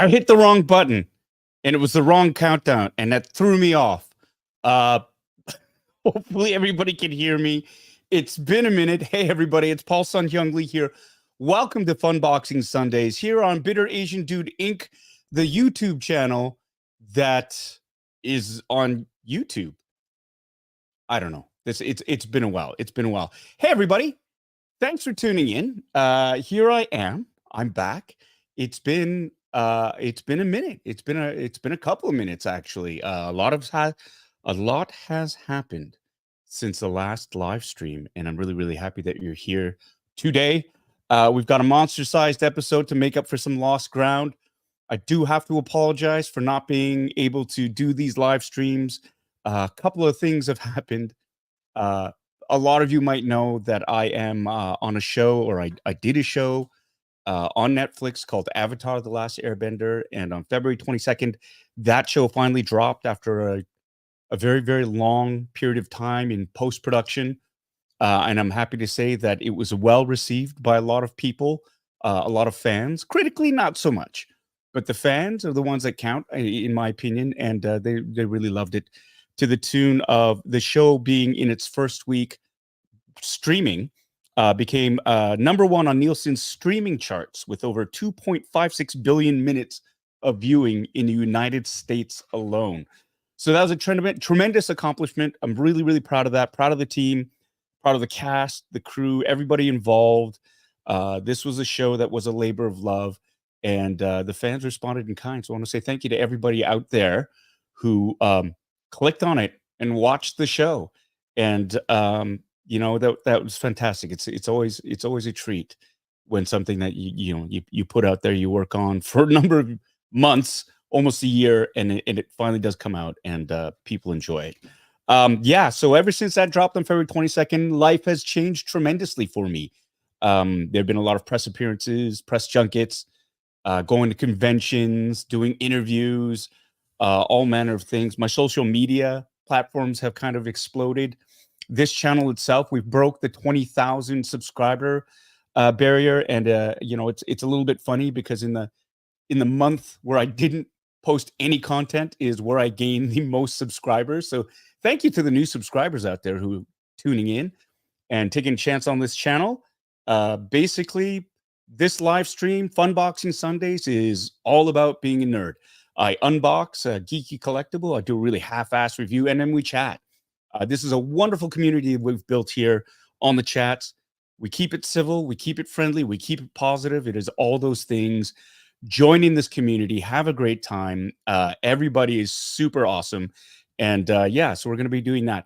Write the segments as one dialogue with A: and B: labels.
A: I hit the wrong button, and it was the wrong countdown, and that threw me off. Hopefully everybody can hear me. It's been a minute. Hey, everybody, it's Paul Sun-Hyung here. Welcome to Funboxing Sundays here on Bitterasiandude Inc., the YouTube channel that is on YouTube. I don't know. It's been a while. It's been a while. Hey, everybody. Thanks for tuning in. Here I am. I'm back. It's been a minute. It's been a couple of minutes actually. A lot has happened since the last live stream, and I'm really happy that you're here today. We've got a monster-sized episode to make up for some lost ground. I do have to apologize for not being able to do these live streams. A couple of things have happened. A lot of you might know that I am on a show, or I did a show on Netflix called Avatar: The Last Airbender, and on February 22nd, that show finally dropped after a very long period of time in post-production. And I'm happy to say that it was well received by a lot of people, a lot of fans. Critically, not so much, but the fans are the ones that count, in my opinion, and they really loved it, to the tune of the show being in its first week streaming, became #1 on Nielsen's streaming charts with over 2.56 billion minutes of viewing in the United States alone. So that was a tremendous accomplishment. I'm really proud of that. Proud of the team, proud of the cast, the crew, everybody involved. This was a show that was a labor of love, and the fans responded in kind. So I want to say thank you to everybody out there who clicked on it and watched the show. And you know, that was fantastic. It's always a treat when something that you put out there, you work on for a number of months, almost a year, and it finally does come out, and people enjoy it. Yeah, so ever since that dropped on February 22nd, life has changed tremendously for me. There have been a lot of press appearances, press junkets, going to conventions, doing interviews, all manner of things. My social media platforms have kind of exploded. This channel itself, we've broke the 20,000 subscriber barrier, and you know, it's a little bit funny because in the month where I didn't post any content is where I gained the most subscribers. So thank you to the new subscribers out there who are tuning in and taking a chance on this channel. Basically, this live stream, Funboxing Sundays, is all about being a nerd. I unbox a geeky collectible, I do a really half-ass review, and then we chat. This is a wonderful community we've built here on the chats. We keep it civil, we keep it friendly, we keep it positive. It is all those things. Join in this community, have a great time. Everybody is super awesome. And yeah, so we're going to be doing that.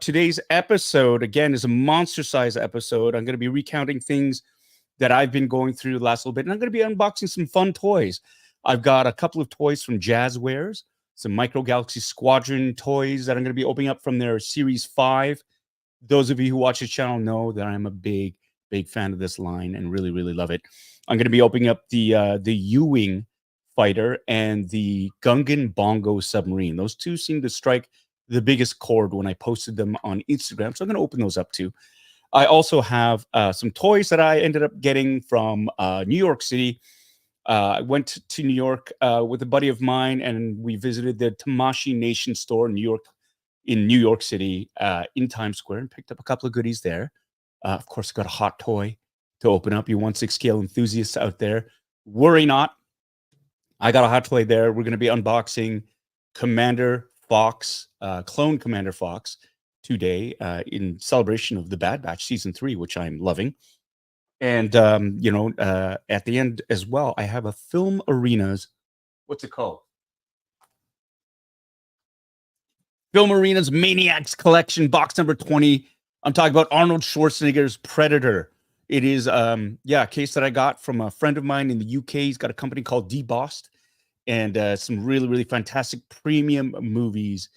A: Today's episode, again, is a monster-sized episode. I'm going to be recounting things that I've been going through the last little bit, and I'm going to be unboxing some fun toys. I've got a couple of toys from Jazwares, some Micro Galaxy Squadron toys that I'm going to be opening up from their Series 5. Those of you who watch the channel know that I'm a big fan of this line and really love it. I'm going to be opening up the U-Wing fighter and the Gungan Bongo Submarine. Those two seem to strike the biggest chord when I posted them on Instagram, so I'm going to open those up too. I also have some toys that I ended up getting from New York City. I went to New York with a buddy of mine, and we visited the Tamashi Nations store in New York City, in Times Square, and picked up a couple of goodies there. Of course, I got a hot toy to open up. You 1/6 scale enthusiasts out there, worry not. I got a hot toy there. We're going to be unboxing Commander Fox, Clone Commander Fox, today in celebration of the Bad Batch Season 3, which I'm loving. And, you know, at the end as well, I have a Film Arenas, what's it called? Film Arenas Maniacs Collection, box number 20. I'm talking about Arnold Schwarzenegger's Predator. It is, yeah, a case that I got from a friend of mine in the UK. He's got a company called Debossed, and some really fantastic premium movies.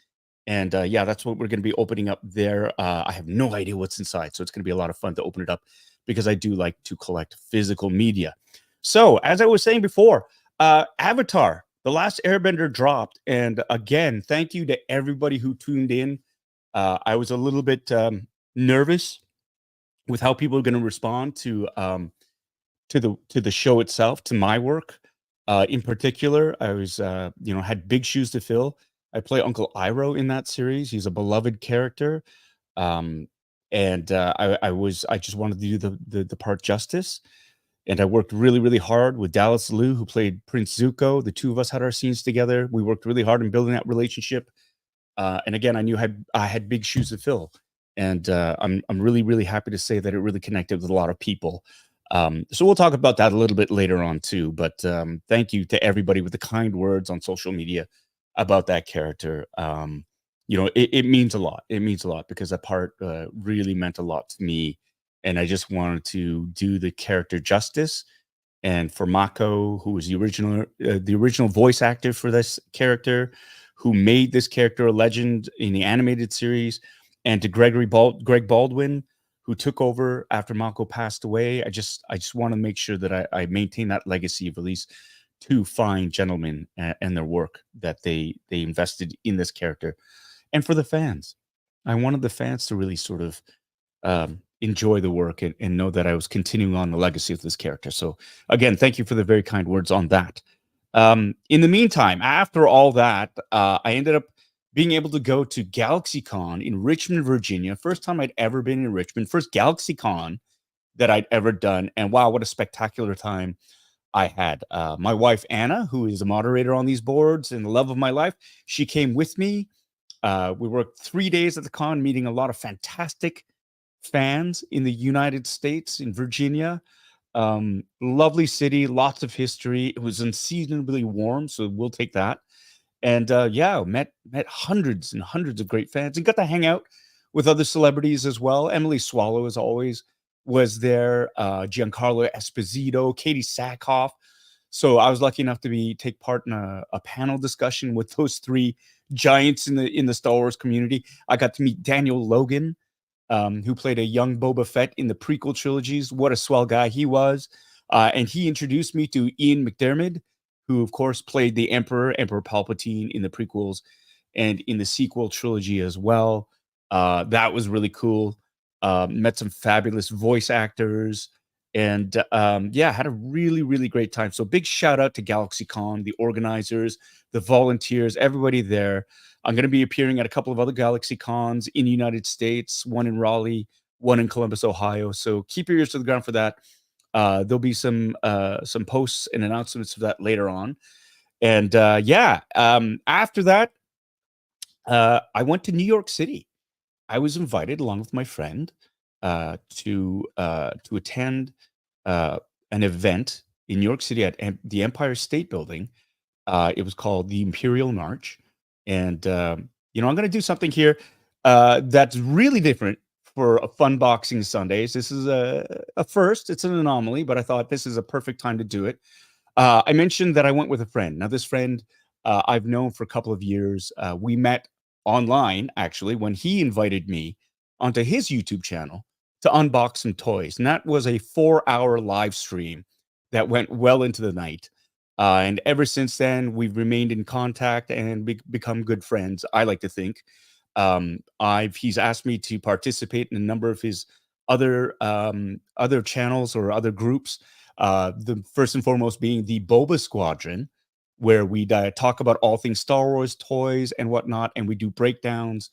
A: And yeah, that's what we're going to be opening up there. I have no idea what's inside, so it's going to be a lot of fun to open it up because I do like to collect physical media. So, as I was saying before, Avatar: The Last Airbender dropped, and again, thank you to everybody who tuned in. I was a little bit nervous with how people are going to respond to the show itself, to my work. In particular, I was, had big shoes to fill. I play Uncle Iroh in that series. He's a beloved character. Um, and I just wanted to do the part justice. And I worked really, really hard with Dallas Liu, who played Prince Zuko. The two of us had our scenes together. We worked really hard in building that relationship. And again, I knew I had big shoes to fill, and I'm really, really happy to say that it really connected with a lot of people. So we'll talk about that a little bit later on too. But thank you to everybody with the kind words on social media about that character. It means a lot. It means a lot because that part really meant a lot to me, and I just wanted to do the character justice. And for Mako, who was the original voice actor for this character, who made this character a legend in the animated series, and to Greg Baldwin, who took over after Mako passed away. I just want to make sure that I maintain that legacy of these two fine gentlemen and their work that they invested in this character. And for the fans, I wanted the fans to really sort of enjoy the work and know that I was continuing on the legacy of this character. So again, thank you for the very kind words on that. In the meantime, after all that, I ended up being able to go to Galaxycon in Richmond, Virginia. First time I'd ever been in Richmond, first Galaxycon that I'd ever done. And wow, what a spectacular time I had. My wife, Anna, who is a moderator on these boards and the love of my life, she came with me. We worked 3 days at the con, meeting a lot of fantastic fans in the United States, in Virginia. Lovely city, lots of history. It was unseasonably warm, so we'll take that. And met hundreds and hundreds of great fans and got to hang out with other celebrities as well. Emily Swallow, as always, was there. Giancarlo Esposito, Katie Sackhoff. So I was lucky enough to take part in a panel discussion with those three giants in the Star Wars community. I got to meet Daniel Logan, who played a young Boba Fett in the prequel trilogies. What a swell guy he was. And he introduced me to Ian McDiarmid, who, of course, played the Emperor Palpatine in the prequels and in the sequel trilogy as well. That was really cool. Met some fabulous voice actors and had a really, really great time. So big shout out to GalaxyCon, the organizers, the volunteers, everybody there. I'm going to be appearing at a couple of other Galaxy Cons in the United States, one in Raleigh, one in Columbus, Ohio. So keep your ears to the ground for that. There'll be some posts and announcements of that later on. And after that, I went to New York City. I was invited along with my friend to attend an event in New York City at the Empire State Building. It was called the Imperial March. And, I'm going to do something here that's really different for a Funboxing Sundays. This is a first. It's an anomaly, but I thought this is a perfect time to do it. I mentioned that I went with a friend. Now, this friend I've known for a couple of years. We met online, actually, when he invited me onto his YouTube channel to unbox some toys. And that was a 4-hour live stream that went well into the night. And ever since then, we've remained in contact and become good friends, I like to think. He's asked me to participate in a number of his other channels or other groups. The first and foremost being the Boba Squadron, where we talk about all things Star Wars toys and whatnot, and we do breakdowns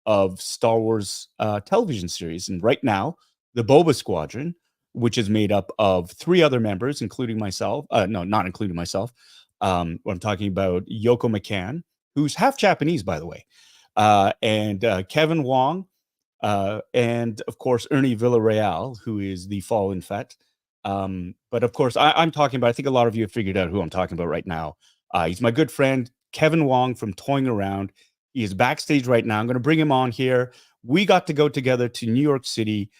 A: of Star Wars television series. And right now, the Boba Squadron, which is made up of 3 other members, including myself. No, not including myself. I'm talking about Yoko McCann, who's half Japanese, by the way, and Kevin Wong, and of course Ernie Villarreal, who is the Fallen Fett. But of course, I'm talking about. I think a lot of you have figured out who I'm talking about right now. He's my good friend Kevin Wong from Toying Around. He is backstage right now. I'm going to bring him on here. We got to go together to New York City.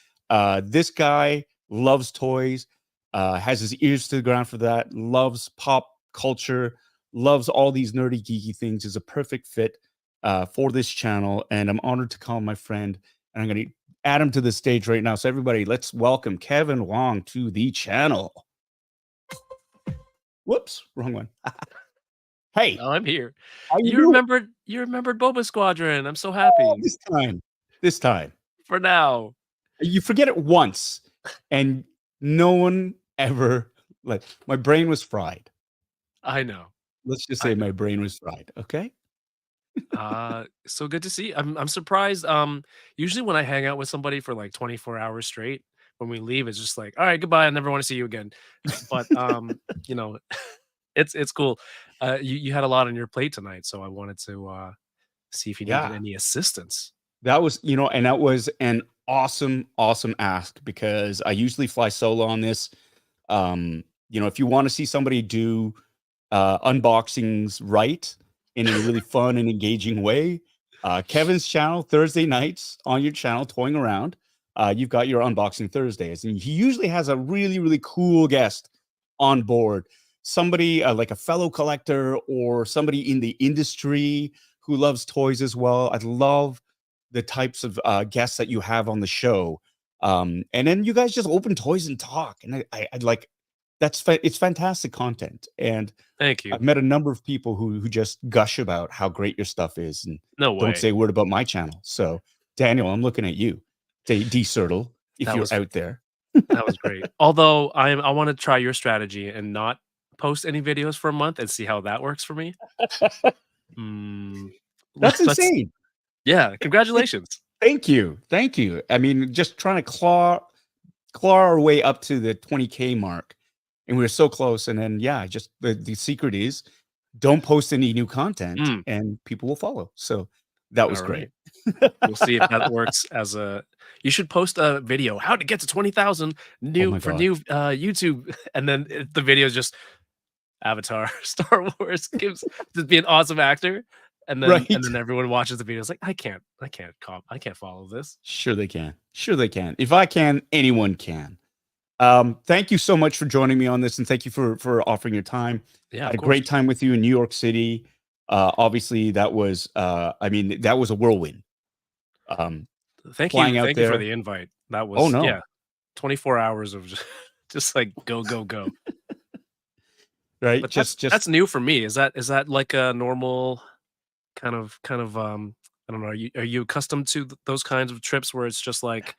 A: This guy loves toys, has his ears to the ground for that, loves pop culture, loves all these nerdy, geeky things, is a perfect fit for this channel. And I'm honored to call him my friend. And I'm going to add him to the stage right now. So everybody, let's welcome Kevin Wong to the channel. Whoops, wrong one. Hey.
B: Oh, I'm here.
A: How
B: You
A: doing?
B: remembered Boba Squadron. I'm so happy.
A: Oh, this time.
B: For now.
A: You forget it once, and no one ever, my brain was fried.
B: I know.
A: Let's just
B: I
A: say
B: know.
A: my brain was fried. Okay.
B: So good to see. I'm surprised. Usually when I hang out with somebody for like 24 hours straight, when we leave, it's just like, all right, goodbye. I never want to see you again. But you know, it's cool. You had a lot on your plate tonight, so I wanted to see if you needed
A: Yeah.
B: any assistance.
A: That was, and that was an awesome, awesome ask because I usually fly solo on this. If you want to see somebody do unboxings right and in a really fun and engaging way, Kevin's channel, Thursday nights on your channel, Toying Around, you've got your unboxing Thursdays. And he usually has a really, really cool guest on board. Somebody like a fellow collector or somebody in the industry who loves toys as well. I love the types of guests that you have on the show. And then you guys just open toys and talk. And I'd like it's fantastic content. And
B: Thank you.
A: I've met a number of people who just gush about how great your stuff is and
B: No
A: don't
B: way.
A: say a word about my channel. So Daniel, I'm looking at you. D Sertle, if
B: That
A: you're
B: was
A: out there.
B: that was great. Although I want to try your strategy and not post any videos for a month and see how that works for me. Mm,
A: That's
B: let's
A: insane.
B: yeah, congratulations.
A: Thank you. Thank you. I mean, just trying to claw our way up to the 20K mark. And we were so close. And then, yeah, just the secret is don't post any new content
B: Mm,
A: and people will follow. So that was
B: all
A: great.
B: right. We'll see if that works as a you should post a video, how to get to 20,000
A: Oh
B: new
A: my
B: for
A: God.
B: new YouTube. And then the video is just Avatar, Star Wars, gives to be an awesome actor.
A: Right.
B: And then everyone watches the video. It's like, I can't follow this.
A: Sure they can. Sure they can. If I can, anyone can. Thank you so much for joining me on this, and thank you for offering your time.
B: Yeah,
A: I
B: of
A: had a
B: course.
A: great time with you in New York City. Obviously, that was I mean, that was a whirlwind. Um, Flying out
B: Thank you for
A: there.
B: the invite. That
A: Oh
B: was
A: no,
B: yeah, 24 hours of just like go, go, go.
A: right?
B: But
A: Just
B: that's new for me. Is that like a normal I don't know, are you accustomed to those kinds of trips where it's just like,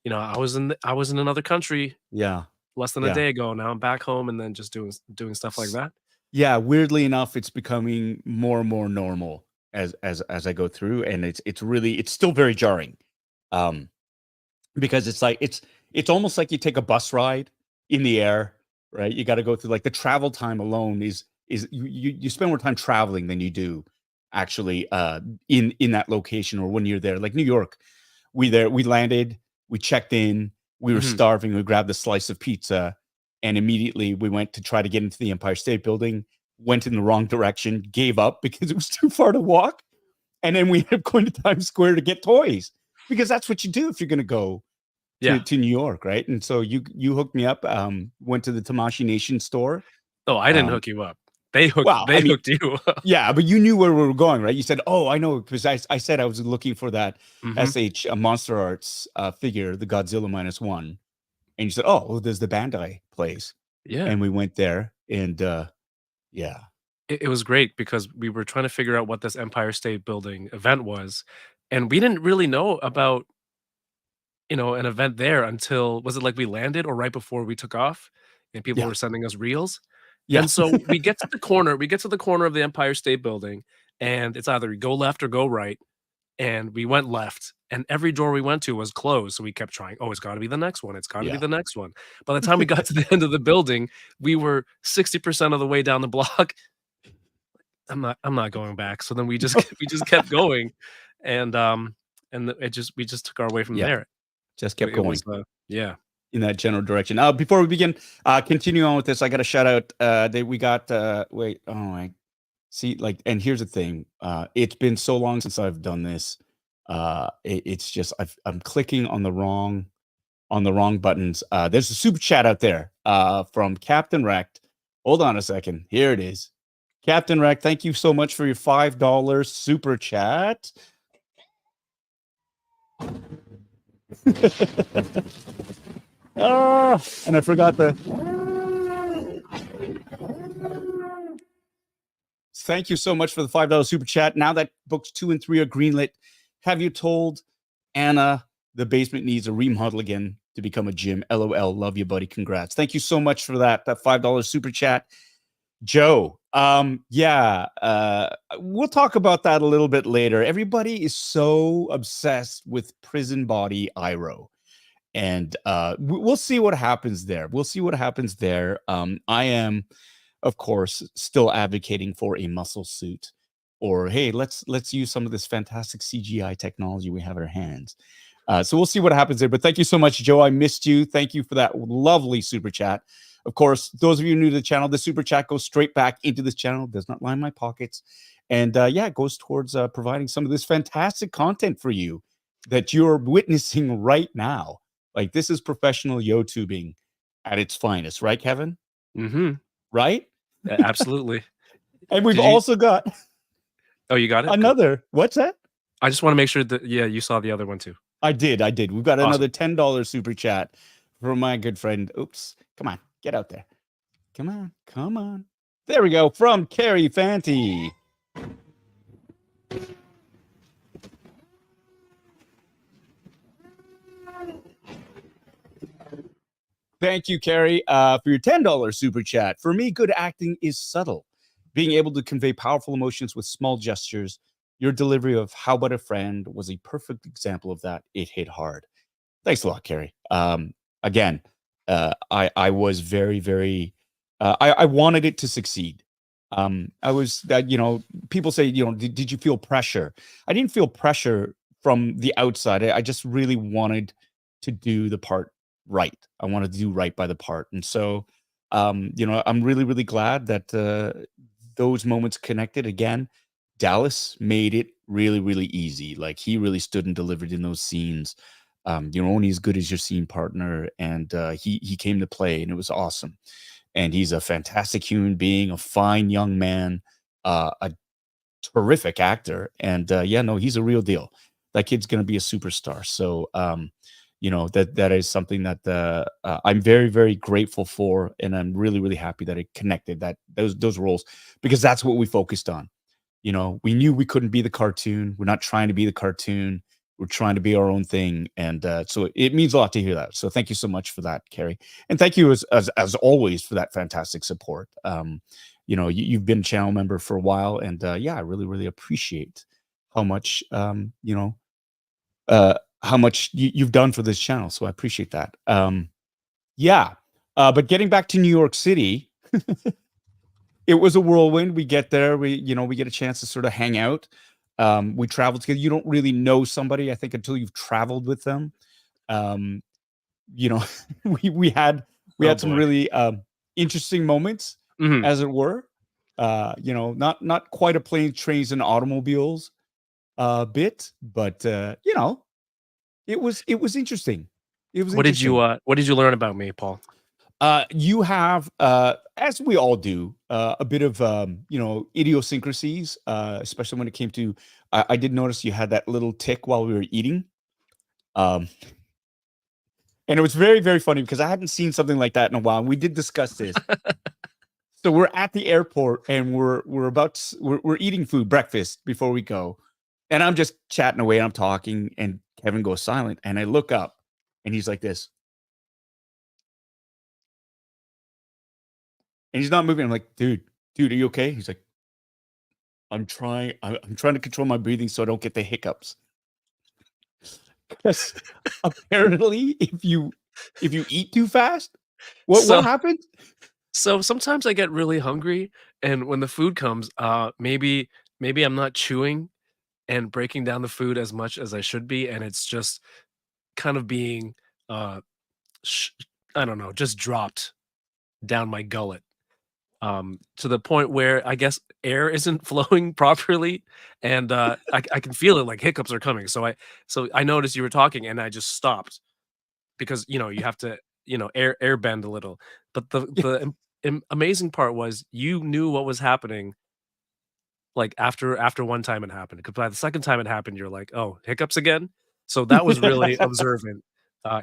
B: I was in another country
A: yeah,
B: less than a
A: yeah.
B: day ago. Now I'm back home and then just doing stuff like
A: S-
B: that?
A: Yeah, weirdly enough, it's becoming more and more normal as I go through, and it's still very jarring. Um, because it's like it's almost like you take a bus ride in the air, right? You got to go through like the travel time alone is you spend more time traveling than you do actually in that location or when you're there. Like New York, we landed, we checked in, we were
B: Mhm.
A: starving, we grabbed a slice of pizza, and immediately we went to try to get into the Empire State Building, went in the wrong direction, gave up because it was too far to walk, and then we ended up going to Times Square to get toys because that's what you do if you're going to go
B: Yeah.
A: to New York, right? And so you hooked me up, went to the Tamashi Nation store.
B: Oh, I didn't
A: Um,
B: hook you up.
A: well, I
B: They
A: mean,
B: hooked you up.
A: yeah, but you knew where we were going, right? You said, "Oh, I know," because I said I was looking for that
B: Mhm.
A: SH Monster Arts figure, the Godzilla -1, and you said, "Oh, well, there's the Bandai place,"
B: Yeah.
A: and we went there, and yeah,
B: It was great because we were trying to figure out what this Empire State Building event was, and we didn't really know about, an event there until was it like we landed or right before we took off, and people
A: yeah,
B: were sending us reels?
A: yeah,
B: And so we get to the corner of the Empire State Building, and it's either go left or go right, and we went left, and every door we went to was closed, so we kept trying, "Oh, it's gotta be the next one, it's gotta be
A: yeah.
B: the next one." By the time we got to the end of the building, we were 60% of the way down the block. I'm not going back. So then we just we just kept going, and it just we just took our way from
A: Yeah,
B: there.
A: just kept
B: It was
A: going
B: yeah.
A: in that general direction. Before we begin, continue on with this, I got a shout out that we got. Wait, oh my, see, like, and here's the thing. It's been so long since I've done this. It's just I'm clicking on the wrong buttons. There's a super chat out there from Captain Wrecked. Hold on a second. Here it is. Captain Wrecked, thank you so much for your $5 super chat. And I forgot the. Thank you so much for the $5 super chat. Now that books 2 and 3 are greenlit, have you told Anna the basement needs a remodel again to become a gym? LOL. Love you, buddy. Congrats. Thank you so much for that $5 super chat. Joe. Yeah, we'll talk about that a little bit later. Everybody is so obsessed with prison body Iroh, and we'll see what happens there. We'll see what happens there. I am, of course, still advocating for a muscle suit, or hey, let's use some of this fantastic CGI technology we have at our hands. So we'll see what happens there. But thank you so much, Joe. I missed you. Thank you for that lovely super chat. Of course, those of you new to the channel, the super chat goes straight back into this channel, does not line my pockets. And yeah, it goes towards providing some of this fantastic content for you that you're witnessing right now. Like, this is professional YouTubing at its finest, right, Kevin?
B: Mm-hmm.
A: Right?
B: Absolutely.
A: And we've
B: Did you-
A: also got
B: Oh, you got it? Good.
A: another. What's that?
B: I just want to make sure that, yeah, you saw the other one too.
A: I did. We've got
B: Awesome.
A: another $10 super chat from my good friend. Oops. Come on. Get out there. Come on. Come on. There we go. From Carrie Fanti. Thank you, Carrie, for your $10 super chat. For me, good acting is subtle. Being able to convey powerful emotions with small gestures. Your delivery of How About a Friend was a perfect example of that. It hit hard. Thanks a lot, Carrie. Again, I was very, very, I wanted it to succeed. I was, people say, did you feel pressure? I didn't feel pressure from the outside. I just really wanted to do the part right. I wanted to do right by the part. And so, I'm really, really glad that those moments connected. Again, Dallas made it really, really easy. Like, he really stood and delivered in those scenes. You're only as good as your scene partner, and he came to play, and it was awesome. And he's a fantastic human being, a fine young man, a terrific actor, and yeah, no, he's a real deal. That kid's gonna be a superstar. So, that is something that I'm very, very grateful for, and I'm really, really happy that it connected those roles, because that's what we focused on. We knew we couldn't be the cartoon. We're not trying to be the cartoon. We're trying to be our own thing. And so it means a lot to hear that. So thank you so much for that, Carrie. And thank you as always for that fantastic support. You've been a channel member for a while, and yeah, I really, really appreciate how much, how much you've done for this channel. So I appreciate that. Yeah. But getting back to New York City, it was a whirlwind. We get there, we get a chance to sort of hang out. We traveled together. You don't really know somebody, I think, until you've traveled with them. We had some really interesting moments, as it were. Not quite a planes, trains, and automobiles bit, but it was interesting. It was.
B: What did you learn about me, Paul?
A: You have, as we all do, a bit of idiosyncrasies, especially when it came to. I did notice you had that little tick while we were eating, and it was very, very funny because I hadn't seen something like that in a while. And we did discuss this. So we're at the airport, and we're eating breakfast before we go, and I'm just chatting away, and I'm talking, and Kevin goes silent, and I look up, and he's like this. And he's not moving. I'm like, dude, are you okay? He's like, I'm trying to control my breathing so I don't get the hiccups. Because apparently, if you eat too fast, what happens?
B: So sometimes I get really hungry, and when the food comes, maybe I'm not chewing and breaking down the food as much as I should be, and it's just kind of being, I don't know, just dropped down my gullet. To the point where I guess air isn't flowing properly, and I can feel it, like hiccups are coming. So I noticed you were talking, and I just stopped because you have to air bend a little. But the amazing part was you knew what was happening. Like after one time it happened, because by the second time it happened, you're like, oh, hiccups again. So that was really observant.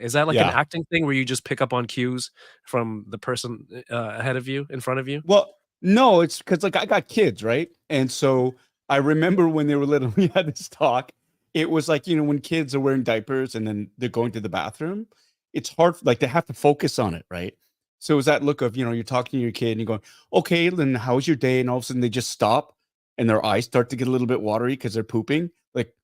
B: Is that like an acting thing where you just pick up on cues from the person ahead of you, in front of you?
A: Well, no, it's because like I got kids, right? And so I remember when they were little, we had this talk. It was like, when kids are wearing diapers and then they're going to the bathroom, it's hard, like they have to focus on it, right? So it was that look of, you're talking to your kid and you're going, okay, then how's your day? And all of a sudden they just stop and their eyes start to get a little bit watery because they're pooping. Like,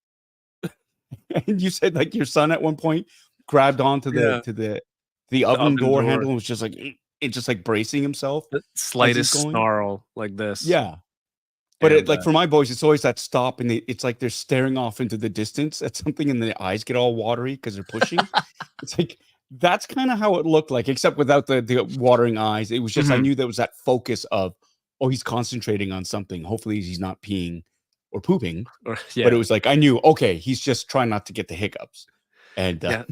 A: and you said like your son at one point grabbed onto
B: Yeah.
A: the
B: The
A: oven
B: oven
A: door
B: door,
A: handle and was just like, it just like bracing himself
B: the
A: as he's
B: slightest
A: going.
B: snarl like this,
A: Yeah. But it,
B: and,
A: like for my boys, it's always that stop and it's like they're staring off into the distance at something and the eyes get all watery because they're pushing. It's like that's kind of how it looked like, except without the watering eyes. It was just I
B: Mhm.
A: knew there was that focus of, oh, he's concentrating on something. Hopefully he's not peeing or pooping.
B: Or
A: But it
B: yeah.
A: was like I knew, okay, he's just trying not to get the hiccups. And
B: Yeah.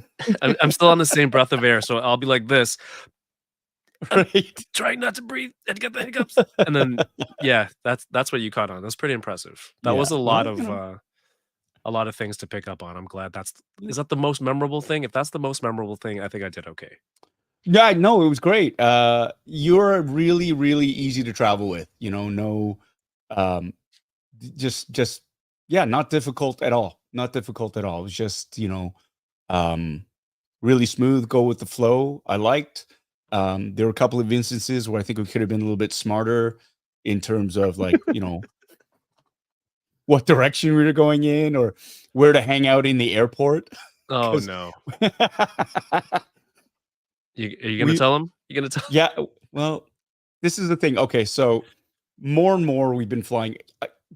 B: I'm still on the same breath of air, so I'll be like this, "I'm
A: right.
B: trying not to breathe and get the hiccups," and then yeah, that's what you caught on. That's pretty impressive. That was
A: Yeah. Well,
B: a lot of things to pick up on. I'm glad that's is that the most memorable thing? If that's the most memorable thing, I think I did okay.
A: yeah, no, it was great. You're really, really easy to travel with, no um just yeah, not difficult at all. Not difficult at all. It was just, um really smooth, go with the flow. I liked. There were a couple of instances where I think we could have been a little bit smarter in terms of like, what direction we were going in or where to hang out in the airport.
B: Oh,
A: Because
B: no. Are you gonna
A: we
B: tell him? You gonna tell
A: yeah, well, this is the thing. Okay, so more and more we've been flying.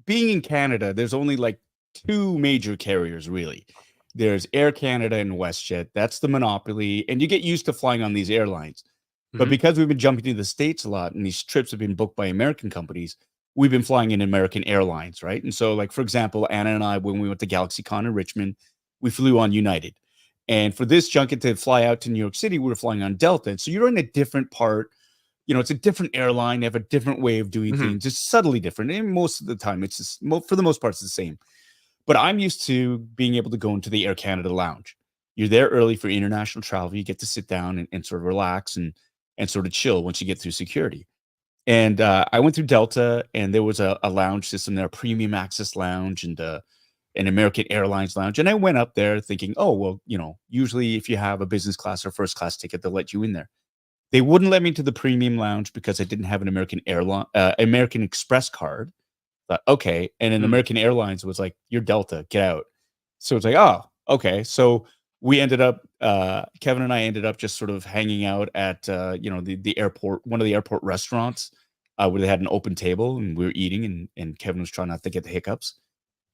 A: Being in Canada, there's only like two major carriers really. There's Air Canada and WestJet. That's the monopoly, and you get used to flying on these airlines. But
B: Mhm.
A: because we've been jumping to the States a lot and these trips have been booked by American companies, we've been flying in American Airlines, right? And so, like, for example, Anna and I, when we went to Galaxycon in Richmond, we flew on United. And for this junket to fly out to New York City, we were flying on Delta. And so you're in a different part, it's a different airline. They have a different way of doing
B: Mhm.
A: things, just subtly different. And most of the time, it's just, for the most part, it's the same. But I'm used to being able to go into the Air Canada lounge. You're there early for international travel. You get to sit down and sort of relax and sort of chill once you get through security. And I went through Delta, and there was a lounge system there, a premium access lounge and an American Airlines lounge. And I went up there thinking, oh, well, usually if you have a business class or first class ticket, they'll let you in there. They wouldn't let me to the premium lounge because I didn't have an American Express card. Thought, okay. And then
B: Mm.
A: American Airlines was like, you're Delta, get out. So it's like, oh, okay. So we ended up, Kevin and I ended up just sort of hanging out at, the airport, one of the airport restaurants where they had an open table and we were eating and Kevin was trying not to get the hiccups.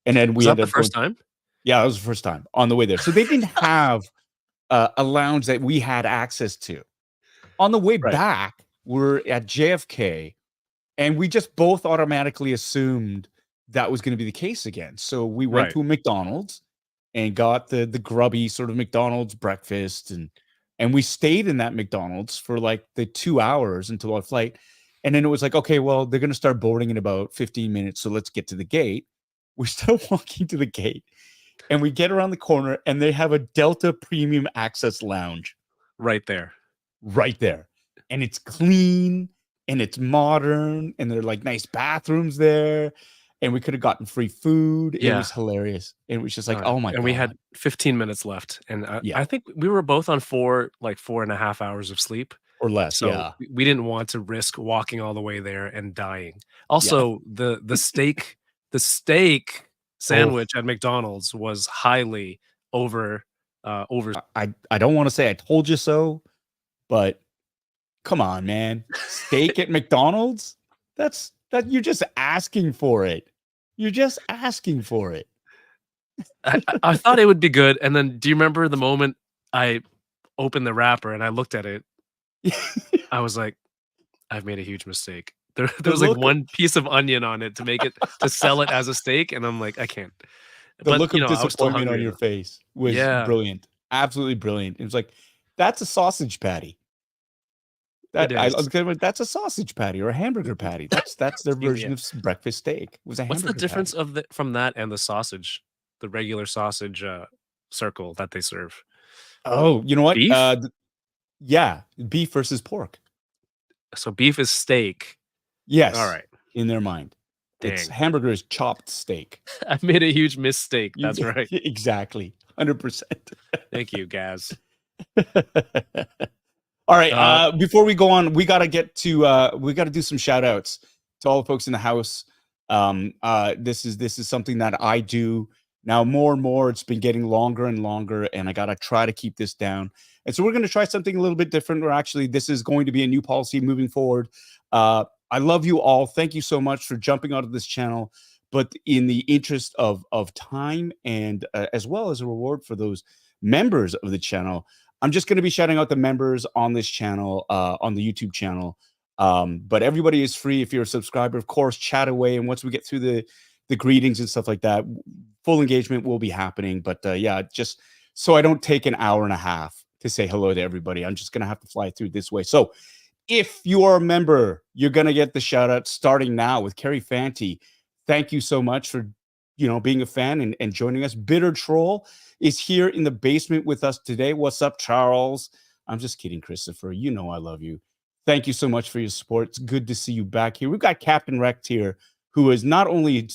A: And then
B: Was
A: we
B: that
A: ended
B: the
A: up going,
B: first time?
A: yeah, that was the first time on the way there. So they didn't have a lounge that we had access to. On the way
B: Right,
A: back, we're at JFK and we just both automatically assumed that was gonna be the case again. So we went
B: right.
A: to a McDonald's and got the grubby sort of McDonald's breakfast, and we stayed in that McDonald's for, like, the 2 hours until our flight, and then it was like, "Okay, well, they're gonna start boarding in about 15 minutes, so let's get to the gate." We start walking to the gate, and we get around the corner, and they have a Delta Premium Access Lounge
B: Right there.
A: right there. And it's clean and it's modern and there are like nice bathrooms there. And we could have gotten free food. It
B: Yeah.
A: was hilarious. It was just like, oh my
B: And we had
A: God.
B: 15 minutes left, and
A: Yeah.
B: I think we were both on 4.5 hours of sleep,
A: Or less.
B: so
A: Yeah.
B: we didn't want to risk walking all the way there and dying.
A: Yeah.
B: Also, the steak
A: Oh,
B: sandwich at McDonald's was highly over, over
A: I don't want to say I told you so, but come on, man. Steak at McDonald's? That you're just asking for it. You're just asking for it.
B: I thought it would be good, and then do you remember the moment I opened the wrapper and I looked at it? I was like, "I've made a huge mistake." There
A: the
B: was, like,
A: look
B: one piece of onion on it to sell it as a steak, and I'm like, "I can't."
A: the
B: But,
A: look of
B: I was still
A: disappointment on
B: hungry
A: your
B: though.
A: face was
B: Yeah,
A: brilliant. Absolutely brilliant. It was like, that's a sausage patty.
B: it
A: That I was
B: is.
A: gonna that's a sausage patty or a hamburger patty. That's their
B: Yeah.
A: version of breakfast steak. It was a
B: What's the
A: hamburger
B: difference
A: patty.
B: of the from that and the sausage? The regular sausage, circle that they serve?
A: Oh, you know what?
B: Beef?
A: Yeah, beef versus pork.
B: So beef is steak.
A: Yes,
B: Alright.
A: in their mind. It's
B: Dang.
A: hamburger is chopped steak.
B: I made a huge mistake,
A: You
B: that's right.
A: exactly, 100%.
B: Thank you, Gaz.
A: All right. Before we go on, we got to get to we got to do some shout outs to all the folks in the house. This is something that I do now more and more. It's been getting longer and longer, and I got to try to keep this down. And so we're going to try something a little bit different. Or actually, this is going to be a new policy moving forward. I love you all. Thank you so much for jumping onto this channel. But in the interest of time and as well as a reward for those members of the channel, I'm just going to be shouting out the members on this channel, on the YouTube channel. But everybody is free. If you're a subscriber, of course, chat away. And once we get through the greetings and stuff like that, full engagement will be happening. But yeah, just so I don't take an hour and a half to say hello to everybody, I'm just going to have to fly through this way. So if you are a member, you're going to get the shout out starting now with Carrie Fanti. Thank you so much for, being a fan and joining us. Bitter Troll is here in the basement with us today. What's up, Charles? I'm just kidding, Christopher. You know I love you. Thank you so much for your support. It's good to see you back here. We've got Captain Recht here, who is not only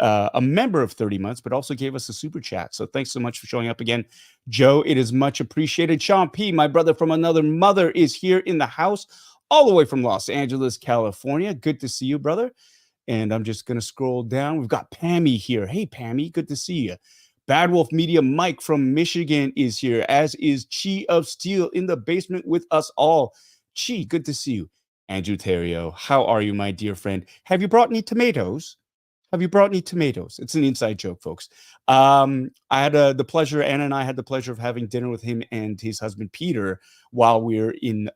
A: a member of 30 months, but also gave us a super chat. So thanks so much for showing up again, Joe. It is much appreciated. Sean P., my brother from another mother, is here in the house, all the way from Los Angeles, California. Good to see you, brother. And I'm just going to scroll down. We've got Pammy here. Hey, Pammy, good to see you. Bad Wolf Media Mike from Michigan is here, as is Chi of Steel in the basement with us all. Chi, good to see you. Andrew Terrio, how are you, my dear friend? Have you brought any tomatoes? Have you brought any tomatoes? It's an inside joke, folks. I had the pleasure, Anna and I had the pleasure of having dinner with him and his husband, Peter, while we were in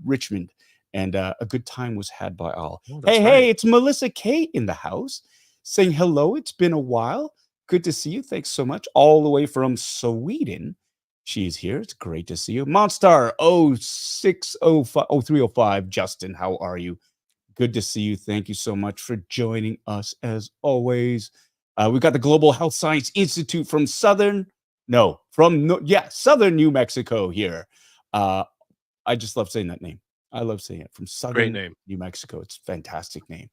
A: Richmond. And a good time was had by all.
B: Oh,
A: hey, it's Melissa K in the house saying hello. It's been a while. Good to see you. Thanks so much. All the way from Sweden. She's here. It's great to see you. Monstar 0305. Justin, how are you? Good to see you. Thank you so much for joining us as always. We've got the Global Health Science Institute from Southern New Mexico here. I just love saying that name. I love saying it. From Southern New Mexico. It's a fantastic name.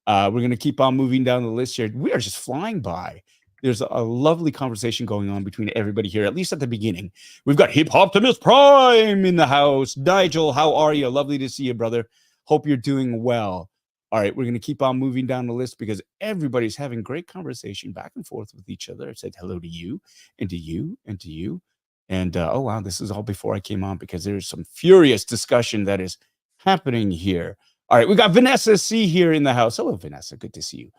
A: We're going to keep on moving down the list here. We are just flying by. There's a lovely conversation going on between everybody here, at least at the beginning. We've got Hip Optimus Prime in the house. Nigel, how are you? Lovely to see you, brother. Hope you're doing well. All right, we're going to keep on moving down the list because everybody's having great conversation back and forth with each other. I said hello to you and to you and to you. And, oh, wow, this is all before I came on because there's some furious discussion that is happening here. All right, we got Vanessa C here in the house. Hello, Vanessa. Good to see you.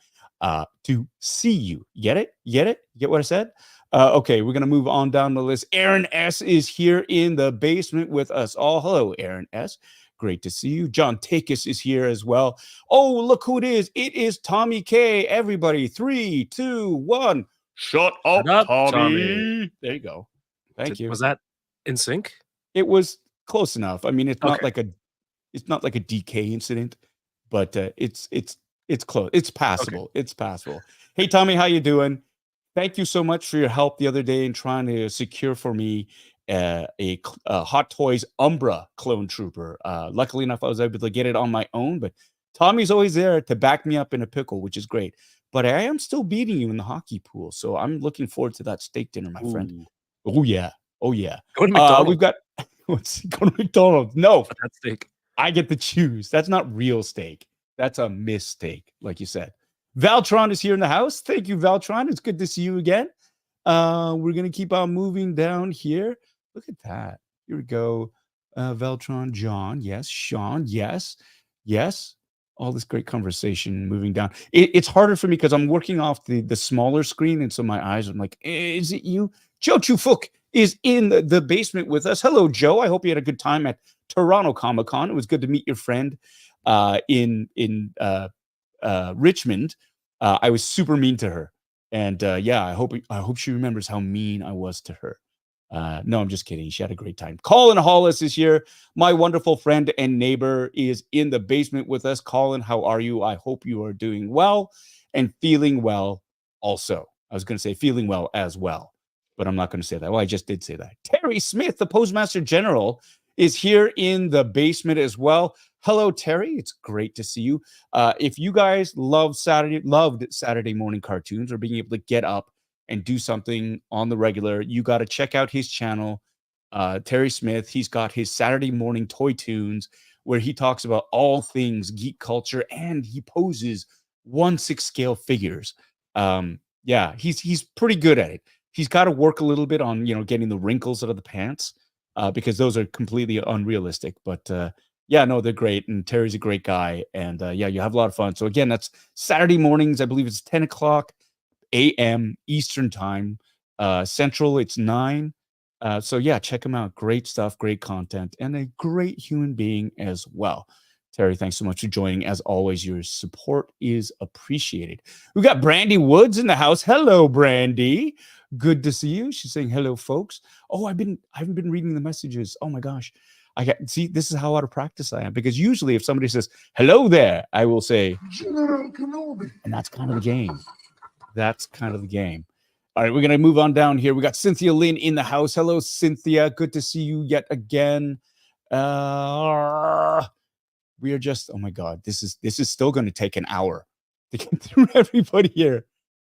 A: To see you. Get it? Get it? Get what I said? Okay, we're going to move on down the list. Aaron S. is here in the basement with us all. Hello, Aaron S. Great to see you. John Takis is here as well. Oh, look who it is. It is Tommy K. Everybody, 3, 2, 1. Shut up, Tommy. There you go. Thank you.
B: Was that in sync?
A: It was close enough. I mean, it's not like a DK incident, but it's close. It's passable. Okay. It's passable. Hey, Tommy, how you doing? Thank you so much for your help the other day in trying to secure for me a Hot Toys Umbra clone trooper. Luckily enough, I was able to get it on my own, but Tommy's always there to back me up in a pickle, which is great. But I am still beating you in the hockey pool, so I'm looking forward to that steak dinner, my friend. Oh yeah. Oh yeah.
B: Go to McDonald's.
A: We've got go to McDonald's. No,
B: that steak.
A: I get to choose. That's not real steak. That's a mistake, like you said. Valtron is here in the house. Thank you, Valtron. It's good to see you again. We're gonna keep on moving down here. Look at that. Here we go. Valtron, John, yes. Sean, yes. All this great conversation moving down. It's harder for me because I'm working off the smaller screen, and so my eyes are like, is it you? Joe Chufuk is in the basement with us. Hello, Joe. I hope you had a good time at Toronto Comic-Con. It was good to meet your friend in Richmond. I was super mean to her, and yeah, I hope she remembers how mean I was to her. No, I'm just kidding. She had a great time. Colin Hollis is here. My wonderful friend and neighbor is in the basement with us. Colin, how are you? I hope you are doing well and feeling well also. I was going to say feeling well as well, but I'm not going to say that. Well, I just did say that. Terry Smith, the Postmaster General, is here in the basement as well. Hello, Terry. It's great to see you. If you guys loved Saturday morning cartoons or being able to get up and do something on the regular, you got to check out his channel, Terry Smith. He's got his Saturday morning toy tunes where he talks about all things geek culture and he poses 1/6 scale figures. Yeah, he's pretty good at it. He's got to work a little bit on getting the wrinkles out of the pants because those are completely unrealistic. But yeah, no, they're great, and Terry's a great guy, and yeah, you have a lot of fun. So again, that's Saturday mornings. I believe it's 10 o'clock a.m. Eastern time. Central, it's 9. So yeah, check him out. Great stuff, great content, and a great human being as well. Terry, thanks so much for joining. As always, your support is appreciated. We got Brandy Woods in the house. Hello, Brandy. Good to see you. She's saying hello, folks. Oh, I haven't been reading the messages. Oh my gosh. See, this is how out of practice I am, because usually if somebody says hello there, I will say General Kenobi. And that's kind of the game. That's kind of the game. All right, we're going to move on down here. We got Cynthia Lynn in the house. Hello, Cynthia. Good to see you yet again. We are just, oh my God, this is still going to take an hour to get through everybody here.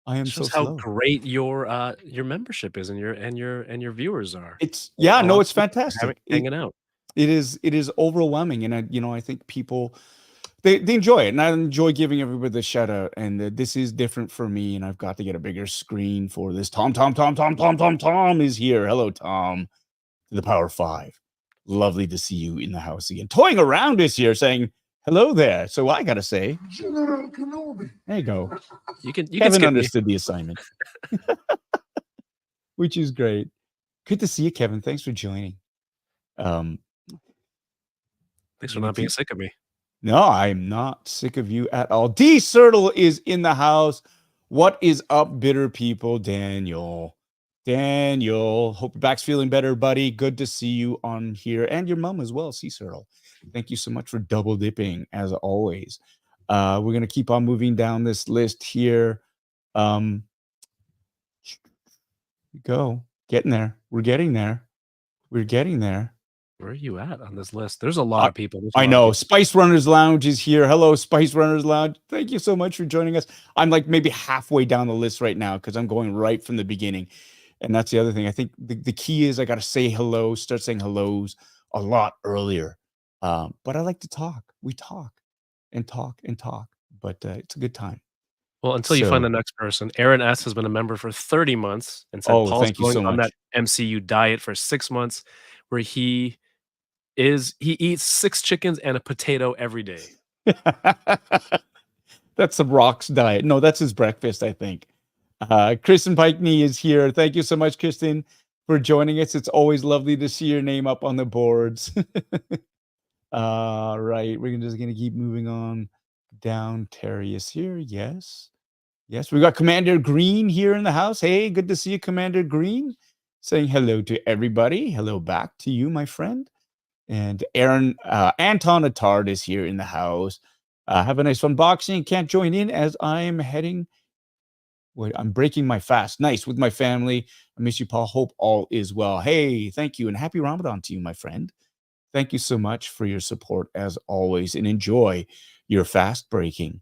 A: I am so
B: how
A: slow.
B: great your membership is and your viewers are.
A: It's no, it's fantastic.
B: Hanging out.
A: It is overwhelming, and I think people they enjoy it, and I enjoy giving everybody the shout out. And this is different for me, and I've got to get a bigger screen for this. Tom is here. Hello, Tom, to the Power 5. Lovely to see you in the house again. Toying around is here, saying hello there. So I gotta say, General Kenobi. There you go. Kevin understood the assignment, which is great. Good to see you, Kevin. Thanks for joining.
B: Thanks for not being sick of me.
A: No, I'm not sick of you at all. D Sertle is in the house. What is up, bitter people? Daniel, hope your back's feeling better, buddy. Good to see you on here, and your mom as well, C Sertle. Thank you so much for double dipping, as always. We're going to keep on moving down this list here. Go. Getting there. We're getting there. We're getting there.
B: Where are you at on this list? There's a lot of people.
A: I know. Spice Runners Lounge is here. Hello, Spice Runners Lounge. Thank you so much for joining us. I'm like maybe halfway down the list right now because I'm going right from the beginning. And that's the other thing. I think the key is I got to say hello, start saying hellos a lot earlier. But I like to talk. We talk and talk and talk. But it's a good time.
B: Well, until you find the next person. Aaron S. has been a member for 30 months and said Paul's going on that MCU diet for 6 months where he eats 6 chickens and a potato every day.
A: That's the Rock's diet. No, that's his breakfast, I think. Kristen Pikney is here. Thank you so much, Kristen, for joining us. It's always lovely to see your name up on the boards. Right. We're just going to keep moving on down. Terry is here. Yes. Yes. We got Commander Green here in the house. Hey, good to see you, Commander Green. Saying hello to everybody. Hello back to you, my friend. And Anton Attard is here in the house. Have a nice unboxing. Can't join in as I'm heading. Wait, I'm breaking my fast. Nice with my family. I miss you, Paul. Hope all is well. Hey, thank you. And happy Ramadan to you, my friend. Thank you so much for your support as always. And enjoy your fast breaking.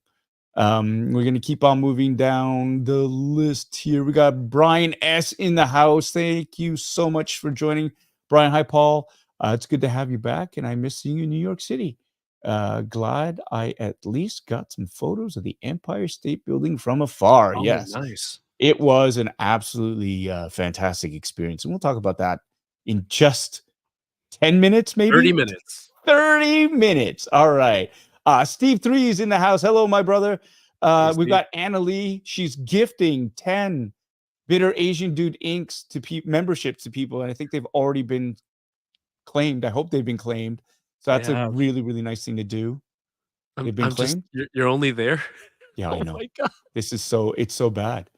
A: We're going to keep on moving down the list here. We got Brian S. in the house. Thank you so much for joining. Brian, hi, Paul. It's good to have you back, and I miss seeing you in New York City. Glad I at least got some photos of the Empire State Building from afar.
B: Oh,
A: yes,
B: nice.
A: It was an absolutely fantastic experience, and we'll talk about that in just 10 minutes, maybe
B: 30 minutes.
A: 30 minutes. All right. Steve 3 is in the house. Hello, my brother. We've got Anna Lee. She's gifting 10 Bitterasiandude inks to memberships to people, and I think they've already been claimed. I hope they've been claimed. So that's a really, really nice thing to do. They've been claimed.
B: You're only there.
A: Yeah, I know.
B: Oh my God.
A: It's so bad.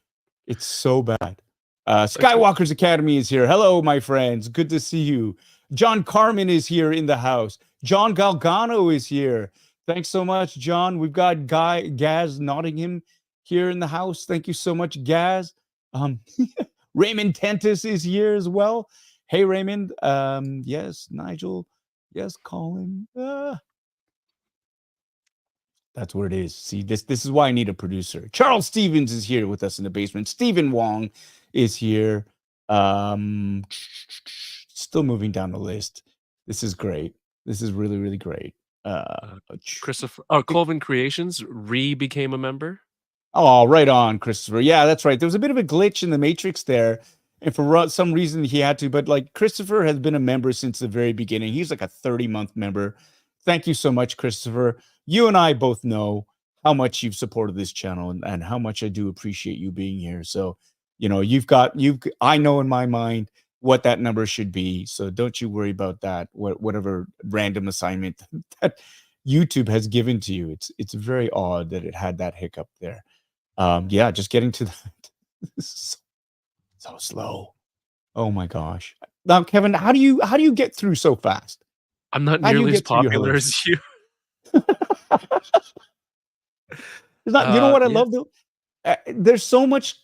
A: It's so bad. Skywalker's Academy is here. Hello, my friends. Good to see you. John Carmen is here in the house. John Galgano is here. Thanks so much, John. We've got Gaz Nottingham here in the house. Thank you so much, Gaz. Raymond Tentis is here as well. Hey, Raymond. Yes, Nigel. Yes, Colin. That's what it is. See, this is why I need a producer. Charles Stevens is here with us in the basement. Stephen Wong is here. still moving down the list. This is great. This is really, really great.
B: Christopher Colvin Creations became a member.
A: Oh, right on, Christopher. Yeah, that's right. There was a bit of a glitch in the matrix there, and for some reason he had to. But like Christopher has been a member since the very beginning. He's like a 30-month member. Thank you so much, Christopher. You and I both know how much you've supported this channel and how much I do appreciate you being here. So, you know, I know in my mind what that number should be. So don't you worry about that. Whatever random assignment that YouTube has given to you. It's very odd that it had that hiccup there. Yeah, just getting to that. So slow. Oh my gosh. Now, Kevin, how do you get through so fast?
B: I'm not
A: How do you
B: nearly as
A: get through your
B: popular
A: hellos?
B: as you.
A: It's not, you know what I
B: Yeah,
A: love though? There's so much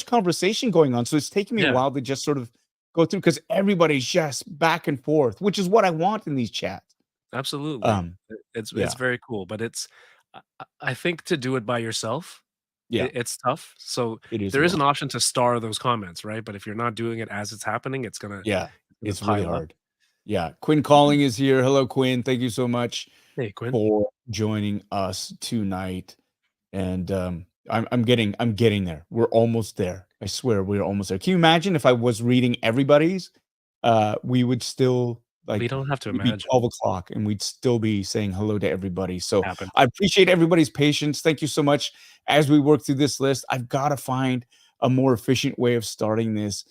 A: conversation going on. So it's taking me a
B: yeah,
A: while to just sort of go through because everybody's just back and forth, which is what I want in these chats.
B: absolutely.
A: Um,
B: It's
A: yeah,
B: very cool, but I think to do it by yourself,
A: yeah,
B: it's tough. So
A: it is a
B: there is an
A: lot.
B: option to star those comments, right? But if you're not doing it as it's happening,
A: Yeah,
B: it's gonna
A: it's really
B: pile up.
A: hard. Yeah, Quinn Calling is here. Hello, Quinn. Thank you so much
B: Hey, Quinn.
A: for joining us tonight. And I'm getting there. We're almost there. I swear we're almost there. Can you imagine if I was reading everybody's? We would still
B: We
A: like
B: don't have to
A: it'd be
B: imagine.
A: 12 o'clock and we'd still be saying hello to everybody. So
B: Happen.
A: I appreciate everybody's patience. Thank you so much. As we work through this list, I've got to find a more efficient way of starting this.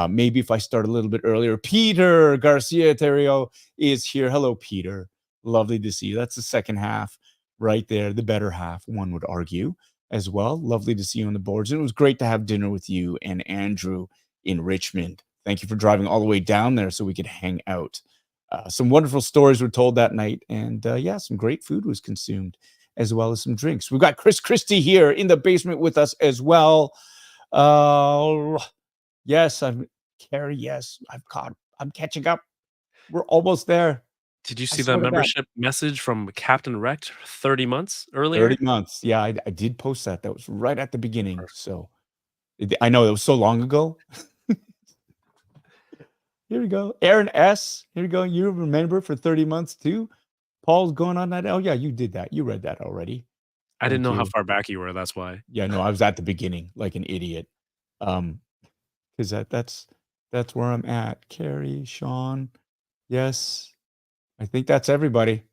A: Maybe if I start a little bit earlier. Peter Garcia Terrio is here. Hello, Peter. Lovely to see you. That's the second half right there, the better half, one would argue as well. Lovely to see you on the boards. And it was great to have dinner with you and Andrew in Richmond. Thank you for driving all the way down there so we could hang out. Some wonderful stories were told that night. And yeah, some great food was consumed as well as some drinks. We've got Chris Christie here in the basement with us as well. Yes, Carrie. Yes, I'm catching up. We're almost there.
B: Did you
A: I
B: see the
A: swear to God.
B: membership message from Captain Wrecked 30 months
A: 30
B: earlier?
A: months. Yeah, I did post that. That was right at the beginning. So I know it was so long ago. Here we go. Aaron S. Here we go. You remember for 30 months too. Paul's going on that. Oh, yeah, you did that. You read that already.
B: I didn't
A: Thank
B: know how
A: you.
B: far back you were, that's why.
A: Yeah, no, I was at the beginning like an idiot. Because that's where I'm at. Carrie, Sean. Yes. I think that's everybody.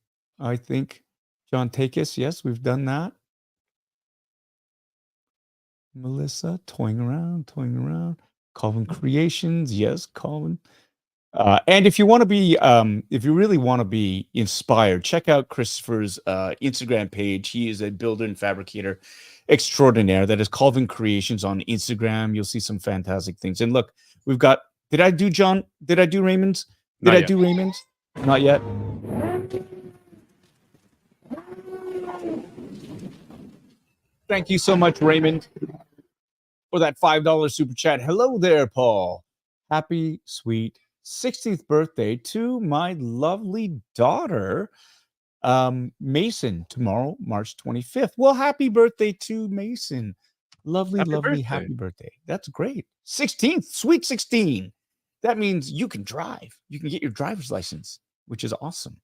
A: I think John Takis. Yes, we've done that. Melissa, toying around. Calvin Creations, yes, Calvin. And if you want to be, if you really want to be inspired, check out Christopher's Instagram page. He is a builder and fabricator extraordinaire. That is Calvin Creations on Instagram. You'll see some fantastic things. And look, we've got. Did I do John? Did I do Raymond's? Did
B: Not
A: I
B: yet.
A: do Raymond's? Not yet. Thank you so much, Raymond, for that $5 super chat. Hello there, Paul. Happy sweet 16th birthday to my lovely daughter, Mason, tomorrow, March 25th. Well, happy birthday to Mason. Lovely,
B: Happy
A: lovely,
B: birthday.
A: happy birthday. That's great. 16th, sweet 16. That means you can drive. You can get your driver's license, which is awesome.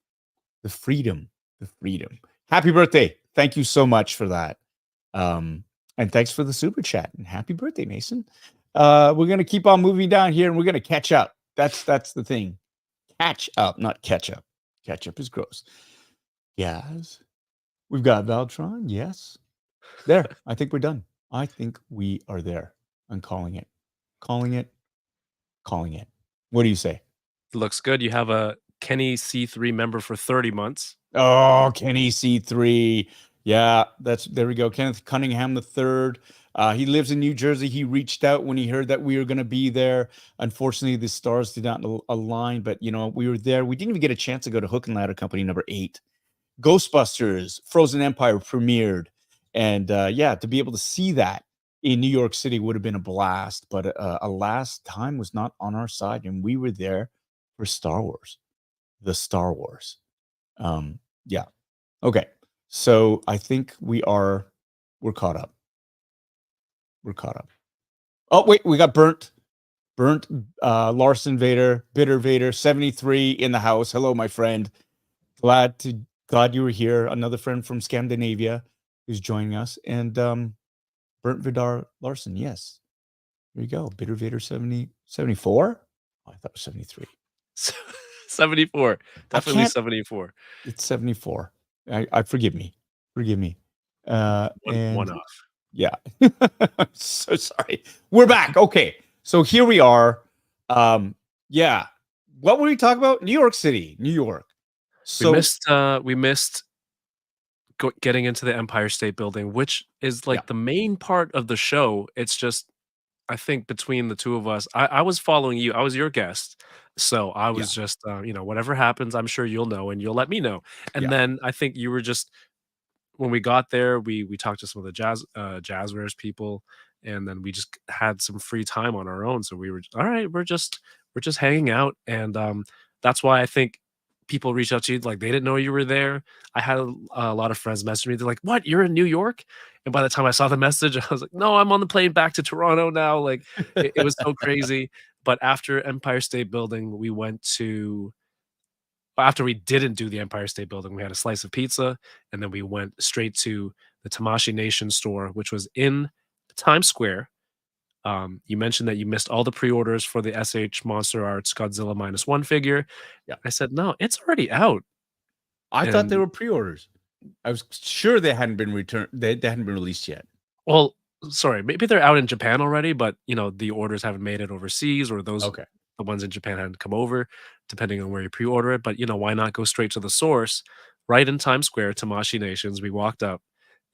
A: The freedom, the freedom. Happy birthday. Thank you so much for that. And thanks for the super chat and happy birthday, Mason. We're going to keep on moving down here and we're going to catch up. That's the thing. Catch up, not catch up. Catch up is gross. Yes. We've got Valtron. Yes. There. I think we're done. I think we are there. I'm calling it. Calling it. Calling it. What do you say?
B: Looks good. You have a Kenny C3 member for 30 months.
A: Oh, Kenny C3. Yeah, there we go. Kenneth Cunningham III. He lives in New Jersey. He reached out when he heard that we were going to be there. Unfortunately, the stars did not align, but you know, we were there. We didn't even get a chance to go to Hook and Ladder Company number 8. Ghostbusters, Frozen Empire premiered. And yeah, to be able to see that in New York City would have been a blast, but alas, time was not on our side, and we were there for Star Wars, the Star Wars. Yeah. Okay. So I think we're caught up. We're caught up. Oh, wait, we got burnt. Burnt Larson Vader, Bitter Vader, 73 in the house. Hello, my friend. Glad you were here. Another friend from Scandinavia who's joining us. And Burnt Vidar Larson, yes. There you go. Bitter Vader 74? Oh, I thought it was 73.
B: 74. Definitely 74.
A: It's 74. I forgive me. Forgive me.
B: One
A: And
B: off.
A: yeah. I'm so sorry. We're back. Okay. So here we are. Yeah. What were we talking about? New York City, New York. So
B: We missed getting into the Empire State Building, which is like the main part of the show. It's just, I think between the two of us, I was following you. I was your guest. So I was just, whatever happens, I'm sure you'll know and you'll let me know. And then I think you were just, when we got there, we talked to some of the Jazwares people, and then we just had some free time on our own. So we were all right. We're just hanging out, and that's why I think people reach out to you like they didn't know you were there. I had a lot of friends message me. They're like, "What? You're in New York?" And by the time I saw the message, I was like, "No, I'm on the plane back to Toronto now." Like it was so crazy. But after Empire State Building, we went to after we didn't do the Empire State Building, we had a slice of pizza, and then we went straight to the Tamashi Nations store, which was in Times Square. You mentioned that you missed all the pre-orders for the SH Monster Arts Godzilla -1 figure.
A: Yeah.
B: I said, "No, it's already out."
A: I thought they
B: And
A: were pre-orders. I was sure they hadn't been returned. They hadn't been released yet.
B: well, sorry, maybe they're out in Japan already, but the orders haven't made it overseas, or those
A: Okay.
B: the ones in Japan hadn't come over, depending on where you pre-order it. But why not go straight to the source, right in Times Square, Tamashi Nations? We walked up,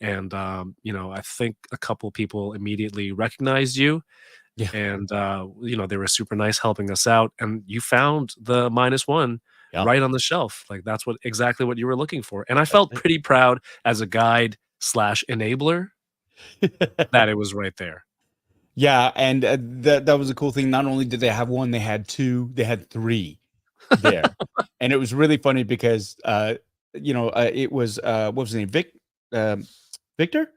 B: and I think a couple people immediately recognized you,
A: Yeah.
B: and they were super nice helping us out. And you found the -1
A: Yeah.
B: right on the shelf. Like that's exactly what you were looking for. And I felt pretty proud as a guide slash enabler that it was right there.
A: Yeah, and that was a cool thing. Not only did they have one, they had two, they had three there, and it was really funny because it was what was his name, Victor,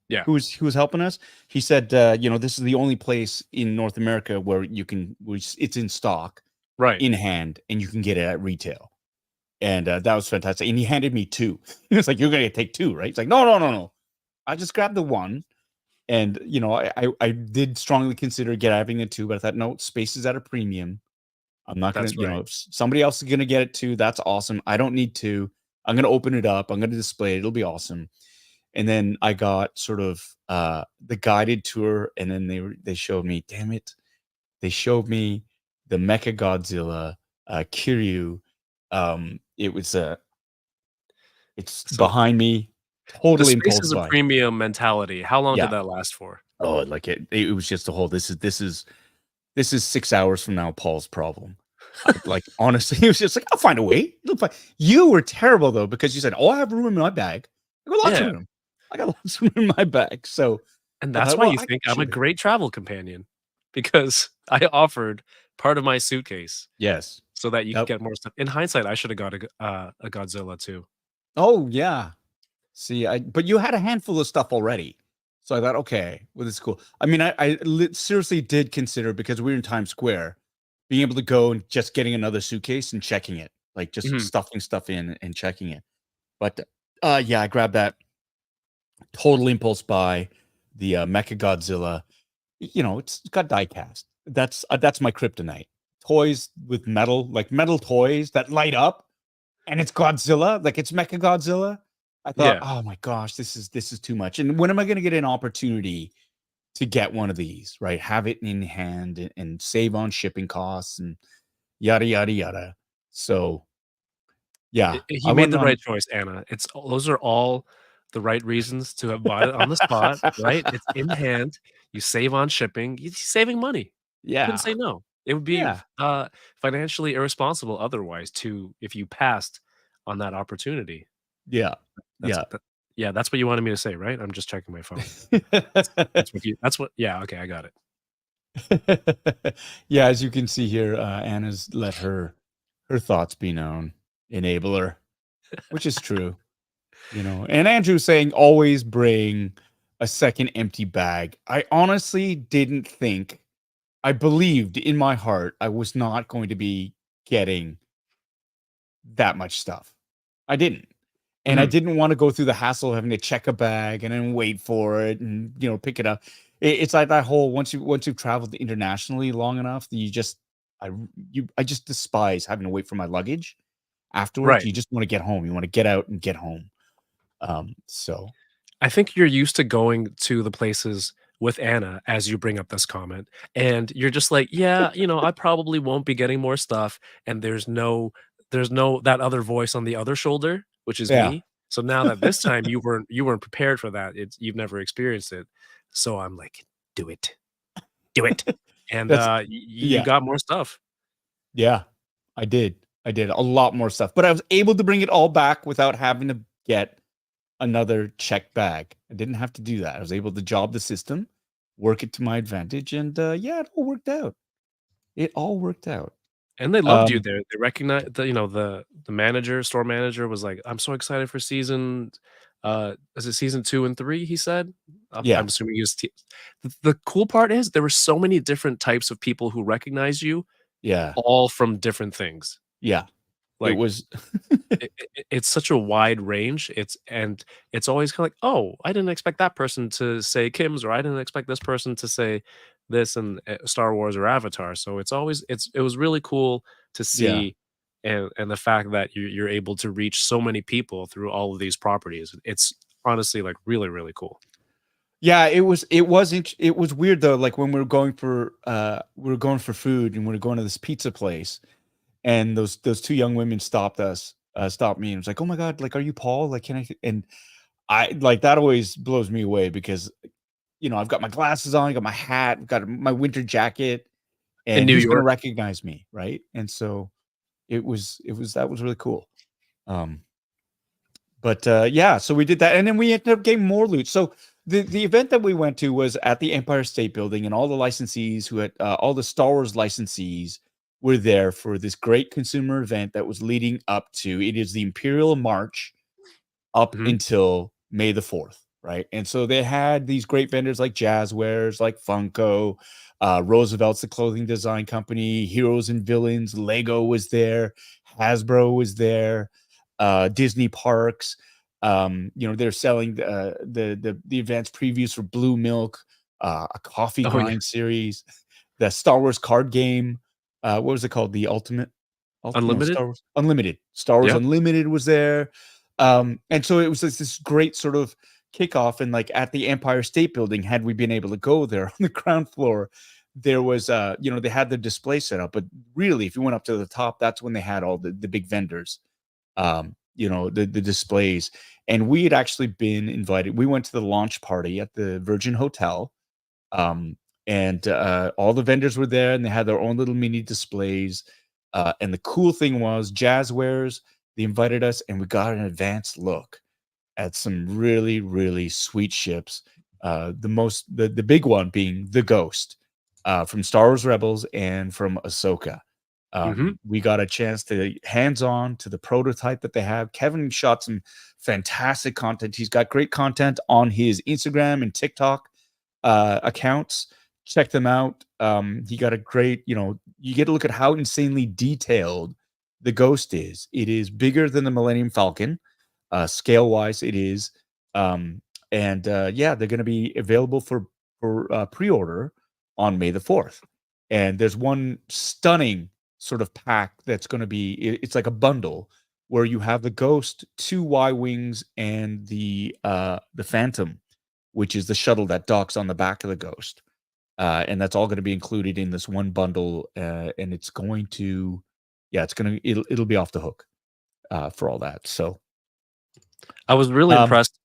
B: Yeah.
A: who was helping us. He said, this is the only place in North America where it's in stock,
B: Right.
A: in hand, and you can get it at retail. And that was fantastic. And he handed me two. He was like, "You're gonna take two, right?" It's like, no, no, no, no. I just grabbed the one. And I did strongly consider having the two, but I thought, no, space is at a premium. I'm not gonna,
B: That's right.
A: if somebody else is gonna get it too, that's awesome. I don't need to. I'm gonna open it up. I'm gonna display it. It'll be awesome. And then I got sort of the guided tour, and then they showed me, damn it, they showed me the Mecha Godzilla Kiryu. It was it's
B: So
A: behind me,
B: the
A: totally
B: space
A: impulse
B: is a
A: buy.
B: premium mentality. How long did
A: Yeah.
B: that last for?
A: Oh, like it was just a whole. This is 6 hours from now, Paul's problem. Like, honestly, it was just like, I'll find a way. It'll find. You were terrible though, because you said, "Oh, I have room in my bag." I got lots of
B: Yeah.
A: room. I got lots of room in my bag. So
B: And
A: I
B: that's
A: thought,
B: why
A: well,
B: you
A: I
B: think I'm a
A: should.
B: great travel companion, because I offered part of my suitcase
A: Yes.
B: so that you could
A: Yep.
B: get more stuff. In hindsight, I should have got a Godzilla too.
A: Oh yeah. See, but you had a handful of stuff already. So I thought, okay, well, this is cool. I mean, seriously did consider, because we were in Times Square, being able to go and just getting another suitcase and checking it, like just
B: Mhm.
A: stuffing stuff in and checking it. But yeah, I grabbed that. Total impulse buy, the Mecha Godzilla. It's got die cast. That's my kryptonite. Toys with metal, like metal toys that light up, and it's Godzilla, like it's Mecha Godzilla. I thought,
B: Yeah.
A: oh my gosh, this is too much. And when am I going to get an opportunity to get one of these? Right, have it in hand and save on shipping costs and yada yada yada. So yeah,
B: He
A: I
B: made
A: went
B: the right
A: on.
B: choice, Anna. Those are all the right reasons to have bought it on the spot, right? It's in hand. You save on shipping. You're saving money. You couldn't
A: Yeah,
B: say no. It would be
A: yeah.
B: financially irresponsible otherwise to if you passed on that opportunity.
A: Yeah.
B: That's
A: Yeah.
B: that, yeah, that's what you wanted me to say, right? I'm just checking my phone. That's what yeah, okay, I got it.
A: Yeah, as you can see here, Anna's let her thoughts be known. Enabler, which is true, And Andrew's saying always bring a second empty bag. I honestly didn't think I believed in my heart I was not going to be getting that much stuff. I didn't. And I
B: Mhm.
A: didn't want to go through the hassle of having to check a bag and then wait for it and pick it up. It's like that whole once you've traveled internationally long enough, you just I just despise having to wait for my luggage afterwards.
B: Right.
A: You just want to get home. You want to get out and get home. So
B: I think you're used to going to the places with Anna as you bring up this comment, and you're just like, "Yeah, I probably won't be getting more stuff," and there's no that other voice on the other shoulder, which is
A: yeah.
B: me. So now that this time you weren't prepared for that, you've never experienced it. So I'm like, "Do it. Do it." And,
A: That's
B: you
A: yeah.
B: got more stuff.
A: Yeah. I did. I did a lot more stuff, but I was able to bring it all back without having to get another check bag. I didn't have to do that. I was able to job the system, work it to my advantage, and yeah, it all worked out. It all worked out.
B: And they loved you
A: Um,
B: there. They recognize the manager, store manager was like, "I'm so excited for season" is it season 2 and 3, he said? I'm
A: yeah,
B: assuming he was t the cool part is there were so many different types of people who recognize you,
A: yeah,
B: all from different things.
A: yeah. It
B: Like,
A: was
B: it's such a wide range. It's always kinda like, "Oh, I didn't expect that person to say Kim's," or, "I didn't expect this person to say this in, Star Wars or Avatar." So it was really cool to
A: yeah.
B: see, and the fact that you're able to reach so many people through all of these properties. It's honestly, like, really, really cool.
A: Yeah, it was weird though, like when we were going for food and we were going to this pizza place and those 2 young women stopped me and was like, "Oh my god, like, are you Paul? Like, can I?" And I like that always blows me away because, I've got my glasses on, I got my hat, I've got my winter jacket,
B: In
A: and
B: New
A: who's gonna
B: York.
A: recognize me, right? And so that was really cool. Um, but yeah, so we did that, and then we ended up getting more loot. So the event that we went to was at the Empire State Building, and all the licensees who had all the Star Wars licensees were there for this great consumer event that was leading up to it is the Imperial March up
B: Mhm.
A: until May the 4th, right? And so they had these great vendors like Jazwares, like Funko, Roosevelt's the clothing design company, Heroes and Villains, Lego was there, Hasbro was there, Disney Parks. They're selling the advanced previews for Blue Milk, a coffee
B: Oh, yeah.
A: grind series, the Star Wars card game. What was it called? The no,
B: Unlimited?
A: Star Wars Unlimited. Star Wars
B: Yeah.
A: Unlimited was there. And so it was this great sort of kickoff. And like at the Empire State Building, had we been able to go there on the ground floor, there was they had the display set up. But really, if you went up to the top, that's when they had all the big vendors, the displays. And we had actually been invited. We went to the launch party at the Virgin Hotel. Um, and all the vendors were there and they had their own little mini displays. And the cool thing was Jazzwares, they invited us and we got an advanced look at some really, really sweet ships. The big one being the Ghost from Star Wars Rebels and from Ahsoka.
B: Mhm.
A: We got a chance to hands on to the prototype that they have. Kevin shot some fantastic content. He's got great content on his Instagram and TikTok accounts. Check them out. He got a great, you get to look at how insanely detailed the Ghost is. It is bigger than the Millennium Falcon, scale wise. It is, and yeah, they're going to be available for pre-order on May the 4th. And there's one stunning sort of pack that's going to be. It's like a bundle where you have the Ghost, 2 Y wings, and the Phantom, which is the shuttle that docks on the back of the Ghost. And that's all going to be included in this one bundle. And it's going to, yeah, it'll be off the hook for all that. So,
B: I was really
A: um,
B: impressed.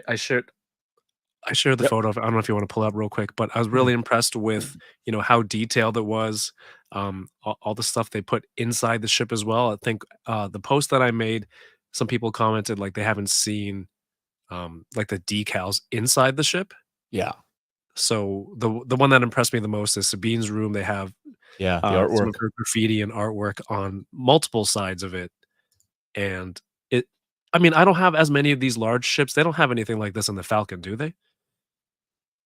B: I shared the
A: yep.
B: photo of I don't know if you wanna pull it up real quick, but I was
A: Yeah.
B: really impressed with, how detailed it was, all the stuff they put inside the ship as well. I think, the post that I made, some people commented, like, they haven't seen, like, the decals inside the ship.
A: Yeah.
B: So, the one that impressed me the most is Sabine's room. They have,
A: Yeah. The
B: some of
A: artwork.
B: her graffiti and artwork on multiple sides of it, and it I mean, I don't have as many of these large ships. They don't have anything like this in the Falcon, do they?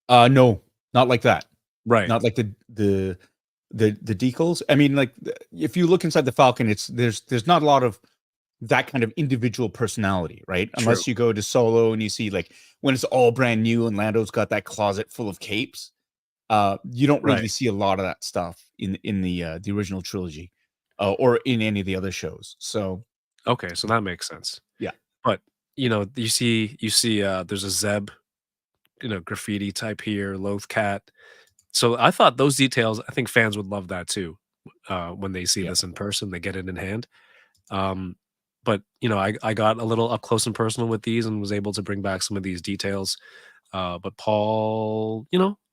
A: No, not like that.
B: Right.
A: not like the decals. I mean, like if you look inside the Falcon, there's not a lot of that kind of individual personality, right?
B: True.
A: Unless you go to Solo and you see like when it's all brand new and Lando's got that closet full of capes. You don't
B: Right.
A: really see a lot of that stuff in the original trilogy, or in any of the other shows. So
B: Okay, so that makes sense.
A: yeah,
B: But, there's a Zeb, graffiti type here, Loath Cat. So I thought those details, I think fans would love that too. When they see
A: yeah,
B: this in person, they get it in hand. Um, but I got a little up close and personal with these and was able to bring back some of these details. But Paul,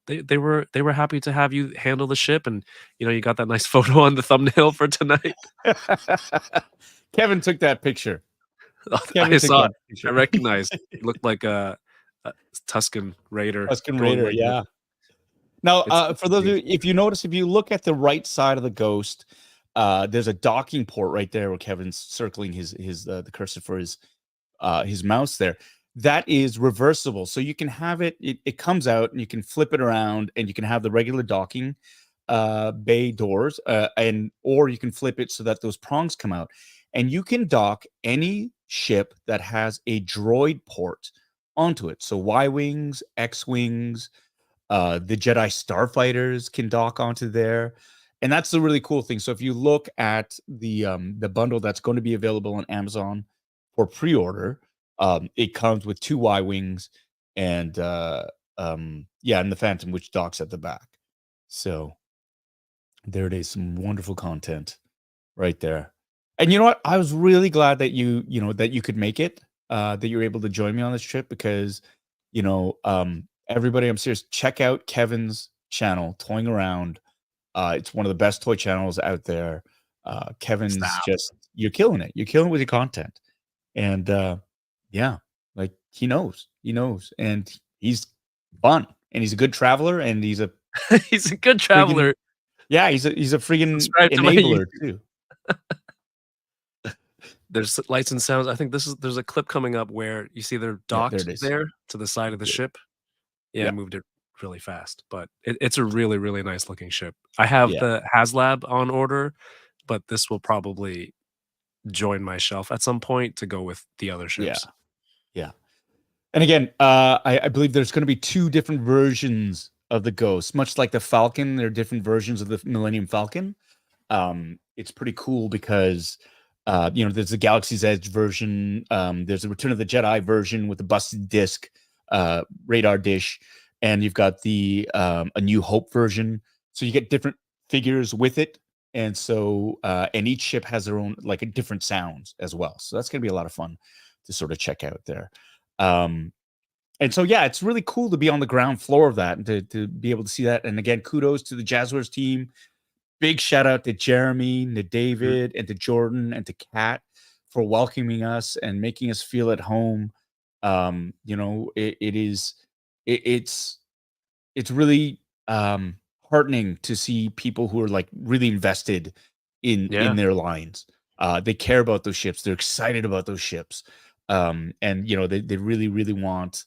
B: they were happy to have you handle the ship, and you got that nice photo on the thumbnail for tonight.
A: Kevin took that picture.
B: I
A: Kevin took
B: saw
A: that
B: it. I
A: picture.
B: recognized. He looked like a Tuscan Raider
A: Tusken
B: going
A: Raider,
B: like this.
A: yeah. Now,
B: It's
A: for those of you,
B: amazing.
A: if you notice, if you look at the right side of the Ghost, there's a docking port right there where Kevin's circling his the cursor for his mouse there. That is reversible, so you can have it comes out and you can flip it around and you can have the regular docking bay doors, or you can flip it so that those prongs come out, and you can dock any ship that has a droid port onto it. So Y wings, X wings, the Jedi starfighters can dock onto there, and that's the really cool thing. So if you look at the bundle that's going to be available on Amazon for pre-order, it comes with two Y wings and yeah, and the Phantom, which docks at the back. So there it is, some wonderful content right there. And you know what? I was really glad that that you could make it, that you were able to join me on this trip because, everybody, I'm serious. Check out Kevin's channel, Toying Around. It's one of the best toy channels out there. Kevin's
B: Stop.
A: just you're killing it. You're killing it with your content, and yeah, like he knows, and he's fun, and he's a good traveler, and he's a
B: He's a good
A: friggin'
B: traveler.
A: yeah, he's a friggin'
B: Subscribe to my
A: enabler
B: YouTube.
A: too.
B: There's lights and sounds. I think there's a clip coming up where you see they're
A: Yeah, there
B: docked
A: it is.
B: there to the side of the
A: Yeah,
B: ship. Yeah, I
A: yeah,
B: moved it really fast, but it's a really, really nice looking ship. I have
A: yeah,
B: the HasLab on order, but this will probably join my shelf at some point to go with the other
A: yeah,
B: ships.
A: yeah. And again, I believe there's going to be two different versions of the Ghost, much like the Falcon. There are different versions of the Millennium Falcon. It's pretty cool because there's the Galaxy's Edge version. There's a Return of the Jedi version with the busted disc, radar dish, and you've got the A New Hope version. So you get different figures with it, and so and each ship has their own like a different sounds as well. So that's gonna be a lot of fun to sort of check out there. Um, and so yeah, it's really cool to be on the ground floor of that and to be able to see that. And again, kudos to the Jazwares team. Big shout out to Jeremy, to
B: Mhm.
A: David, and to Jordan, and to Kat for welcoming us and making us feel at home. It is it's really heartening to see people who are like really invested in
B: Yeah.
A: their lines. They care about those ships. They're excited about those ships. And they really, really want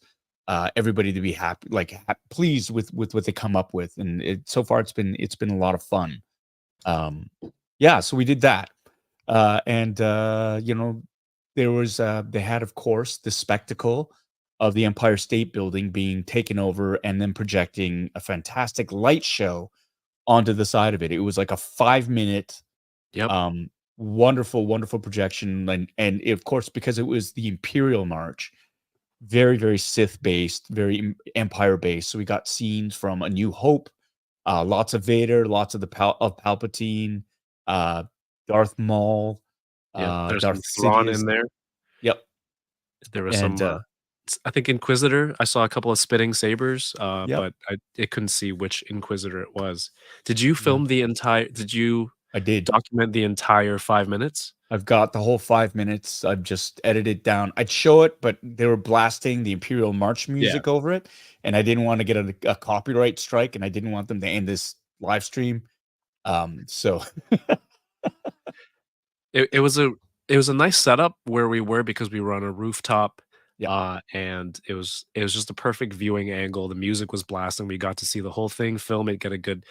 A: everybody to be happy, like pleased with what they come up with. And so far it's been a lot of fun. Um, yeah, so we did that. And there was they had, of course, the spectacle of the Empire State Building being taken over and then projecting a fantastic light show onto the side of it. It was like a 5 minute
B: Yep.
A: um wonderful, wonderful projection. And of course, because it was the Imperial March, very, very Sith based, very Empire based. So we got scenes from A New Hope, lots of Vader, lots of of Palpatine, uh, Darth Maul,
B: Yep. There's some
A: Darth
B: Thrawn
A: Sidious.
B: in there.
A: Yep,
B: There was
A: and
B: some, I think Inquisitor. I saw a couple of spitting sabers,
A: yep,
B: but I couldn't see which Inquisitor it was. Did you
A: yeah,
B: film the entire? Did you
A: I did.
B: document the entire 5 minutes?
A: I've got the whole 5 minutes. I've just edited down. I'd show it, but they were blasting the Imperial March
B: Yeah.
A: music over it, and I didn't want to get a copyright strike, and I didn't want them to end this live stream. So
B: It was a nice setup where we were because we were on a rooftop.
A: Yeah.
B: And it was just a perfect viewing angle. The music was blasting. We got to see the whole thing, film it, get a good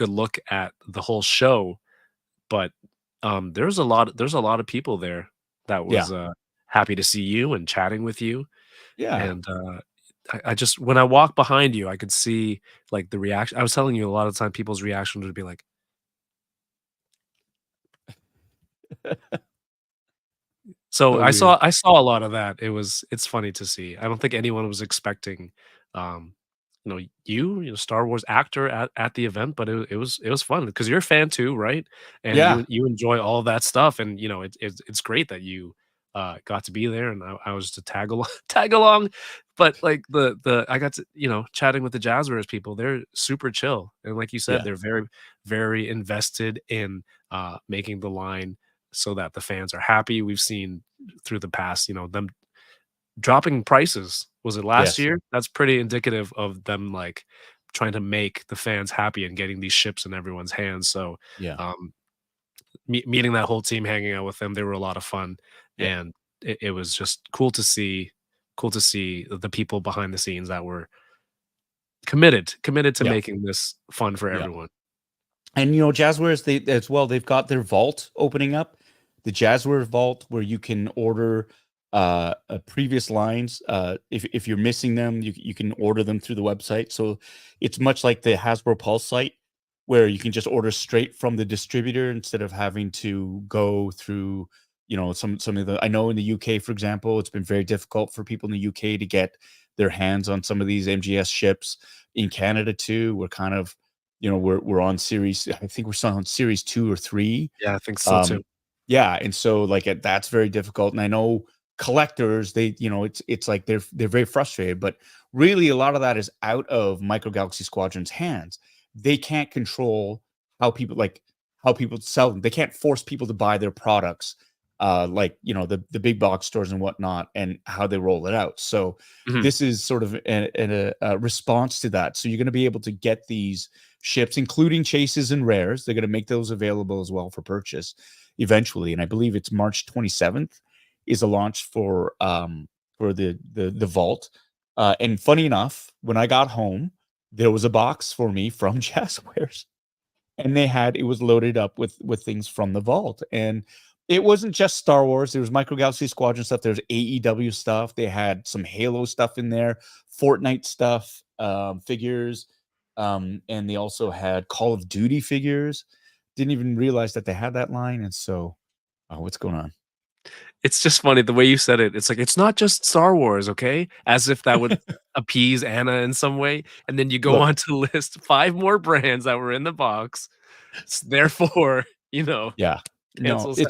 B: look at the whole show. But there's a lot of people there that
A: Yeah.
B: was happy to see you and chatting with you.
A: Yeah.
B: And I just when I walked behind you, I could see like the reaction. I was telling you a lot of the time people's reaction would be like, so
A: So
B: I
A: weird.
B: saw a lot of that. It's funny to see. I don't think anyone was expecting, um, you know, Star Wars actor at the event, but it was fun because you're a fan too, right? And
A: Yeah.
B: you enjoy all that stuff, and it's great that you got to be there, and I was to tag along, tag along. But like the I got to chatting with the Jazwares people. They're super chill, and like you said,
A: Yeah.
B: they're very very invested in making the line so that the fans are happy. We've seen through the past, them dropping prices. Was it last
A: Yes.
B: year? That's pretty indicative of them like trying to make the fans happy and getting these ships in everyone's hands. So,
A: Yeah.
B: um, meeting that whole team, hanging out with them, they were a lot of fun,
A: Yeah.
B: and it was just cool to see the people behind the scenes that were committed to
A: Yeah.
B: making this fun for
A: Yeah.
B: everyone.
A: And Jazzwares, they as well, they've got their vault opening up, the Jazzwares vault, where you can order previous lines. If you're missing them, you can order them through the website. So it's much like the Hasbro Pulse site, where you can just order straight from the distributor instead of having to go through, some of the. I know in the UK, for example, it's been very difficult for people in the UK to get their hands on some of these MGS ships. In Canada too, we're kind of, we're on series. I think we're still on series 2 or 3.
B: Yeah, I think so too.
A: um yeah, and so like that's very difficult, and I know collectors, they, it's like they're very frustrated, but really a lot of that is out of Micro Galaxy Squadron's hands. They can't control how people how people sell them. They can't force people to buy their products, like, the big box stores and whatnot, and how they roll it out. So
B: Mhm.
A: this is sort of a response to that. So you're going to be able to get these ships, including chases and rares. They're going to make those available as well for purchase eventually, and I believe it's March 27th is a launch for the vault. And funny enough, when I got home, there was a box for me from Jazwares, and it was loaded up with things from the vault. And it wasn't just Star Wars. There was Micro Galaxy Squadron stuff. There's AEW stuff. They had some Halo stuff in there, Fortnite stuff, figures, and they also had Call of Duty figures. Didn't even realize that they had that line. And so, what's going on?
B: It's just funny the way you said it. It's like, "It's not just Star Wars, okay?" As if that would appease Anna in some way, and then you go
A: Look,
B: on to list 5 more brands that were in the box. Therefore,
A: yeah, no,
B: cancels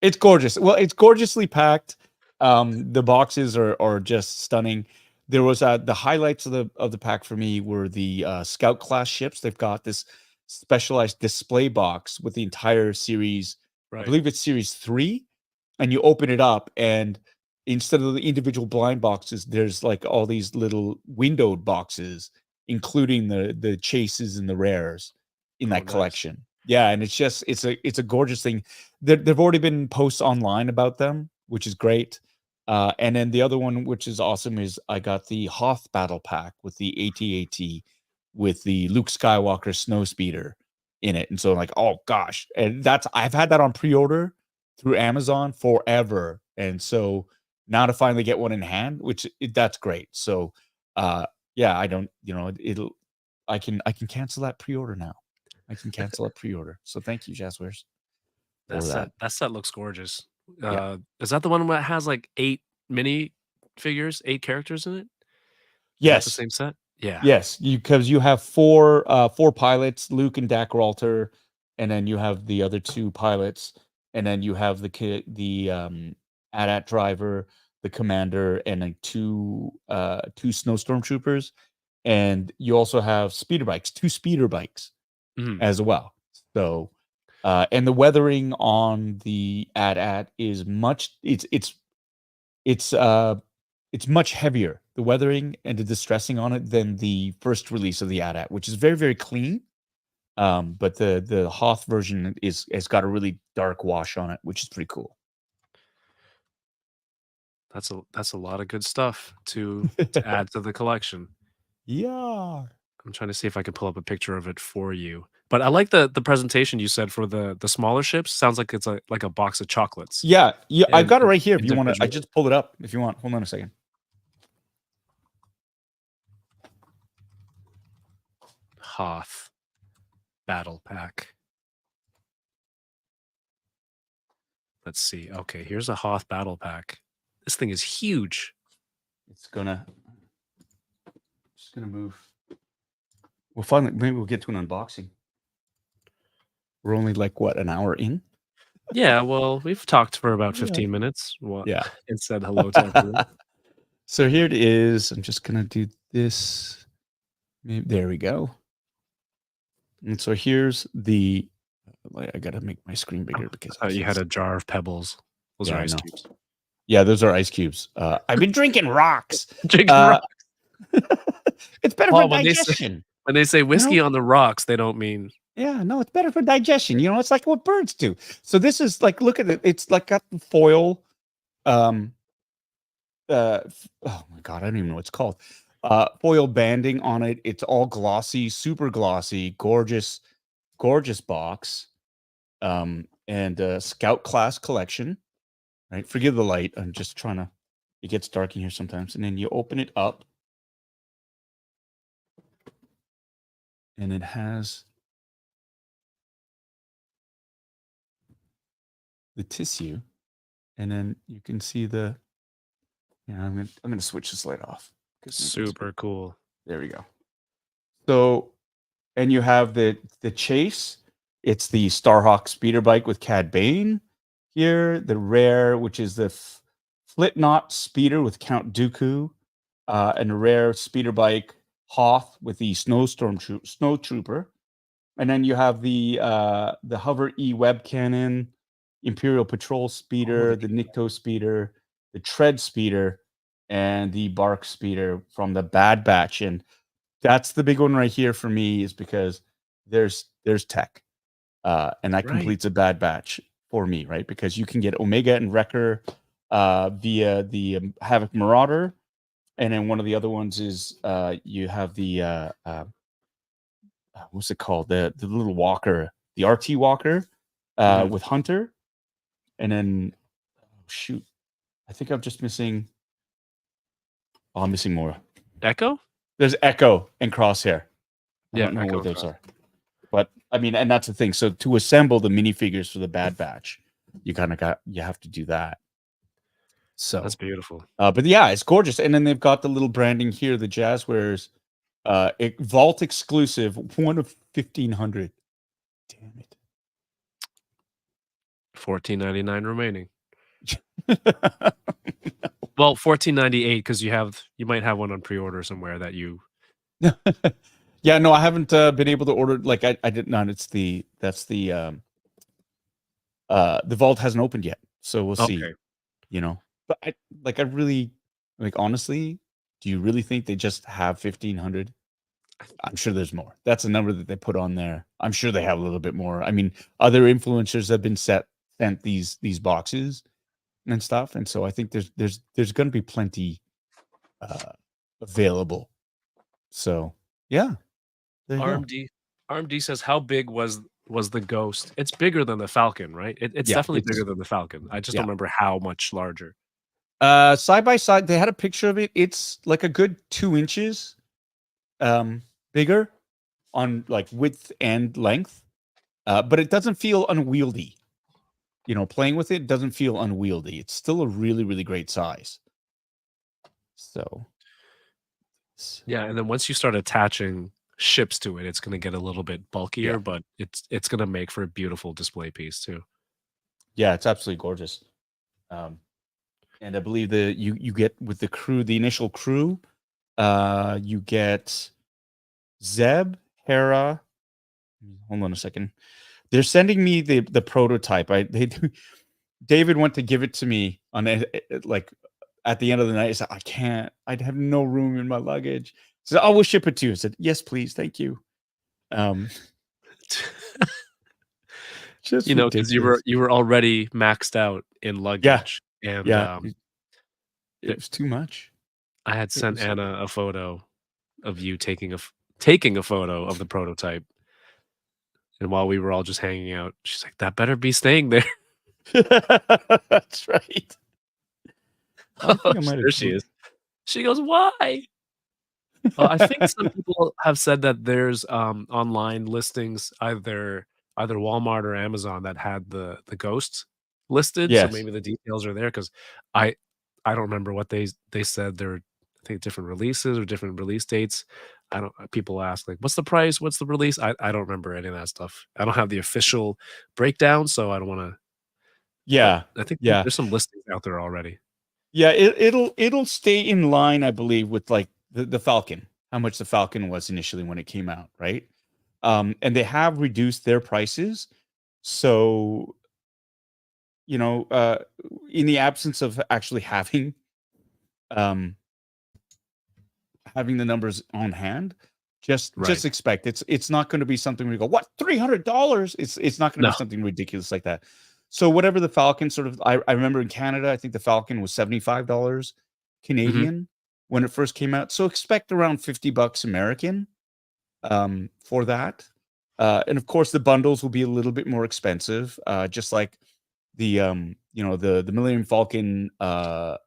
A: it's gorgeous. Well, it's gorgeously packed. The boxes are just stunning. There was the highlights of the pack for me were the Scout class ships. They've got this specialized display box with the entire series. I
B: Right.
A: believe it's series 3, and you open it up, and instead of the individual blind boxes, there's like all these little windowed boxes, including the chases and the rares in
B: Oh,
A: that
B: nice.
A: collection. Yeah, and it's a gorgeous thing. There've already been posts online about them, which is great. And then the other one, which is awesome, is I got the Hoth battle pack with the AT-AT with the Luke Skywalker snowspeeder in it. And so like, oh gosh, and I've had that on pre-order through Amazon forever. And so now to finally get one in hand, that's great. So yeah, I don't, it'll I can cancel that pre-order now. I can cancel a pre-order. So thank you, Jazwares,
B: That
A: for
B: set
A: that.
B: that set looks gorgeous.
A: Yeah.
B: Is that the one that has, like, 8 mini figures, 8 characters in it? Is that the
A: Yes.
B: same set? Yeah.
A: Yes. Because you have four pilots, Luke and Dak Ralter, and then you have the other two pilots, and then you have the AT-AT driver, the commander, and like two snowstorm troopers. And you also have speeder bikes, two speeder bikes
B: Mhm.
A: as well. So, and the weathering on the AT-AT is it's it's much heavier, the weathering and the distressing on it, than the first release of the AT-AT, which is very, very clean. But the Hoth version has got a really dark wash on it, which is pretty cool.
B: That's a lot of good stuff to add to the collection.
A: Yeah.
B: I'm trying to see if I can pull up a picture of it for you. But I like the presentation you said for the smaller ships. Sounds like it's like a box of chocolates
A: Yeah. Yeah. I've
B: and
A: got it right here. If you want to, I
B: individual
A: just pulled it up. If you want, hold on a second.
B: Hoth battle pack. Let's see. Okay, here's a Hoth battle pack. This thing is huge.
A: It's just gonna move. We'll finally, maybe we'll get to an unboxing. We're only like what, an hour in?
B: Yeah, well, we've talked for about
A: Yeah.
B: 15 minutes. Well,
A: Yeah.
B: and said hello to everyone.
A: So here it is. I'm just gonna do this. Maybe, there we go. And so here's the. I gotta make my screen bigger because I
B: You
A: can't
B: had
A: see.
B: a jar of pebbles. Those
A: Yeah,
B: are
A: I
B: ice
A: know.
B: cubes.
A: Yeah, those are ice cubes. I've been drinking rocks.
B: Drinking rocks.
A: It's better
B: Well,
A: for digestion.
B: When they say whiskey
A: know?
B: on the rocks, they don't mean
A: Yeah, no, it's better for digestion. You know, it's like what birds do. So this is like, look at it. It's like got the foil. Oh my God, I don't even know what it's called. Foil banding on it. It's all glossy, super glossy, gorgeous, gorgeous box. And Scout class collection. Right. Forgive the light. I'm just trying to, it gets dark in here sometimes. And then you open it up. And it has the tissue. And then you can see the, yeah, I'm gonna switch this light off.
B: super cool.
A: There we go. So, and you have the chase. It's the Starhawk speeder bike with Cad Bane here. The rare, which is the Flipknot speeder with Count Dooku, and a rare speeder bike Hoth with the Snow Trooper. And then you have the Hover E web cannon, Imperial Patrol speeder, the Nikto speeder, the Tread speeder, and the Bark speeder from the Bad Batch. And that's the big one right here for me, is because there's tech, and that completes a Bad Batch for me, right? Because you can get Omega and Wrecker via the Havoc Marauder, and then one of the other ones is you have the what's it called? The little walker, the RT walker, with Hunter, and then shoot, I think I'm just missing. Oh, I'm missing more.
B: Echo?
A: There's Echo and Crosshair. I
B: Yeah,
A: don't know
B: Echo
A: what those are, but I mean, and that's the thing. So to assemble the minifigures for the Bad Batch, you have to do that. So
B: that's beautiful.
A: But yeah, it's gorgeous. And then they've got the little branding here, the Jazwares Vault exclusive, one of 1,500. Damn it.
B: $14.99 remaining. Well, $14.98 because you might have one on pre-order somewhere that you.
A: Yeah, no, I haven't been able to order. Like I did not. The vault hasn't opened yet, so we'll see. You know, but I really honestly, do you really think they just have 1,500? I'm sure there's more. That's a number that they put on there. I'm sure they have a little bit more. I mean, other influencers have been sent these boxes and stuff, and so I think there's going to be plenty available. So yeah, there you go.
B: RMD says, how big was the Ghost? It's bigger than the Falcon, right? It's definitely bigger than the Falcon. I just don't remember how much larger.
A: Side by side, they had a picture of it. It's like a good 2 inches bigger on like width and length, but it doesn't feel unwieldy. You know, playing with it doesn't feel unwieldy. It's still a really, really great size. So
B: yeah, and then once you start attaching ships to it, it's going to get a little bit bulkier, but it's going to make for a beautiful display piece too.
A: Yeah, it's absolutely gorgeous. And I believe you get with the crew, the initial crew, you get Zeb, Hera. Hold on a second. They're sending me the prototype. David went to give it to me on like at the end of the night. He said, I can't. I'd have no room in my luggage. So I will ship it to you. I said, yes, please, thank you.
B: Just, you know, because you were already maxed out in luggage, and
A: It was too much.
B: I had
A: It
B: sent
A: was
B: Anna a photo of you taking a photo of the prototype, and while we were all just hanging out, she's like, "That better be staying there."
A: That's right. I
B: Oh,
A: think I might have
B: there she is. She goes, "Why?" I think some people have said that there's, online listings, either Walmart or Amazon that had the Ghost listed, so
A: Yes.
B: maybe the details are there 'cause I I don't remember what they said. There were, I think, different releases or different release dates. I don't people ask, like, "What's the price? What's the release?" I don't remember any of that stuff. I don't have the official breakdown, so I don't wanna, but
A: Yeah.
B: I think
A: Yeah.
B: there's some listings out there already.
A: Yeah, it'll stay in line, I believe, with like the Falcon, how much the Falcon was initially when it came out, right? And they have reduced their prices. So, you know, in the absence of actually um having the numbers on hand,
B: Right.
A: just expect it's not going to be something where you go, what, $300? It's not going to be
B: No.
A: something ridiculous like that. So whatever the Falcon sort of, I remember in Canada, I think the Falcon was $75
B: Mhm.
A: Canadian when it first came out. So expect around $50 American for that. And of course the bundles will be a little bit more expensive, just like the the Millennium Falcon uh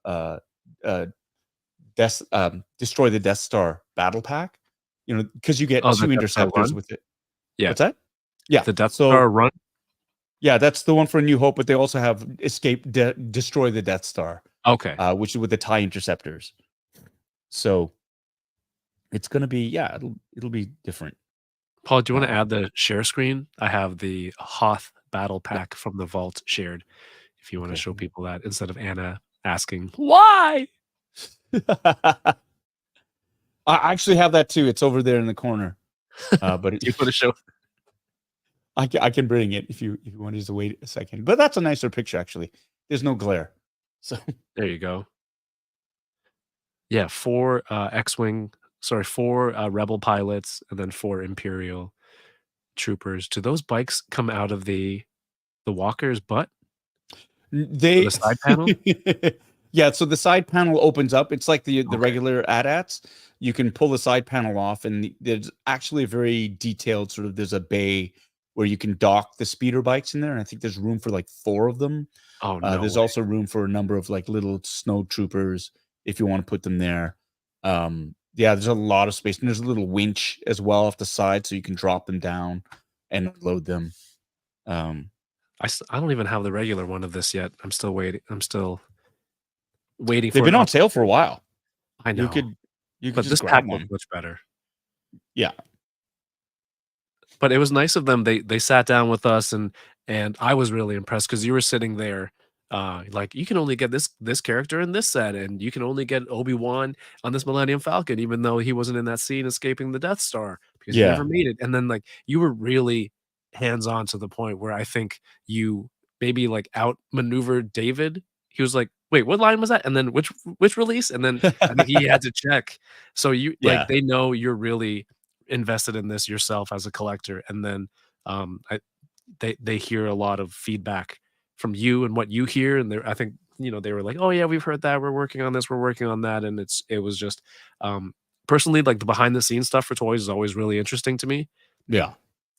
A: Destroy the Death Star battle pack, because you get
B: Oh, the
A: 2
B: Death Star
A: interceptors
B: Run?
A: with it.
B: Yeah.
A: What's that? Yeah.
B: The Death
A: So,
B: Star Run?
A: yeah, that's the one for A New Hope, but they also have Destroy the Death Star,
B: Okay.
A: which is with the TIE interceptors. So, it's gonna be, yeah, it'll be different.
B: Paul, do you wanna
A: Um,
B: add the share screen? I have the Hoth battle
A: yeah,
B: pack from the vault shared, if you wanna
A: okay.
B: show people that instead of Anna asking, "Why?"
A: I actually have that too. It's over there in the corner. But
B: Do you wanna show
A: I can bring it if you want to just wait a second. But that's a nicer picture actually. There's no glare. So
B: There you go. Yeah, 4, X-Wing 4, Rebel pilots, and then 4 Imperial troopers. Do those bikes come out of the walker's butt or
A: they
B: the side panel?
A: yeah, so the side panel opens up. It's like the
B: Okay.
A: regular AT-ATs. You can pull the side panel off, and there's actually a very detailed sort of, there's a bay where you can dock the speeder bikes in there, and I think there's room for like 4 of them.
B: Oh, no
A: There's
B: way.
A: also room for a number of like little snow troopers if you want to put them there. Yeah, there's a lot of space, and there's a little winch as well off the side, so you can drop them down and load them. Um,
B: I don't even have the regular one of this yet. I'm still waiting
A: they've
B: for an
A: been on sale for a
B: opportunity.
A: while.
B: I
A: You
B: know,
A: could you could
B: but
A: just
B: this pack
A: grab
B: looks
A: one.
B: much better.
A: Yeah.
B: But it was nice of them. They sat down with us, and I was really impressed because you were sitting there, like, "You can only get this character in this set, and you can only get Obi-Wan on this Millennium Falcon, even though he wasn't in that scene escaping the Death Star because he never
A: Yeah.
B: made it." And then, like, you were really hands-on to the point where I think you maybe, like, outmaneuvered David. He was like, "Wait, what line was that? And then which release?" And then I think he had to check. So you like,
A: Yeah.
B: they know you're really invested in this yourself as a collector, and then I, they hear a lot of feedback from you and what you hear, and I think they were like, "Oh yeah, we've heard that. We're working on this. We're working on that," and it was just um, personally, like, the behind the scenes stuff for toys is always really interesting to me.
A: Yeah.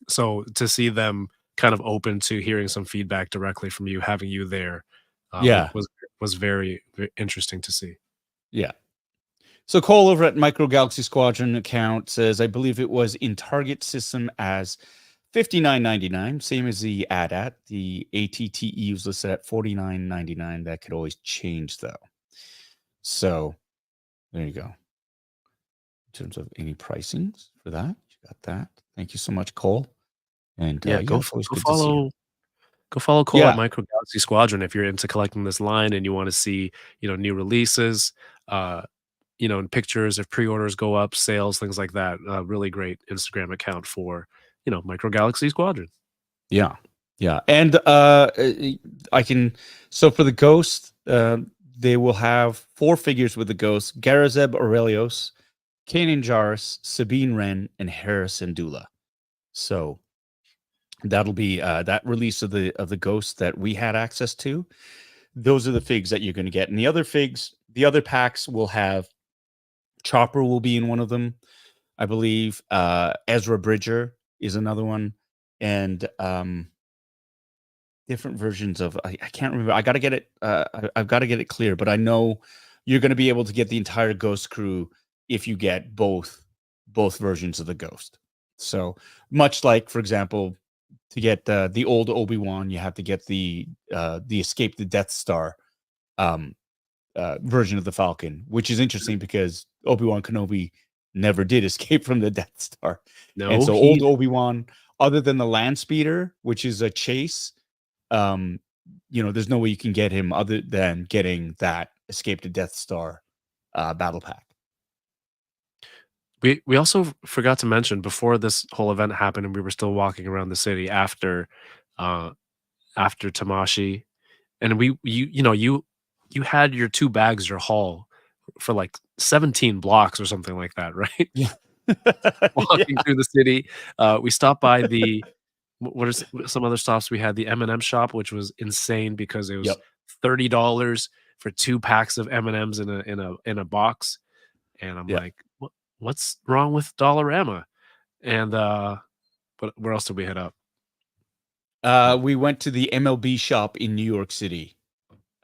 B: So to see them kind of open to hearing some feedback directly from you, having you there,
A: Yeah.
B: was very, very interesting to see.
A: Yeah. So Cole over at Micro Galaxy Squadron account says, I believe it was in target system as 59.99, same as the AT-AT. The ATTE was listed at 49.99. That could always change though. So there you go. In terms of any pricings for that, you got that. Thank you so much, Cole. And
B: Yeah,
A: yeah, it's always
B: go
A: good to see you.
B: follow Cole at
A: Yeah.
B: Micro Galaxy Squadron if you're into collecting this line and you want to see, new releases, uh, and pictures if pre-orders go up, sales, things like that. Really great Instagram account for, Micro Galaxy Squadron.
A: Yeah. Yeah. And I can, so for the Ghost, they will have 4 figures with the Ghost: Garazeb Aurelios, Kanan Jarrus, Sabine Wren, and Harrison Dula. So that'll be that release of the Ghost that we had access to. those are the figs that you're going to get. And the other figs, the other packs will have Chopper will be in one of them, I believe. Ezra Bridger is another one, and different versions of I can't remember. I got to get it. I've got to get it clear, but I know you're going to be able to get the entire Ghost crew if you get both versions of the Ghost. So much like, for example, to get the old Obi-Wan, you have to get the Escape the Death Star version of the Falcon, which is interesting because Obi-Wan Kenobi never did escape from the Death Star.
B: No,
A: And so old Obi-Wan, other than the Land Speeder, which is a chase, there's no way you can get him other than getting that Escape the Death Star battle pack.
B: We also forgot to mention before this whole event happened, and we were still walking around the city after Tamashi, and you had your 2 bags, your haul for like 17 blocks or something like that, right?
A: Yeah.
B: Walking through the city, we stopped by the what are some other stops? We had the M&M shop, which was insane because it was
A: Yep.
B: $30 for 2 packs of M&Ms in a box, and I'm
A: Yeah.
B: like, what's wrong with Dollarama? And but where else did we hit up?
A: We went to the MLB shop in New York City.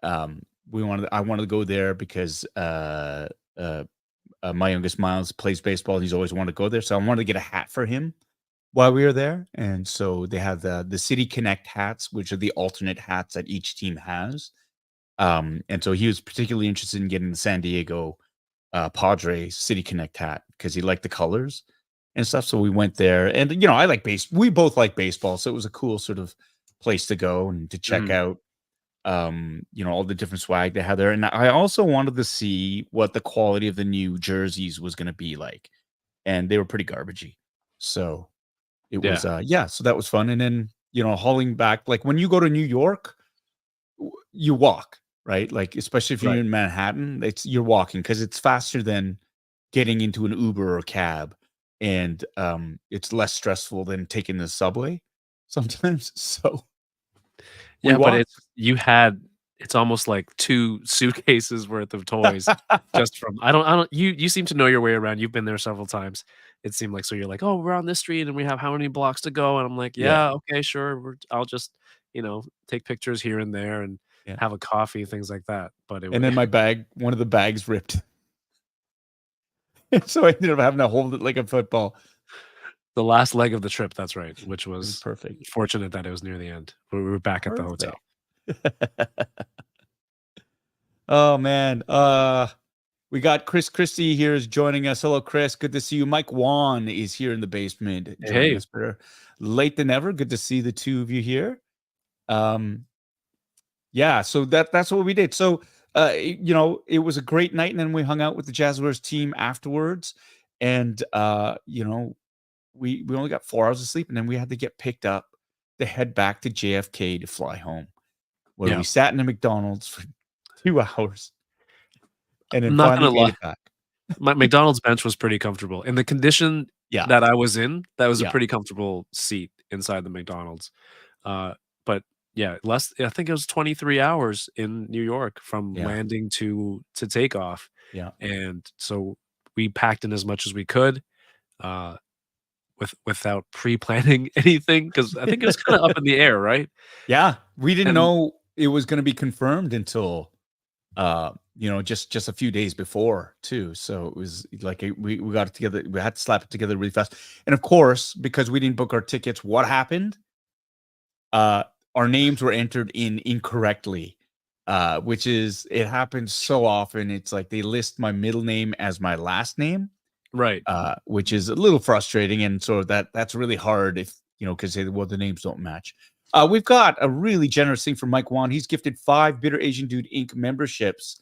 A: I wanted to go there because my youngest Miles plays baseball and he's always wanted to go there. So I wanted to get a hat for him while we were there. And so they have the City Connect hats, which are the alternate hats that each team has. And so he was particularly interested in getting the San Diego Padre City Connect hat because he liked the colors and stuff. So we went there, and I like we both like baseball, so it was a cool sort of place to go and to check out all the different swag they had there. And I also wanted to see what the quality of the new jerseys was going to be like, and they were pretty garbagey. So it was so that was fun. And then hauling back, like when you go to New York, you walk, right? Like especially if you're in Manhattan, you're walking because it's faster than getting into an Uber or cab, and it's less stressful than taking the subway sometimes. So
B: but it's almost like 2 suitcases worth of toys just from I don't you seem to know your way around. You've been there several times. It seemed like, so you're like, oh, we're on this street and we have how many blocks to go, and I'm like, yeah, okay, sure, I'll just take pictures here and there and have a coffee, things like that. But
A: and then one of the bags ripped. So I ended up having to hold it like a football.
B: The last leg of the trip, that's right, which was
A: perfect.
B: Fortunate that it was near the end. We were back at the hotel.
A: Oh man. We got Chris Christie here is joining us. Hello, Chris. Good to see you. Mike Wong is here in the basement joining us. Better late than ever. Good to see the two of you here. So that's what we did. So it was a great night, and then we hung out with the Jazwares team afterwards. And we only got 4 hours of sleep, and then we had to get picked up to head back to JFK to fly home, where we sat in a McDonald's for 2 hours. And then finally made it back.
B: My McDonald's bench was pretty comfortable. In the condition that I was in, that was a pretty comfortable seat inside the McDonald's. But I think it was 23 hours in New York from landing to takeoff.
A: Yeah.
B: And so we packed in as much as we could without pre-planning anything, because I think it was kind of up in the air, right?
A: Yeah. We didn't know it was going to be confirmed until just a few days before too. So it was like we got it together. We had to slap it together really fast. And of course, because we didn't book our tickets, what happened? Our names were entered in incorrectly, which is, it happens so often. It's like they list my middle name as my last name,
B: right?
A: Which is a little frustrating, and so that's really hard if because the names don't match. We've got a really generous thing from Mike Wong. He's gifted 5 Bitterasiandude Inc. memberships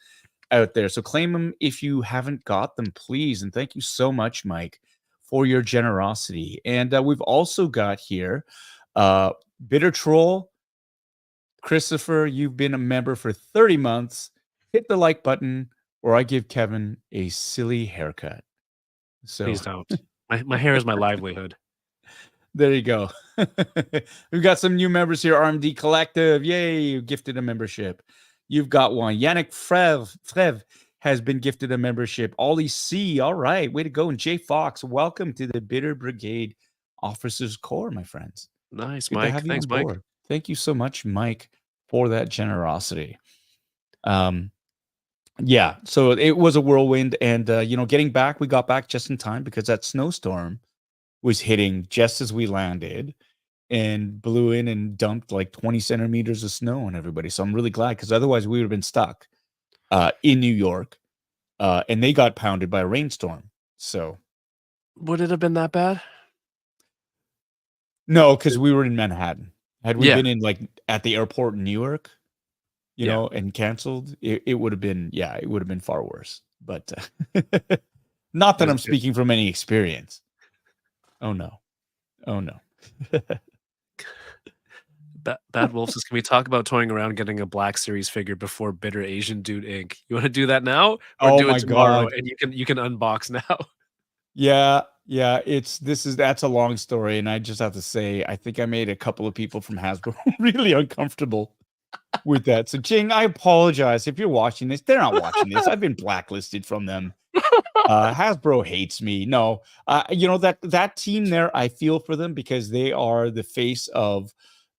A: out there. So claim them if you haven't got them, please. And thank you so much, Mike, for your generosity. And we've also got here Bitter Troll. Christopher, you've been a member for 30 months. Hit the like button, or I give Kevin a silly haircut. So
B: please don't. My hair is my livelihood.
A: There you go. We've got some new members here. RMD Collective. Yay, you gifted a membership. You've got one. Yannick Frev has been gifted a membership. Ollie C, all right, way to go. And Jay Fox, welcome to the Bitter Brigade Officers Corps, my friends.
B: Nice,
A: Good to
B: Mike.
A: have you
B: Thanks,
A: on
B: Mike.
A: board. Thank you so much, Mike, for that generosity. Yeah, so it was a whirlwind, and getting back, we got back just in time because that snowstorm was hitting just as we landed and blew in and dumped like 20 centimeters of snow on everybody. So I'm really glad, because otherwise we would have been stuck in New York, and they got pounded by a rainstorm. So
B: Would it have been that bad?
A: no, because we were in Manhattan. Had we
B: Yeah.
A: been in like at the airport in New York,
B: Yeah.
A: and canceled, it would have been, it would have been far worse. But not that I'm speaking from any experience. Oh no.
B: Bad Wolf says, can we talk about toying around getting a Black Series figure before Bitter Asian Dude Inc? You want to do that now, or
A: Oh
B: do
A: my
B: it tomorrow?
A: God.
B: And you can unbox now.
A: Yeah, that's a long story, and I just have to say, I think I made a couple of people from Hasbro really uncomfortable with that. So Jing, I apologize if you're watching this. They're not watching this. I've been blacklisted from them. Hasbro hates me. No, that team there, I feel for them because they are the face of,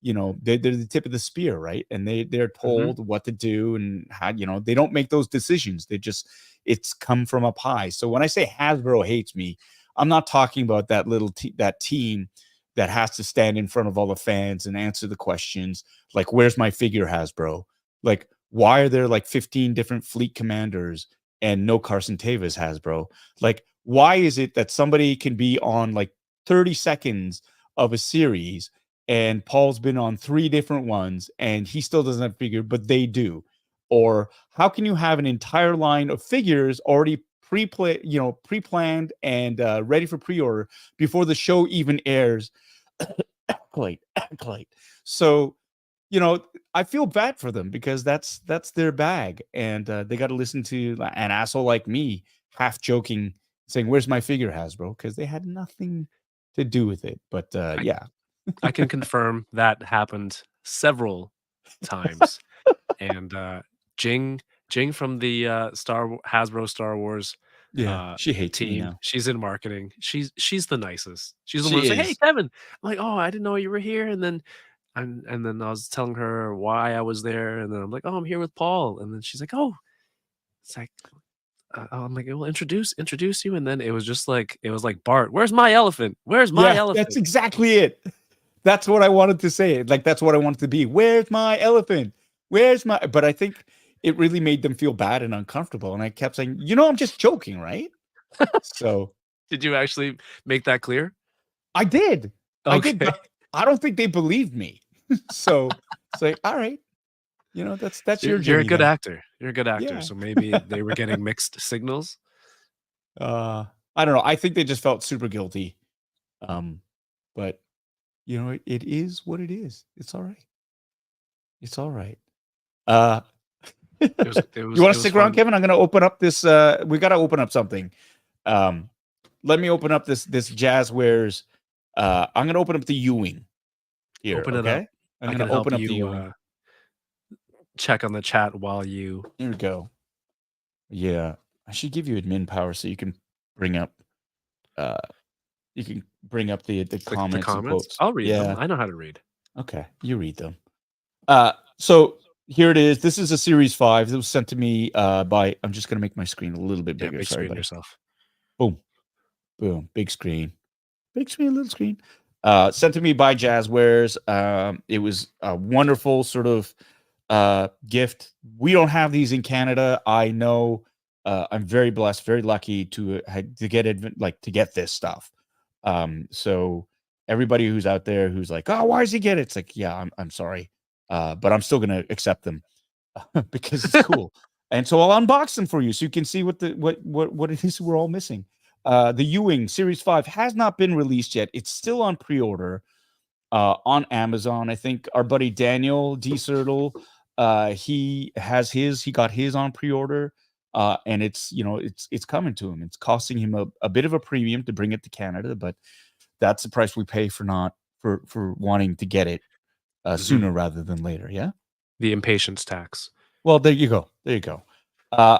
A: they're the tip of the spear, right? And they're told what to do and how, they don't make those decisions. It's come from up high. So when I say Hasbro hates me, I'm not talking about that that team that has to stand in front of all the fans and answer the questions like, where's my figure, Hasbro? Like, why are there like 15 different fleet commanders and no Carson Tevez, Hasbro? Like, why is it that somebody can be on like 30 seconds of a series and Paul's been on 3 different ones and he still doesn't have a figure, but they do? Or how can you have an entire line of figures already pre-planned and ready for pre-order before the show even airs? So, I feel bad for them because that's their bag, and they got to listen to an asshole like me, half joking, saying, "Where's my figure, Hasbro?" Because they had nothing to do with it. But yeah,
B: I can confirm that happened several times. And Jing from the Hasbro Star Wars
A: she hates me
B: team.
A: now.
B: She's in marketing. She's the nicest. She's the
A: She
B: one who's like, "Hey,
A: is.
B: Kevin." I'm like, "Oh, I didn't know you were here." And then I was telling her why I was there, and then I'm like, "Oh, I'm here with Paul." And then she's like, "Oh," it's like, I'm like, "Well, introduce you." And then it was like Bart, "Where's my elephant? Where's my elephant?"
A: That's exactly it. That's what I wanted to say. Like, that's what I wanted to be. Where's my elephant? Where's my? But I think it really made them feel bad and uncomfortable. And I kept saying, I'm just joking, right? So
B: Did you actually make that clear?
A: I did. I did,
B: Okay.
A: but I don't think they believed me. So it's like, all right, that's your
B: You're
A: journey
B: a good
A: then.
B: actor. You're a good actor.
A: Yeah.
B: So maybe they were getting mixed signals.
A: I don't know. I think they just felt super guilty. But it is what it is. It's all right. It's all right. You want to stick around, Kevin? I'm going to open up this. We got to open up something. Let me open up this Jazwares. I'm going to open up the Ewing here.
B: Open it
A: Okay.
B: up.
A: I'm
B: I
A: going
B: can
A: to
B: help
A: open up the
B: you
A: Ewing.
B: check on the chat while you.
A: Here we go. Yeah, I should give you admin power so you can bring up. You can bring up the comments and quotes.
B: I'll read them. I know how to read.
A: Okay, you read them. So here it is. This is a series 5 that was sent to me by. I'm just gonna make my screen a little bit bigger.
B: Big
A: Sorry,
B: screen
A: buddy.
B: yourself.
A: Boom, big screen, little screen. Sent to me by Jazwares. It was a wonderful sort of gift. We don't have these in Canada. I know. I'm very blessed, very lucky to get this stuff. So everybody who's out there who's like, "Oh, why does he get it?" It's like, yeah, I'm sorry, but I'm still gonna accept them because it's cool. And so I'll unbox them for you so you can see what it is we're all missing. The Ewing Series 5 has not been released yet. It's still on pre-order on Amazon. I think our buddy Daniel D. Sertle, he got his on pre-order. And it's coming to him. It's costing him a bit of a premium to bring it to Canada, but that's the price we pay for wanting to get it sooner rather than later. Yeah,
B: the impatience tax.
A: Well, there you go. There you go. Uh,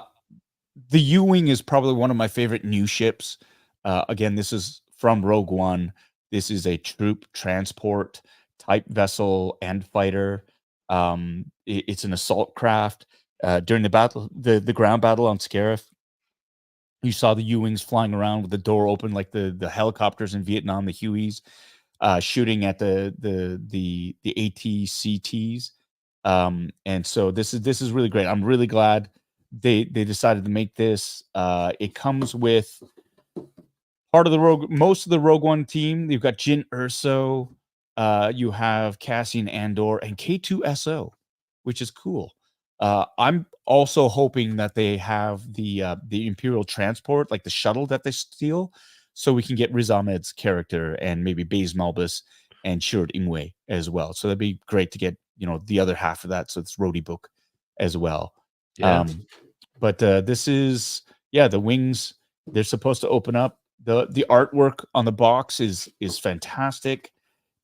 A: the U-wing is probably one of my favorite new ships. Again, this is from Rogue One. This is a troop transport type vessel and fighter. It's an assault craft. During the battle, the ground battle on Scarif, you saw the U-wings flying around with the door open, like the helicopters in Vietnam, the Hueys, shooting at the ATCTs. And so this is really great. I'm really glad they decided to make this. It comes with part of the most of the Rogue One team. You've got Jyn Erso, you have Cassian Andor, and K2SO, which is cool. I'm also hoping that they have the Imperial transport, like the shuttle that they steal, so we can get Riz Ahmed's character and maybe Baze Malbus and Shirt Ingwe as well. So that'd be great to get, the other half of that. So it's Rhodey Book as well.
B: Yeah.
A: But this is, the wings, they're supposed to open up. The artwork on the box is fantastic.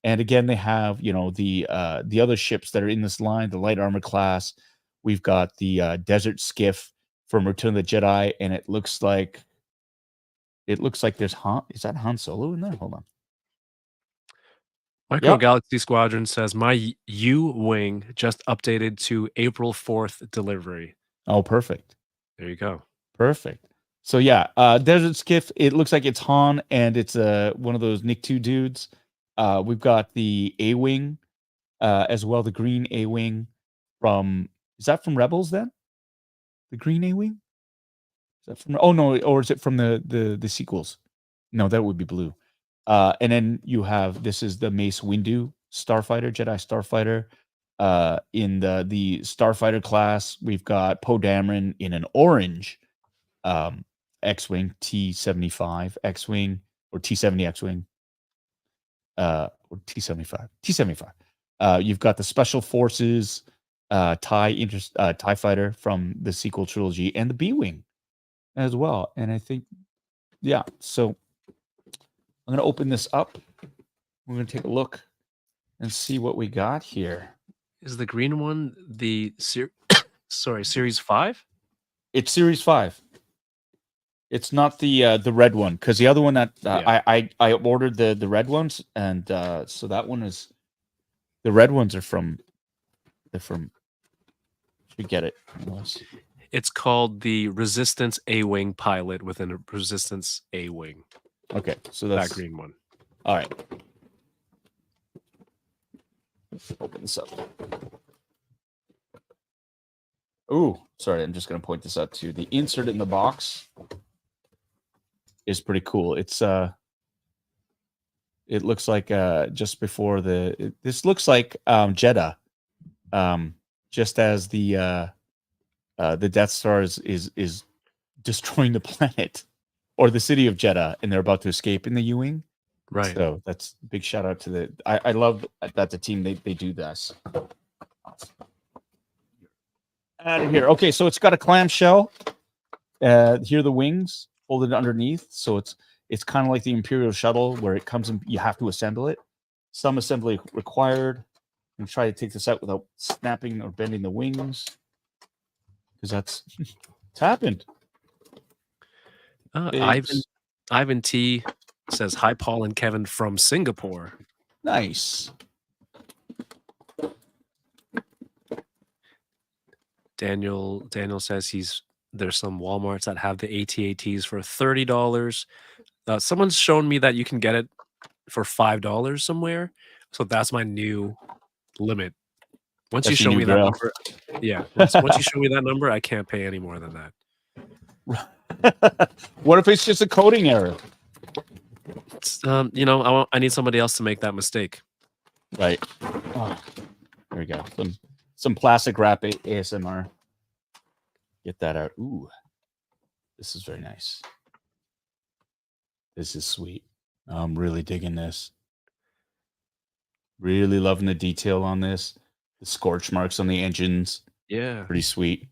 A: And again, they have, the other ships that are in this line, the light armor class. We've got the desert skiff from Return of the Jedi, and it looks like there's Han. Is that Han Solo in there? Hold on.
B: Micro
A: Yep.
B: Galaxy Squadron says my U-wing just updated to April 4th delivery.
A: Oh, perfect.
B: There you go.
A: Perfect. So desert skiff. It looks like it's Han, and it's one of those Nick 2 dudes. We've got the A-wing, as well, the green A-wing from. Is that from Rebels then? The green A-wing? Is that from? Oh no, or is it from the sequels? No, that would be blue. And then you have, this is the Mace Windu starfighter, Jedi starfighter. In the starfighter class, we've got Poe Dameron in an orange X-wing, T-75 X-wing, or T-70 X-wing, or T-75. You've got the Special Forces TIE fighter from the sequel trilogy, and the B-wing as well. And I think, so I'm going to open this up. We're going to take a look and see what we got here.
B: Is the green one the Series 5?
A: It's Series 5. It's not the red one, because the other one that I ordered the red ones, and so that one is, the red ones are from. Should get it.
B: It's called the Resistance A-wing pilot within a Resistance A-wing.
A: Okay, so that's
B: that green one.
A: All right. Let's open this up. Ooh, sorry. I'm just going to point this out too. The insert in the box is pretty cool. It's it looks like just before this looks like Jeddah, just as the Death Star is destroying the planet or the city of Jeddah, and they're about to escape in the U-wing.
B: Right.
A: So that's a big shout out to I love that the team they do this. Out of here. Okay, so it's got a clamshell. Here are the wings folded underneath. So it's kind of like the Imperial shuttle, where it comes and you have to assemble it. Some assembly required. I'm try to take this out without snapping or bending the wings, because that's it's happened.
B: Ivan T says, hi, Paul and Kevin from Singapore.
A: Nice.
B: Daniel says there's some Walmarts that have the AT-ATs for $30. Someone's shown me that you can get it for $5 somewhere. So that's my new limit. Once you show me that number, once you show me that number, I can't pay any more than
A: that. What if it's just a coding error?
B: I need somebody else to make that mistake.
A: Right. Oh, there we go. Some plastic wrap ASMR. Get that out. Ooh, this is very nice. This is sweet. I'm really digging this. Really loving the detail on this. The scorch marks on the engines.
B: Yeah.
A: Pretty sweet.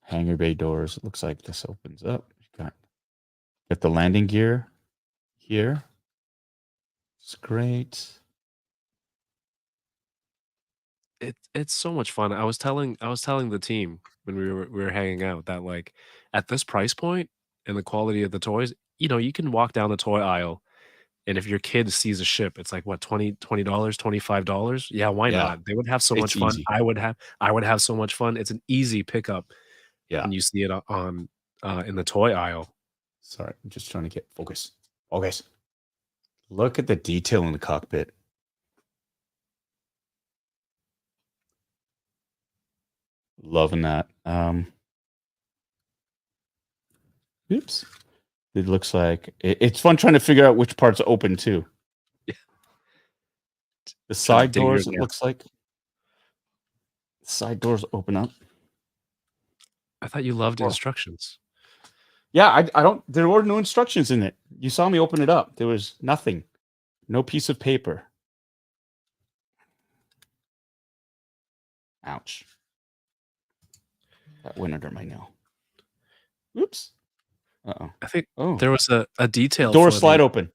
A: Hangar bay doors. It looks like this opens up. Got the landing gear here. It's great.
B: It's so much fun. I was telling the team when we were hanging out that like at this price point and the quality of the toys, you can walk down the toy aisle and if your kid sees a ship, it's like what, $20, $25? Yeah, why
A: Yeah,
B: not? They would have so
A: it's
B: much fun.
A: easy.
B: I would have so much fun. It's an easy pickup
A: Yeah.
B: when you see it on in the toy aisle.
A: Sorry, I'm just trying to get focus. Focus. Look at the detail in the cockpit. Loving that. Oops. It looks like it's fun trying to figure out which parts open too.
B: Yeah.
A: The
B: Trying to
A: side
B: dig your
A: doors, it
B: nest.
A: looks like. The side doors open up.
B: I thought you loved
A: Well,
B: instructions.
A: yeah, I don't. There were no instructions in it. You saw me open it up. There was nothing. No piece of paper. Ouch. That went under my nail. Oops. Uh-oh.
B: I think
A: Oh.
B: there was a detail
A: Doors
B: for
A: slide
B: the
A: open.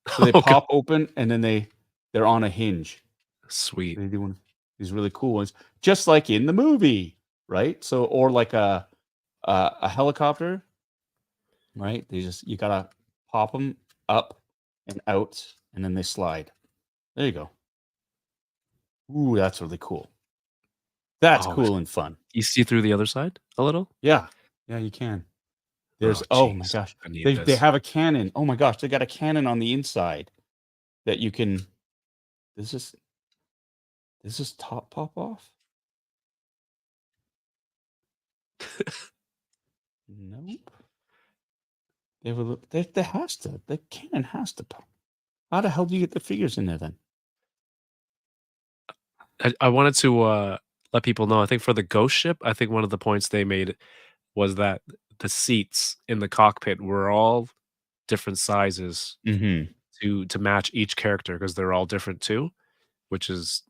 A: So they
B: Oh, God.
A: pop open and then they're on a hinge.
B: Sweet.
A: They do one these really cool ones, just like in the movie, right? So or like a helicopter, right? You gotta pop them up and out, and then they slide. There you go. Ooh, that's really cool. That's
B: Oh,
A: cool and fun.
B: you see through the other side a little?
A: Yeah, yeah, you can. There's
B: Oh,
A: my
B: jeez.
A: gosh,
B: I need
A: they
B: this.
A: have a cannon. Oh my gosh, they got a cannon on the inside that you can. This is top pop off. Nope. They have a look. There has to. The cannon has to pop. How the hell do you get the figures in there then?
B: I wanted to let people know. I think for the ghost ship, I think one of the points they made was that the seats in the cockpit were all different sizes
A: Mm-hmm.
B: to match each character because they're all different too, which is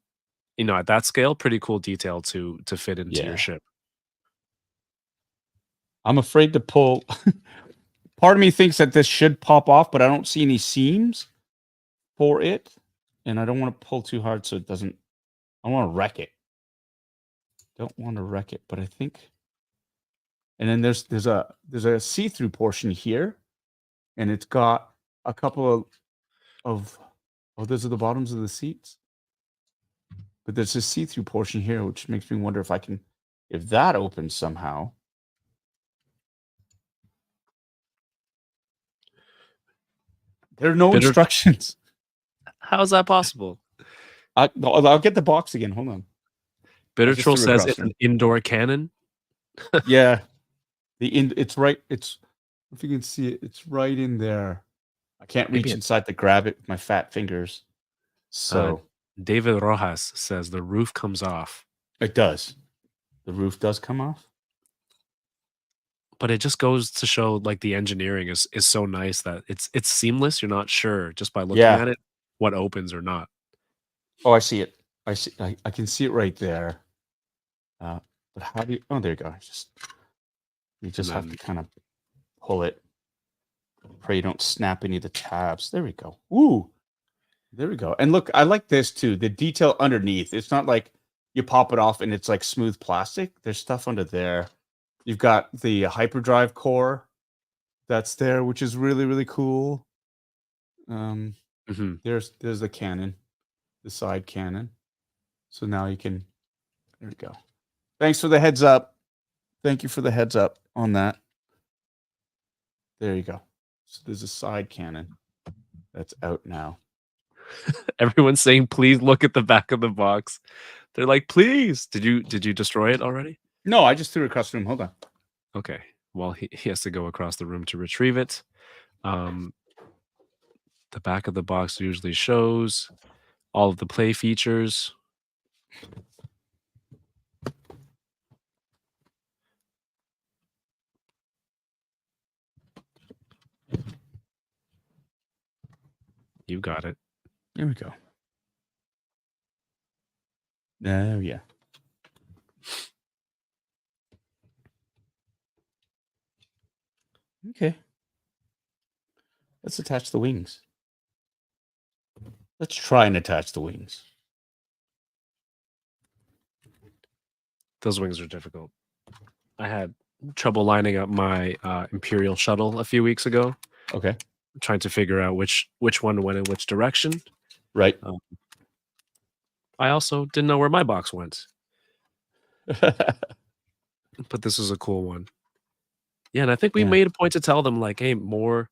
B: at that scale, pretty cool detail to fit into your
A: Yeah.
B: ship.
A: I'm afraid to pull. Part of me thinks that this should pop off, but I don't see any seams for it, and I don't want to pull too hard so it doesn't. I want to wreck it. Don't want to wreck it, but I think. And then there's a see-through portion here, and it's got a couple of those are the bottoms of the seats. But there's a see-through portion here, which makes me wonder if that opens somehow. There are no
B: Bitter.
A: instructions.
B: How is that possible?
A: I'll get the box again. Hold on.
B: Bitter
A: just
B: Troll
A: threw it
B: says
A: across
B: it's
A: the
B: an
A: room.
B: indoor cannon.
A: Yeah, it's right. It's if you can see it, it's right in there. I can't
B: Maybe
A: reach inside to grab it with my fat fingers. So
B: David Rojas says the roof comes off.
A: it does. The roof does come off.
B: But it just goes to show like the engineering is so nice that it's seamless. You're not sure just by looking
A: Yeah.
B: at it what opens or not.
A: Oh, I see it. I can see it right there. But how do you? Oh, there you go. You just have to kind of pull it. Pray you don't snap any of the tabs. There we go. Ooh, there we go. And look, I like this too. The detail underneath. It's not like you pop it off and it's like smooth plastic. There's stuff under there. You've got the hyperdrive core that's there, which is really, really cool. There's the cannon, the side cannon. So now you can. There we go. Thanks for the heads up. Thank you for the heads up on that. There you go. So there's a side cannon that's out now.
B: Everyone's saying, please look at the back of the box. They're like, please. Did you destroy it already?
A: No, I just threw it across the room. Hold on.
B: Okay. Well, he has to go across the room to retrieve it. The back of the box usually shows all of the play features. You got it.
A: There we go. Oh, yeah. Okay. Let's attach the wings. Let's try and attach the wings.
B: Those wings are difficult. I had trouble lining up my Imperial shuttle a few weeks ago,
A: Okay.
B: trying to figure out which one went in which direction.
A: Right.
B: I also didn't know where my box went, but this is a cool one. Yeah, and I think we
A: Yeah.
B: made a point to tell them like, hey, more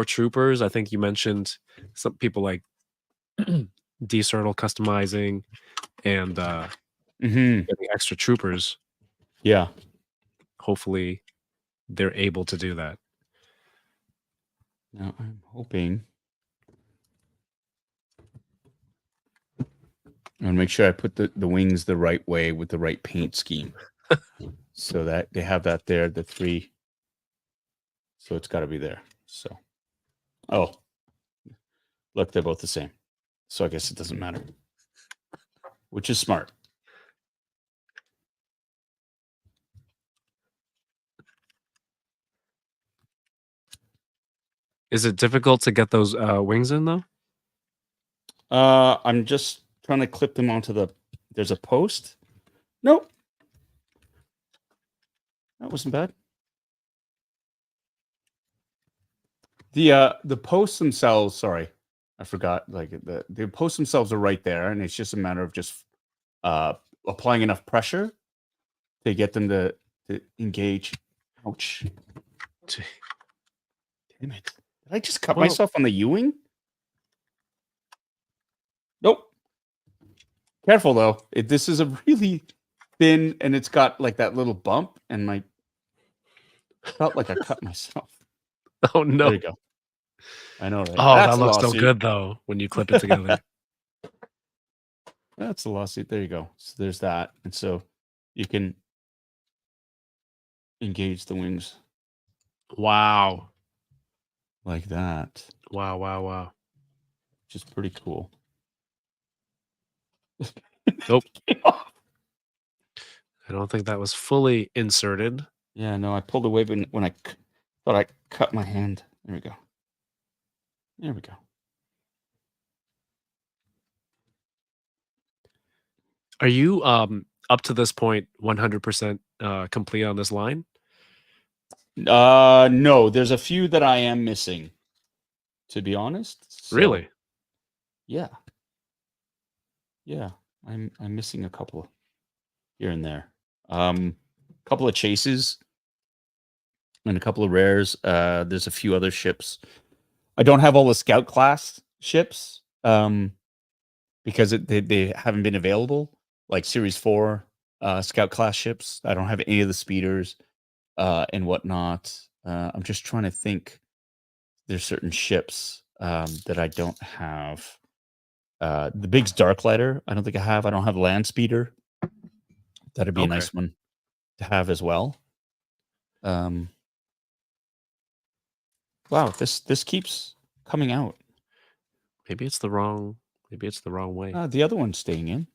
B: troopers. I think you mentioned some people like D-Cirtle customizing and
A: Mhm.
B: getting extra troopers.
A: Yeah.
B: Hopefully, they're able to do that.
A: Now I'm hoping. I want to make sure I put the wings the right way with the right paint scheme. So that they have that there, the 3. So it's got to be there. So, oh, look, they're both the same. So I guess it doesn't matter, which is smart.
B: Is it difficult to get those wings in though?
A: I'm just trying to clip them onto there's a post. Nope. That wasn't bad. The posts themselves, sorry, I forgot. Like the posts themselves are right there, and it's just a matter of just applying enough pressure to get them to engage. Ouch. Damn it. Did I just cut myself on the U-wing? Nope. Careful though. This is a really thin, and it's got like that little bump, and my felt like I cut myself.
B: Oh no!
A: There you go. I know, right?
B: Oh,
A: That's
B: that looks so good though when you clip it together.
A: That's a lawsuit. There you go. So there's that, and so you can engage the wings.
B: Wow!
A: Like that.
B: Wow! Wow! Wow!
A: Which is pretty cool.
B: Nope. I don't think that was fully inserted.
A: Yeah, no, I pulled away when I thought I cut my hand. There we go. There we go.
B: Are you up to this point 100% complete on this line?
A: No, there's a few that I am missing, to be honest. So,
B: Really?
A: Yeah. Yeah, I'm missing a couple here and there. Couple of chases and a couple of rares. There's a few other ships. I don't have all the scout class ships because they haven't been available, like Series 4 scout class ships. I don't have any of the speeders and whatnot. I'm just trying to think. There's certain ships that I don't have. The Big's Darklighter, I don't think I have. I don't have Land Speeder. That'd be a nice one to have as well. Wow, this keeps coming out.
B: Maybe it's the wrong way.
A: The other one's staying in.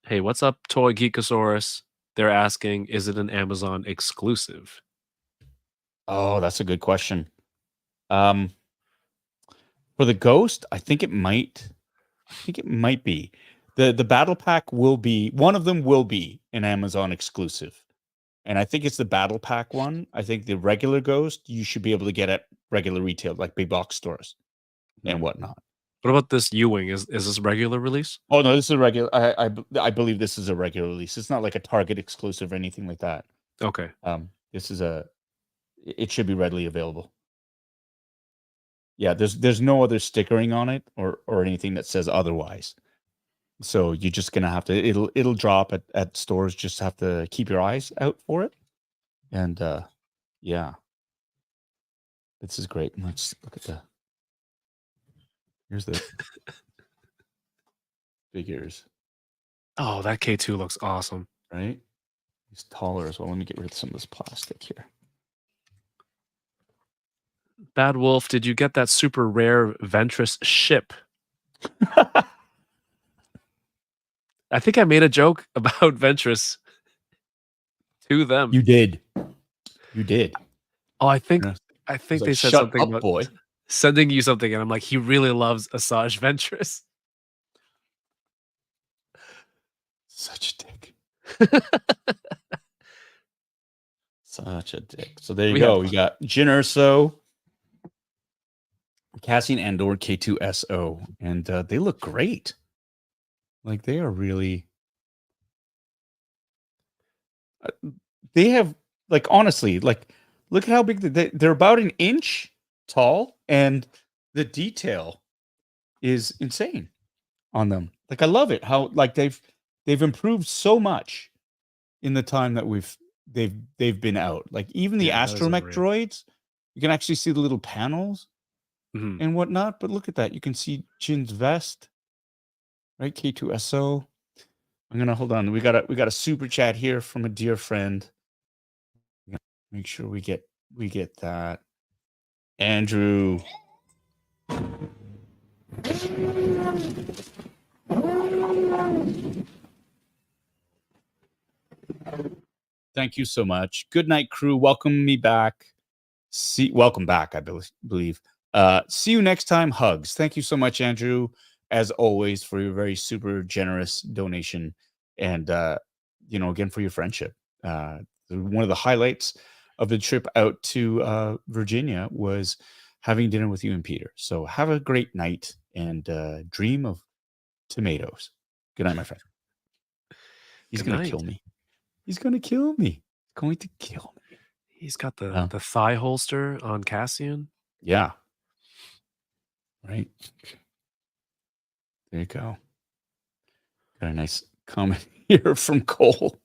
B: Hey, what's up, Toy Geekosaurus? They're asking, is it an Amazon exclusive?
A: Oh, that's a good question. For the Ghost, I think it might be. The battle pack will be, one of them will be an Amazon exclusive. And I think it's the battle pack one. I think the regular Ghost you should be able to get at regular retail, like big box stores and whatnot.
B: What about this U-wing? Is this regular release?
A: Oh no, this is a regular. I believe this is a regular release. It's not like a Target exclusive or anything like that.
B: Okay.
A: This is it should be readily available. Yeah, there's no other stickering on it or anything that says otherwise. So you're just gonna have to it'll drop at stores. Just have to keep your eyes out for it. And yeah, this is great. Let's look at here's the figures.
B: Oh, that K2 looks awesome.
A: Right? He's taller as well. Let me get rid of some of this plastic here.
B: Bad Wolf, did you get that super rare Ventress ship? I think I made a joke about Ventress to them.
A: You did. You did.
B: Oh, I think
A: Yeah.
B: they said
A: Shut
B: something
A: up,
B: about
A: boy.
B: sending you something, and I'm like, he really loves Asajj Ventress.
A: Such a dick. Such a dick. So there you
B: We had
A: go. We
B: fun.
A: got Jyn Erso, Cassian Andor, K2SO, and they look great. Like they are really. They have like honestly, like look at how big they're about an inch tall, and the detail is insane on them. Like I love it how like they've improved so much in the time that they've been out. Like even the
B: Yeah, that is
A: astromech
B: unreal.
A: droids, you can actually see the little panels
B: Mhm.
A: and whatnot. But look at that, you can see Jin's vest, right? K2SO. I'm gonna hold on. We got a super chat here from a dear friend. Make sure we get that. Andrew. Thank you so much. Good night, crew. Welcome me back. Welcome back, I believe. See you next time. Hugs. Thank you so much, Andrew, as always, for your very super generous donation. And again, for your friendship. One of the highlights of the trip out to Virginia was having dinner with you and Peter. So have a great night and dream of tomatoes. Good night, my friend. He's
B: Good
A: gonna
B: night.
A: kill me. He's gonna kill me. He's going to kill me.
B: He's got the thigh holster on Cassian.
A: Yeah. Right. There you go. Got a nice comment here from Cole.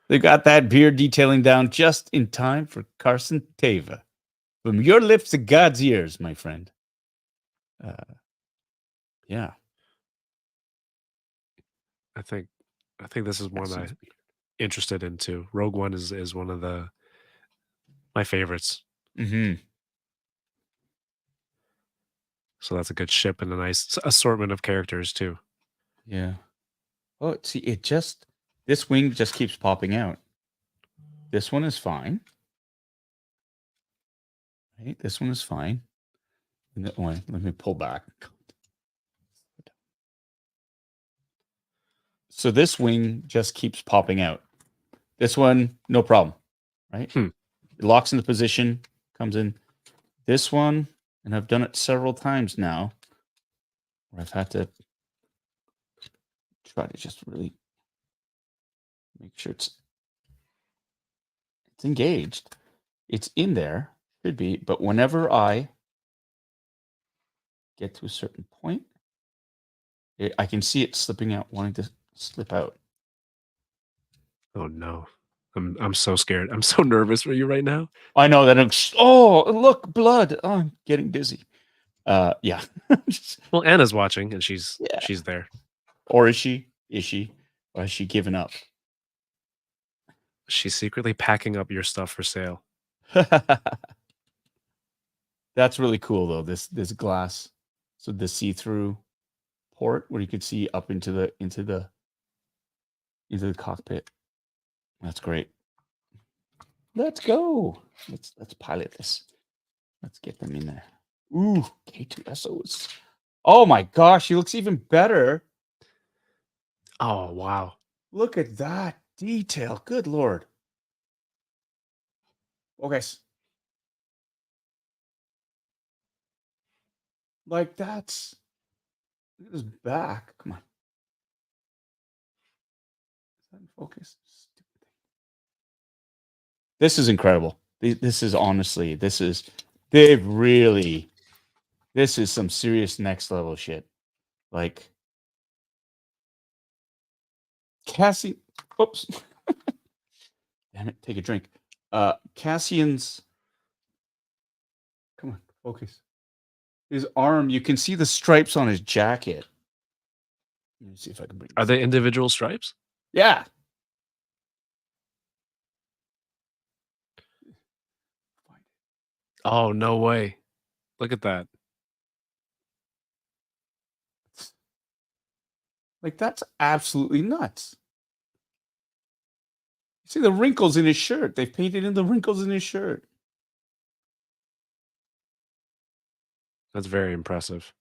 A: They got that beard detailing down just in time for Carson Teva. From your lips to God's ears, my friend. Yeah.
B: I think this is one I'm interested in too. Rogue One is one of my favorites.
A: Mm-hmm.
B: So that's a good ship and a nice assortment of characters too.
A: Yeah. Oh, see, this wing just keeps popping out. This one is fine. Right? This one is fine. And that one, let me pull back. So this wing just keeps popping out. This one, no problem. Right? It locks into position, comes in. This one, and I've done it several times now, where I've had to try to just really make sure it's engaged. It's in there, should be, but whenever I get to a certain point, I can see it slipping out, wanting to slip out.
B: Oh no. I'm so scared. I'm so nervous for you right now.
A: I know that. Oh, look, blood. Oh, I'm getting dizzy. Yeah.
B: Well, Anna's watching and she's there.
A: Or is she? Is she? Or has she given up?
B: She's secretly packing up your stuff for sale.
A: That's really cool though. This glass. So the see-through port where you could see up into the cockpit. That's great. Let's go. Let's pilot this. Let's get them in there. Ooh, K2SOs. Oh my gosh, he looks even better.
B: Oh wow.
A: Look at that detail. Good Lord. Okay. Like that's look at his back. Come on. Is that in focus? Stupid thing. This is incredible. This is honestly, this is some serious next level shit. Like Cassie, oops. Damn it, take a drink. Cassian's, come on, focus. His arm, you can see the stripes on his jacket. Let me see if I can bring
B: Are
A: this
B: they
A: up.
B: individual stripes?
A: Yeah.
B: Oh, no way. Look at that.
A: Like that's absolutely nuts. See the wrinkles in his shirt. They've painted in the wrinkles in his shirt.
B: That's very impressive.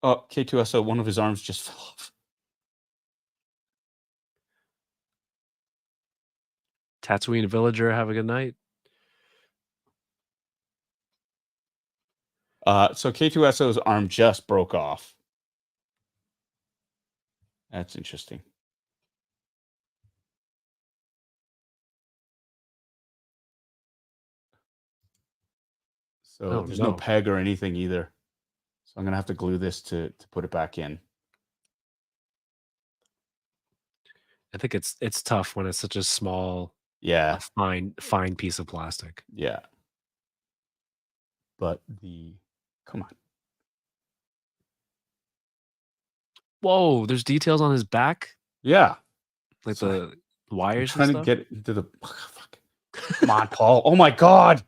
A: Oh, K2SO, one of his arms just fell off.
B: Tatooine Villager, have a good night.
A: So K2SO's arm just broke off. That's interesting. So there's no peg or anything either. So I'm gonna have to glue this to put it back in.
B: I think it's tough when it's such a small,
A: Yeah,
B: fine piece of plastic.
A: yeah. But come on.
B: Whoa, there's details on his back,
A: Yeah,
B: like
A: Sorry.
B: the wires
A: I'm
B: and
A: trying
B: stuff.
A: to get into the. Fuck. Come on, Paul. Oh my God.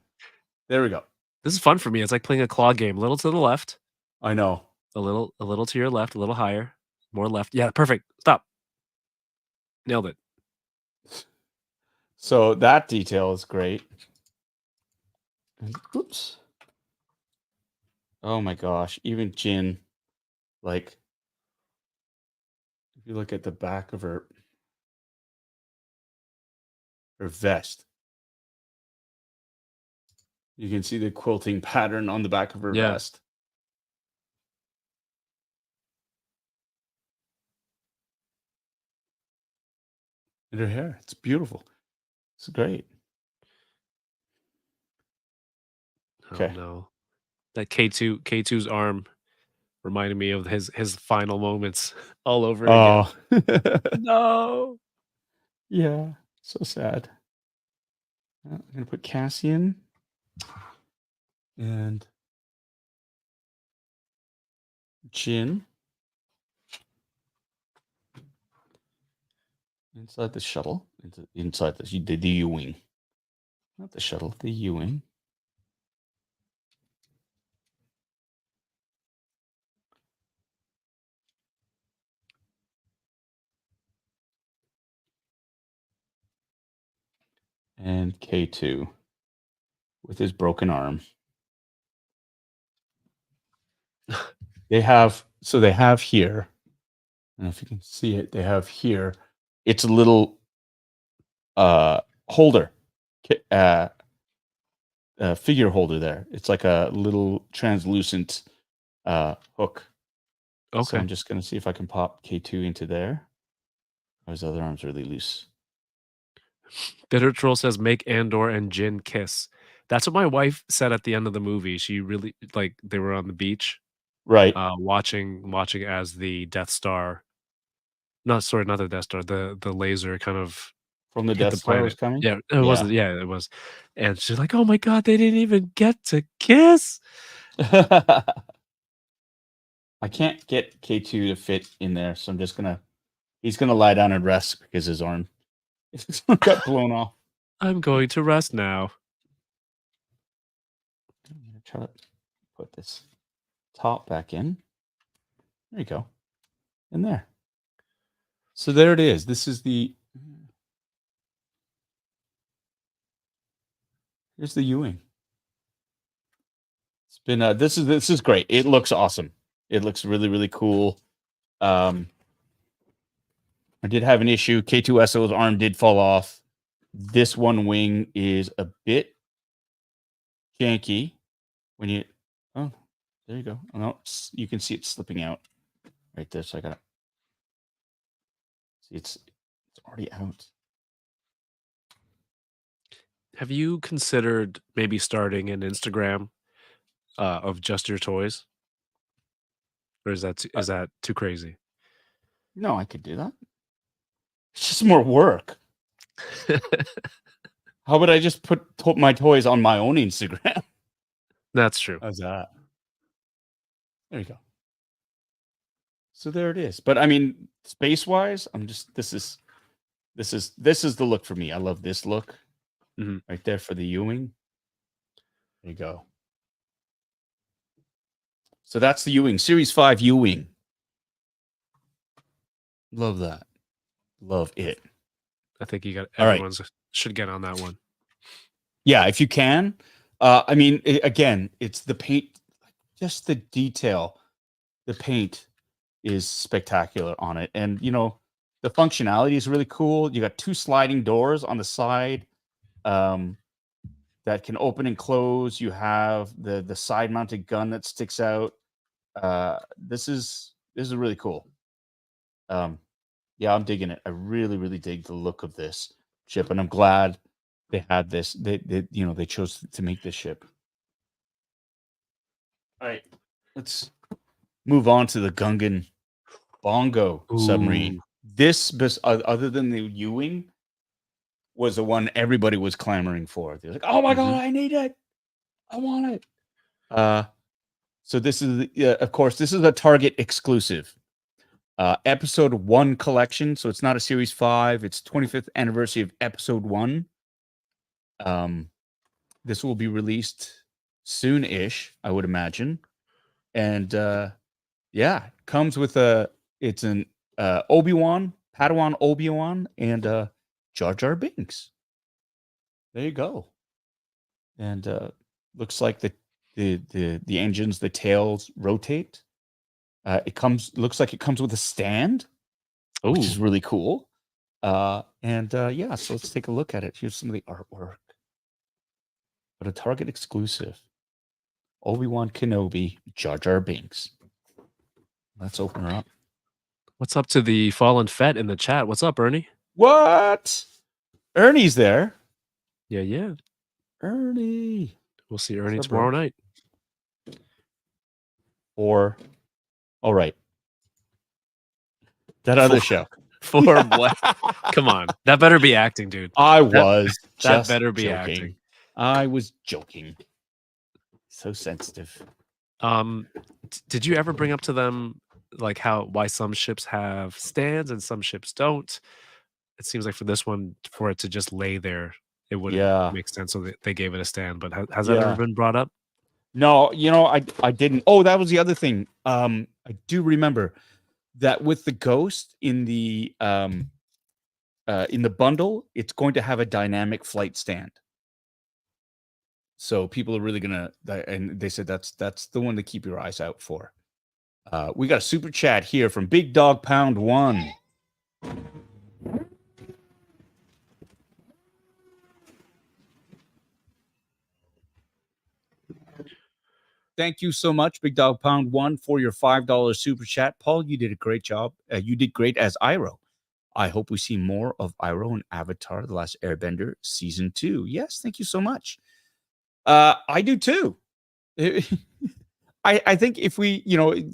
A: There we go.
B: This is fun for me. It's like playing a claw game. A little to the left,
A: I know.
B: a little to your left, a little higher, more left. Yeah, perfect. Stop. Nailed it.
A: So that detail is great. Oops. Oh my gosh. Even Jin, like, if you look at the back of her vest, you can see the quilting pattern on the back of her vest. And her hair. It's beautiful. It's great.
B: Oh no. That K2's arm reminded me of his final moments all over again. No.
A: Yeah. So sad. I'm gonna put Cassian and Jin inside the shuttle. Inside the U-wing. Not the shuttle, the U-wing. And K2 with his broken arm. They have here, I don't know if you can see it, they have here, it's a little holder, figure holder there. It's like a little translucent hook.
B: Okay.
A: So I'm just going to see if I can pop K2 into there. Or his other arm's really loose.
B: Bitter Troll says, make Andor and Jin kiss. That's what my wife said at the end of the movie. She really, like, they were on the beach.
A: Right.
B: Watching as the Death Star, not the Death Star, the laser kind of
A: From the
B: hit
A: Death
B: the
A: Star was
B: planet.
A: coming?
B: Yeah, it wasn't. Yeah, it was. And she's like, "Oh my god, they didn't even get to kiss."
A: I can't get K2 to fit in there, so he's gonna lie down and rest because his arm got blown off.
B: I'm going to rest now.
A: I'm gonna try to put this top back in. There you go. In there. So there it is. This is here's the U-wing. It's been this is great. It looks awesome. It looks really, really cool. I did have an issue. K2SO's arm did fall off. This one wing is a bit janky. When you there you go. Oh, no, you can see it slipping out right there. So I got see it's already out.
B: Have you considered maybe starting an Instagram of just your toys? Or is that too crazy?
A: No, I could do that. It's just more work. How about I just put my toys on my own Instagram?
B: That's true.
A: How's that? There you go. So there it is. But I mean, space-wise, this is the look for me. I love this look. Right there for the U-wing. There you go. So that's the U-wing, Series 5 U-wing. Love that. Love it.
B: I think everyone should get on that one.
A: Yeah, if you can. I mean, again, it's the paint, just the detail. The paint is spectacular on it, and the functionality is really cool. You got 2 sliding doors on the side that can open and close. You have the side mounted gun that sticks out. This is really cool. Yeah, I'm digging it. I really dig the look of this ship, and I'm glad they had this. They chose to make this ship. All right, let's move on to the Gungan Bongo Submarine. This, other than the U-wing, was the one everybody was clamoring for. They're like, "Oh my god, I need it! I want it!" So this is, of course, this is a Target exclusive. Episode 1 collection, so it's not a Series 5. It's 25th anniversary of Episode 1. This will be released soon-ish, I would imagine. And yeah, comes with it's an Obi-Wan, Padawan Obi-Wan, and Jar Jar Binks. There you go. And looks like the engines, the tails rotate. Looks like it comes with a stand, which is really cool. Yeah, so let's take a look at it. Here's some of the artwork. But a Target exclusive. Obi-Wan Kenobi, Jar Jar Binks. Let's open her up.
B: What's up to the Fallen Fett in the chat? What's up, Ernie?
A: What? Ernie's there.
B: Yeah.
A: Ernie.
B: We'll see Ernie tomorrow night.
A: All right. That other show.
B: For what? Come on. That better be acting, dude.
A: That
B: better be
A: joking.
B: acting.
A: I was joking. So sensitive.
B: Did you ever bring up to them like why some ships have stands and some ships don't? It seems like for this one, for it to just lay there, it wouldn't make sense. So they gave it a stand. But has that ever been brought up?
A: No, I didn't. Oh, that was the other thing. I do remember that with the Ghost in the bundle, it's going to have a dynamic flight stand. So people are really gonna, and they said that's the one to keep your eyes out for. We got a super chat here from Big Dog Pound 1. Thank you so much, Big Dog Pound 1, for your $5 super chat. Paul, you did a great job. You did great as Iroh. I hope we see more of Iroh and Avatar: The Last Airbender Season 2. Yes, thank you so much. I do too. I think if we,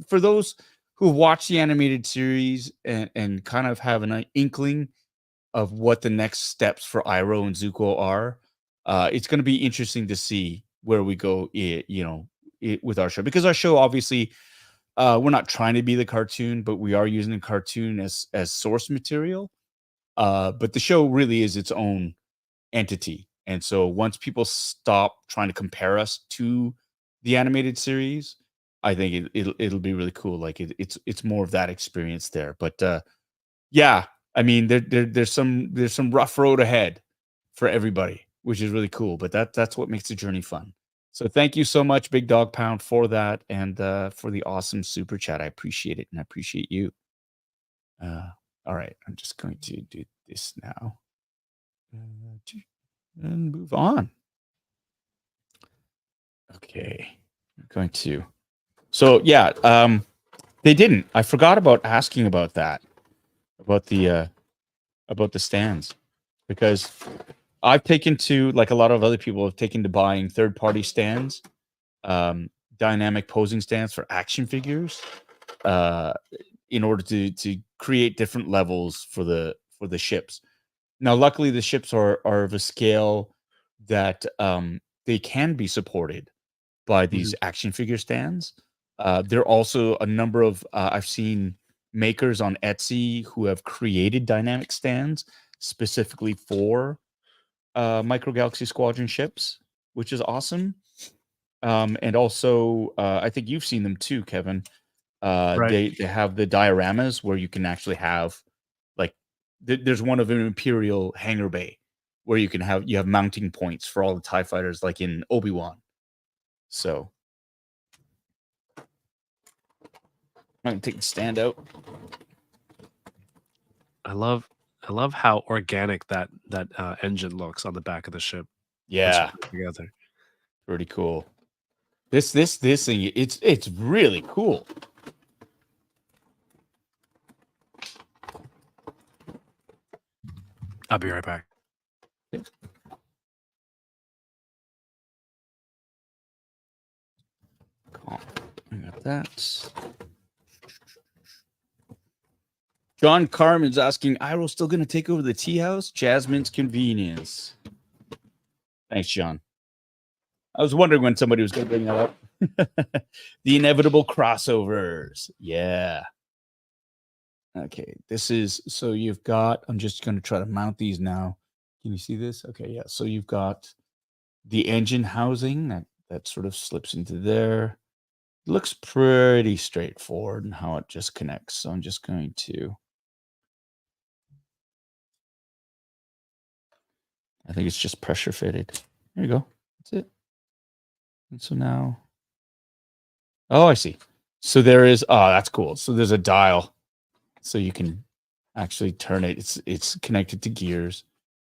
A: for those who watch the animated series and kind of have an inkling of what the next steps for Iroh and Zuko are, it's going to be interesting to see where we go, with our show, because our show, obviously, we're not trying to be the cartoon, but we are using the cartoon as source material. But the show really is its own entity. And so once people stop trying to compare us to the animated series, I think it'll be really cool. Like it's more of that experience there. But yeah, I mean, there's some rough road ahead for everybody, which is really cool. But that's what makes the journey fun. So thank you so much, Big Dog Pound, for that, and for the awesome super chat. I appreciate it, and I appreciate you. All right, I'm just going to do this now. And move on. Okay, I'm going to. So yeah, they didn't. I forgot about asking about that, about the stands, because I've taken to, like a lot of other people have taken to buying third-party stands, dynamic posing stands for action figures, in order to create different levels for the ships. Now, luckily, the ships are of a scale that they can be supported by these action figure stands. There are also a number of I've seen makers on Etsy who have created dynamic stands specifically for Micro Galaxy Squadron ships, which is awesome. And also, I think you've seen them too, Kevin. They have the dioramas where you can actually have, like, there's one of an Imperial hangar bay where you have mounting points for all the TIE fighters, like in Obi-Wan. So I'm gonna take the stand out.
B: I love how organic that engine looks on the back of the ship.
A: Yeah,
B: Together.
A: pretty cool. This thing, it's really cool.
B: I'll be right back.
A: I got that. John Carmen's asking, Iroh's still going to take over the tea house? Jasmine's convenience. Thanks, John. I was wondering when somebody was going to bring that up. The inevitable crossovers. Yeah. Okay, this is, so you've got, I'm just going to try to mount these now. Can you see this? Okay, yeah. So you've got the engine housing that sort of slips into there. It looks pretty straightforward in how it just connects. So I'm just going to, I think it's just pressure fitted. There you go. That's it. And so now, oh, I see. So there is, oh, that's cool. So there's a dial. So you can actually turn it. It's connected to gears.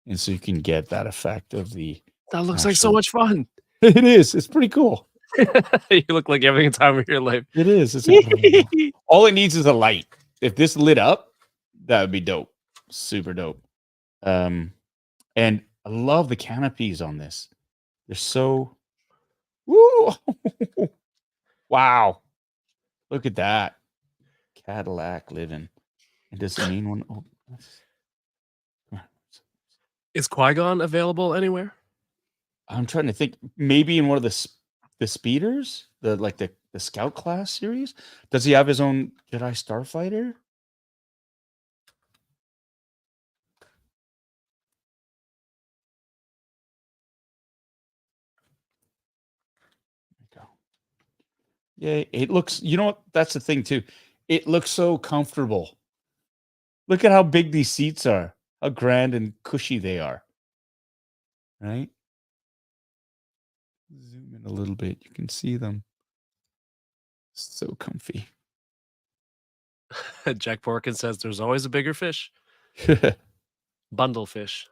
A: And so you can get that effect of the.
B: That looks like so much fun.
A: It is. It's pretty cool.
B: You look like you're having a time of your life.
A: It is. It's incredible. All it needs is a light. If this lit up, that would be dope. Super dope. And I love the canopies on this. They're so. Woo! Wow. Look at that. Cadillac living. It doesn't mean one. Oh,
B: is Qui-Gon available anywhere?
A: I'm trying to think. Maybe in one of the speeders, the Scout class series. Does he have his own Jedi Starfighter? Yeah, it looks, you know what? That's the thing too. It looks so comfortable. Look at how big these seats are, how grand and cushy they are. Right? Zoom in a little bit. You can see them. So comfy.
B: Jack Porkins says there's always a bigger fish. Bundle fish.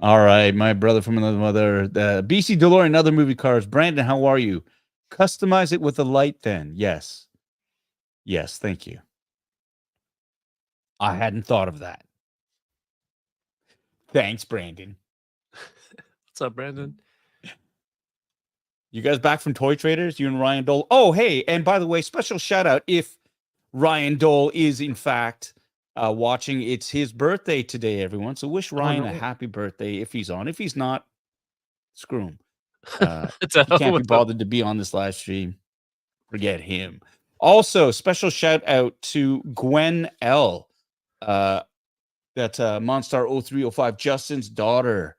A: All right, my brother from another mother, the BC DeLorean, other movie cars. Brandon, how are you? Customize it with a light then. Yes. Yes, thank you. I hadn't thought of that. Thanks, Brandon.
B: What's up, Brandon?
A: You guys back from Toy Traders? You and Ryan Dole. Oh, hey, and by the way, special shout out if Ryan Dole is in fact watching. It's his birthday today, everyone. So wish Ryan a happy birthday if he's on. If he's not, screw him. He can't be bothered to be on this live stream. Forget him. Also, special shout out to Gwen L. That's Monstar 0305, Justin's daughter.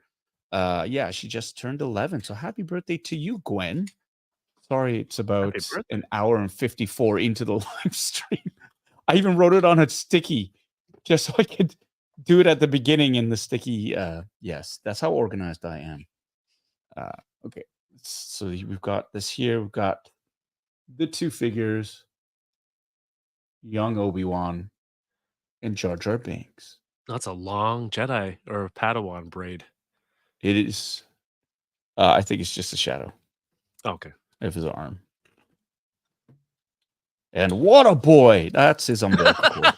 A: Yeah, she just turned 11. So happy birthday to you, Gwen. Sorry, it's about an hour and 54 into the live stream. I even wrote it on a sticky just so I could do it at the beginning in the sticky. Yes, that's how organized I am. Okay, so we've got this here. We've got the two figures, young Obi-Wan and Jar Jar Binks.
B: That's a long Jedi or Padawan braid.
A: It is. I think it's just a shadow.
B: Okay.
A: Of his arm. And what a boy! That's his umbilical cord.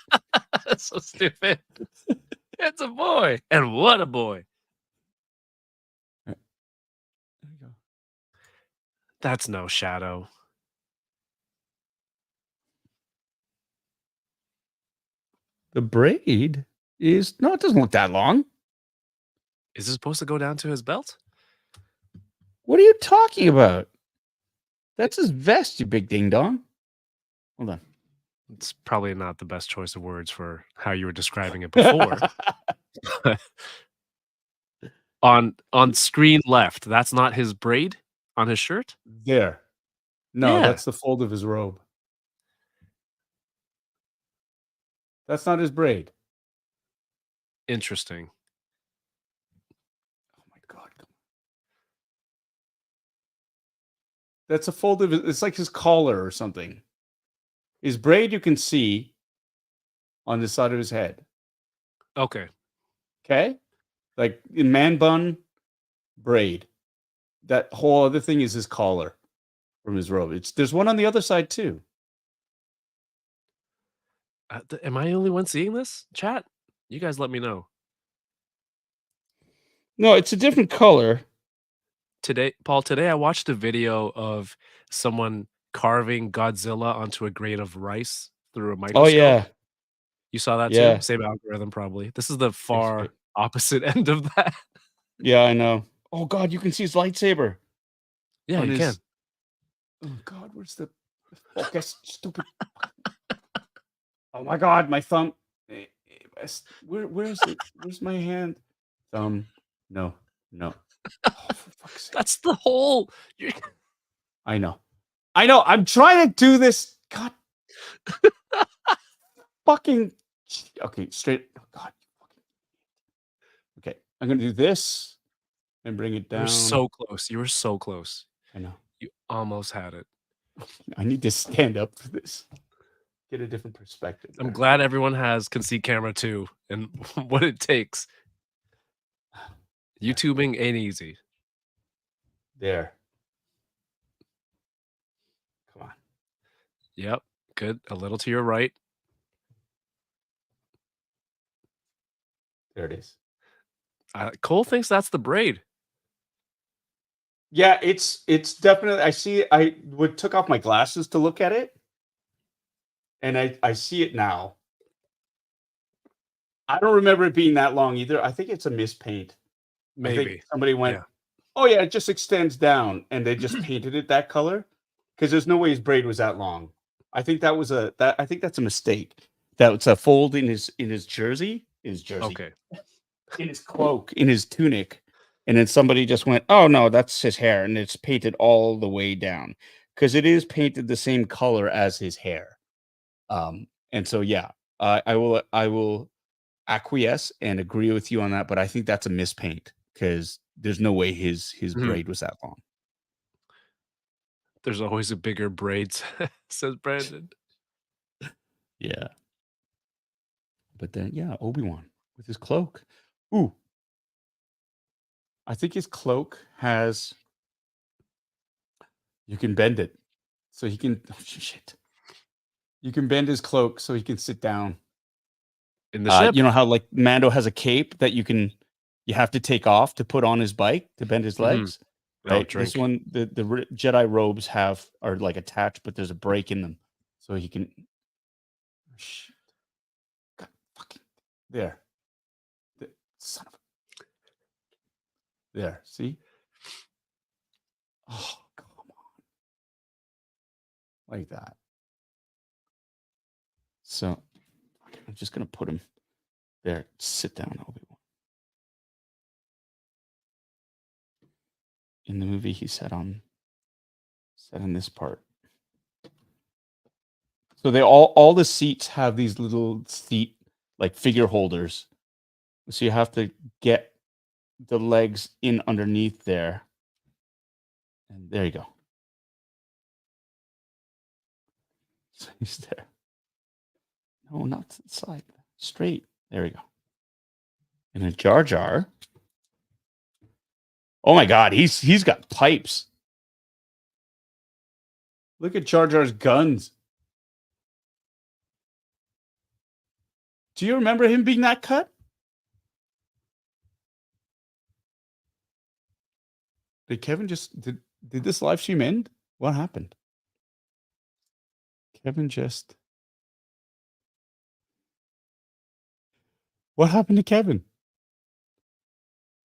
B: That's so stupid. It's a boy. And what a boy.
A: There you go.
B: That's no shadow.
A: The braid is, no, it doesn't look that long.
B: Is it supposed to go down to his belt?
A: What are you talking about? That's his vest, you big ding dong. Hold on.
B: It's probably not the best choice of words for how you were describing it before. on screen left, that's not his braid on his shirt?
A: There. No,
B: Yeah.
A: that's the fold of his robe. That's not his braid.
B: Interesting.
A: Oh my god. That's a fold of it's like his collar or something. His braid you can see on the side of his head.
B: Okay.
A: Okay? Like in man bun braid. That whole other thing is his collar from his robe. There's one on the other side too.
B: Am I the only one seeing this? Chat? You guys let me know.
A: No, it's a different color.
B: Today, Paul, today I watched a video of someone carving Godzilla onto a grain of rice through a
A: Oh
B: microscope.
A: yeah.
B: You saw that too?
A: Yeah.
B: Same algorithm probably. This is the
A: It's
B: far opposite end of that.
A: yeah, I know. Oh god, you can see his lightsaber
B: Yeah,
A: on
B: you can.
A: his oh god, where's the focus? Stupid. Oh my god, my thumb. Where's my hand? No, no. Oh, for fuck's sake.
B: That's the whole.
A: I know. I'm trying to do this. God. Fucking. Okay, straight. Oh god. Okay, I'm gonna do this and bring it
B: You were
A: down.
B: so close. You were so close.
A: I know.
B: You almost had it.
A: I need to stand up for this. Get a different perspective.
B: I'm glad everyone can see camera too and what it takes. YouTubing ain't easy.
A: There. Come on.
B: Yep. Good. A little to your right.
A: There it is.
B: Cole thinks that's the braid.
A: Yeah, it's definitely. I see. I took off my glasses to look at it, and I see it now. I don't remember it being that long either. I think it's a mispaint. I think
B: Maybe.
A: somebody went,
B: Yeah.
A: "Oh yeah, it just extends down," and they just painted it that color because there's no way his braid was that long. I think that was I think that's a mistake. That's a fold in his jersey.
B: Okay.
A: In his cloak, in his tunic. And then somebody just went, "Oh no, that's his hair," and it's painted all the way down because it is painted the same color as his hair. And so yeah, I will acquiesce and agree with you on that, but I think that's a mispaint because there's no way his
B: Mhm.
A: braid was that long.
B: There's always a bigger braid, says Brandon.
A: Yeah. But then yeah, Obi-Wan with his cloak. Ooh. I think his cloak has you can bend it. So he can oh, shit. You can bend his cloak so he can sit down.
B: In the ship.
A: You know how like Mando has a cape that you have to take off to put on his bike to bend his
B: Mhm.
A: legs,
B: Oh,
A: right? This
B: drink.
A: one, the Jedi robes are like attached, but there's a break in them, so he can. Shit. God, fucking there, son of a. There, see? Oh, come on, like that. So I'm just gonna put him there. Sit down, Obi-Wan. In the movie, he sat in this part. So they all the seats have these little seat like figure holders. So you have to get the legs in underneath there. And there you go. So he's there. No, not to the side. Straight. There we go. And then Jar Jar. Oh my god, he's got pipes. Look at Jar Jar's guns. Do you remember him being that cut? Did Kevin just did this live stream end? What happened? Kevin just What happened to Kevin?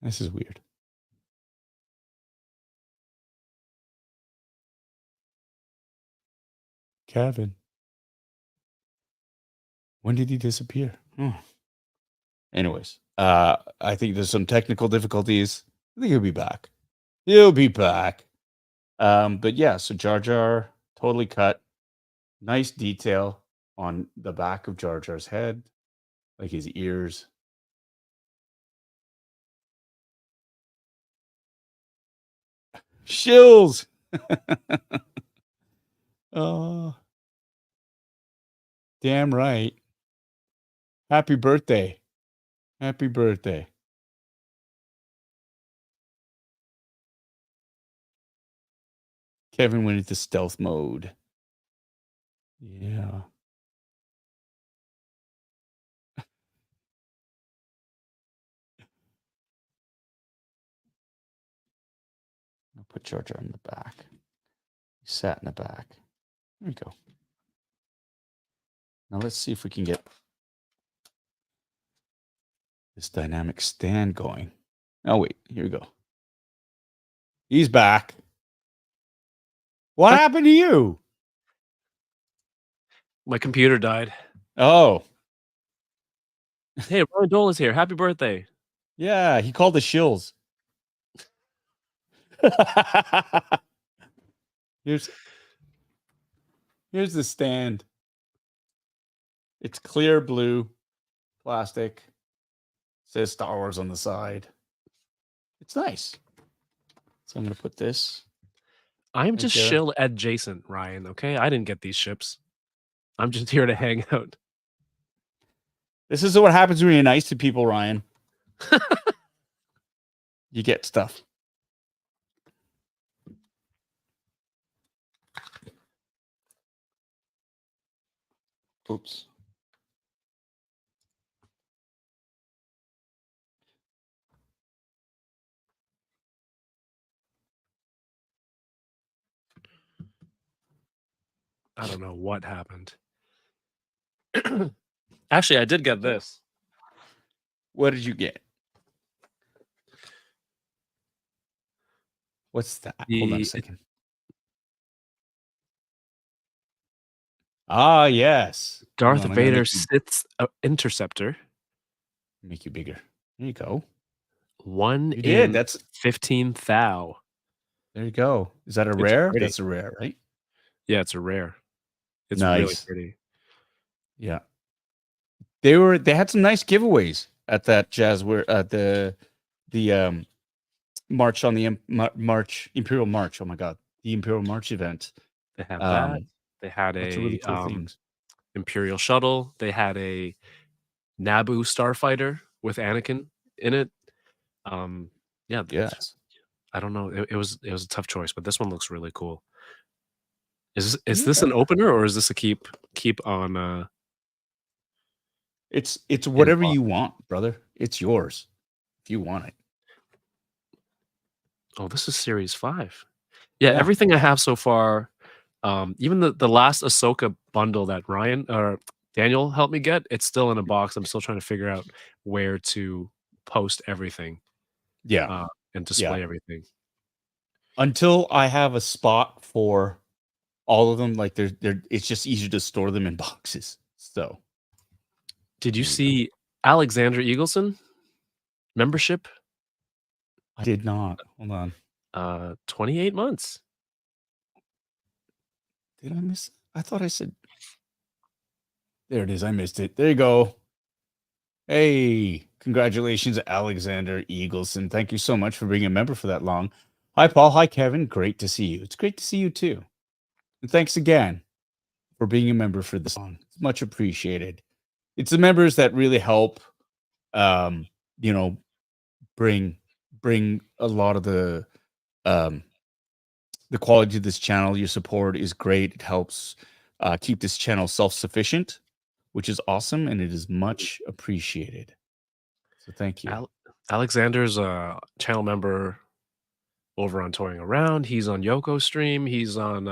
A: This is weird. Kevin. When did he disappear? Oh. Anyways, I think there's some technical difficulties. I think he'll be back. He'll be back. But yeah, so Jar Jar totally cut. Nice detail on the back of Jar Jar's head, like his ears. Shills. Oh, damn right. Happy birthday. Happy birthday. Kevin went into stealth mode. Yeah. I'll put Jar Jar in the back. He sat in the back. There we go. Now let's see if we can get this dynamic stand going. Oh, wait. Here we go. He's back. What happened to you?
B: My computer died.
A: Oh.
B: Hey, Ryan Dole is here. Happy birthday.
A: Yeah, he called the shills. Here's the stand. It's clear blue plastic. Says Star Wars on the side. It's nice. So I'm going to put this.
B: I'm just shill adjacent, Ryan, okay? I didn't get these ships. I'm just here to hang out.
A: This is what happens when you're nice to people, Ryan. You get stuff. Oops.
B: I don't know what happened. Actually, I did get this.
A: What did you get? What's that? Hold on a second. Ah, yes.
B: Darth Vader Sith's interceptor.
A: Make you bigger. There you go.
B: One
A: you did. That's
B: 15 thou.
A: There you go. Is that a rare? That's a rare, right?
B: Yeah, it's a rare. It's
A: nice.
B: Really pretty.
A: Yeah. They had some nice giveaways at that Jazwares the March on the Imperial March. Oh my god. The Imperial March event.
B: They had that. They had a
A: really cool things.
B: Imperial shuttle. They had a Naboo starfighter with Anakin in it. Yeah.
A: Yes.
B: I don't know. It was a tough choice, but this one looks really cool. Is this an opener or is this a keep on?
A: It's whatever you want, brother. It's yours if you want it.
B: Oh, this is Series 5. Yeah, everything I have so far. Even the last Ahsoka bundle that Ryan or Daniel helped me get, it's still in a box. I'm still trying to figure out where to post everything.
A: Yeah.
B: And display everything.
A: Until I have a spot for all of them, like they're it's just easier to store them in boxes. So
B: did you see Alexander Eagleson membership?
A: I did not. Hold on.
B: 28 months.
A: Did I miss it? I thought I said. There it is. I missed it. There you go. Hey, congratulations, Alexander Eagleson. Thank you so much for being a member for that long. Hi, Paul. Hi, Kevin. Great to see you. It's great to see you too. And thanks again for being a member for this long. It's much appreciated. It's the members that really help, bring a lot of the quality of this channel. Your support is great. It helps keep this channel self-sufficient, which is awesome, and it is much appreciated. So thank you.
B: Alexander's a channel member over on Touring Around. He's on Yoko's stream. He's on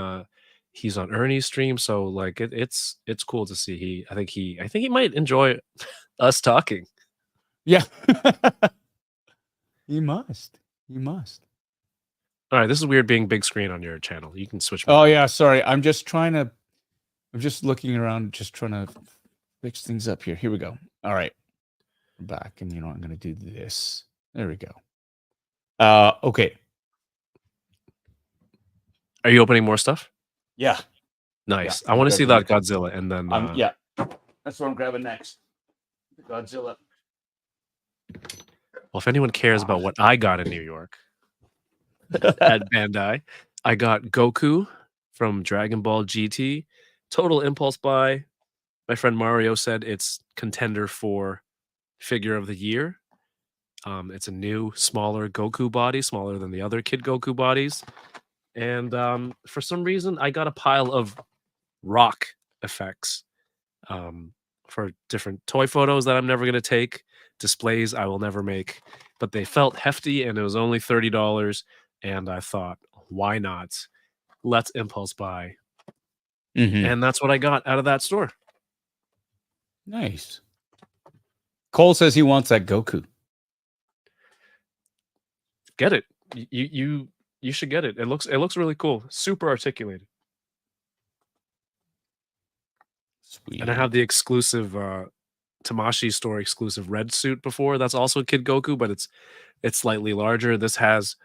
B: Ernie's stream. So like it's cool to see. I think he might enjoy us talking.
A: Yeah. You must. You must.
B: All right, this is weird being big screen on your channel. You can switch.
A: Oh yeah, sorry. I'm just looking around, just trying to fix things up here. Here we go. All right. We're back, and I'm gonna do this. There we go. Okay.
B: Are you opening more stuff?
A: Yeah.
B: Nice.
A: Yeah,
B: I want to see that Godzilla, and then
A: yeah, that's what I'm grabbing next. The Godzilla.
B: Well, if anyone cares about what I got in New York, at Bandai. I got Goku from Dragon Ball GT. Total impulse buy. My friend Mario said it's contender for figure of the year. It's a new, smaller Goku body, smaller than the other Kid Goku bodies. And for some reason, I got a pile of rock effects for different toy photos that I'm never going to take, displays I will never make. But they felt hefty and it was only $30. And I thought, why not? Let's impulse buy.
A: Mhm.
B: And that's what I got out of that store.
A: Nice. Cole says he wants that Goku.
B: Get it. You should get it. It looks really cool. Super articulated.
A: Sweet.
B: And I have the exclusive Tamashi store exclusive red suit before. That's also Kid Goku, but it's slightly larger. This has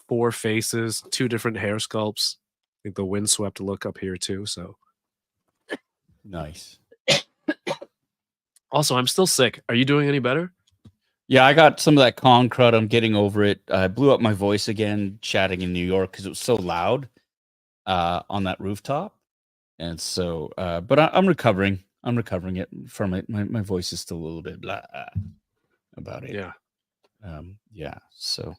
B: 4 faces, 2 different hair sculpts. I think the windswept look up here too. So
A: nice.
B: also, I'm still sick. Are you doing any better?
A: Yeah, I got some of that con crud. I'm getting over it. I blew up my voice again chatting in New York because it was so loud on that rooftop. And so, but I'm recovering. I'm recovering it from it. My voice is still a little bit blah about it.
B: Yeah.
A: Yeah. So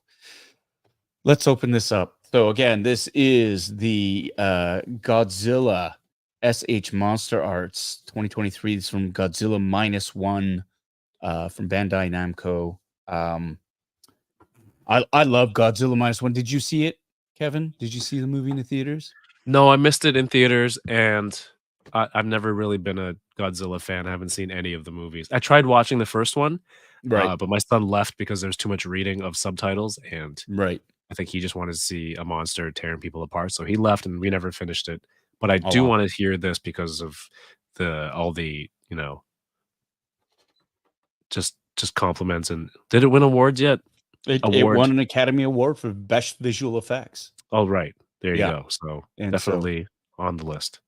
A: let's open this up. So again, this is the Godzilla SH Monster Arts 2023. This is from Godzilla -1 from Bandai Namco. I love Godzilla -1. Did you see it, Kevin? Did you see the movie in the theaters?
B: No, I missed it in theaters, and I've never really been a Godzilla fan. I haven't seen any of the movies. I tried watching the first one,
A: Right.
B: but my son left because there's too much reading of subtitles, and
A: Right.
B: I think he just wanted to see a monster tearing people apart, so he left, and we never finished it. But I
A: Oh,
B: do
A: wow.
B: want to hear this because of all the just compliments. And did it win awards yet?
A: It
B: Award.
A: won an Academy Award for Best Visual Effects.
B: Oh, right. There you
A: Yeah.
B: go. So
A: And
B: definitely on the list.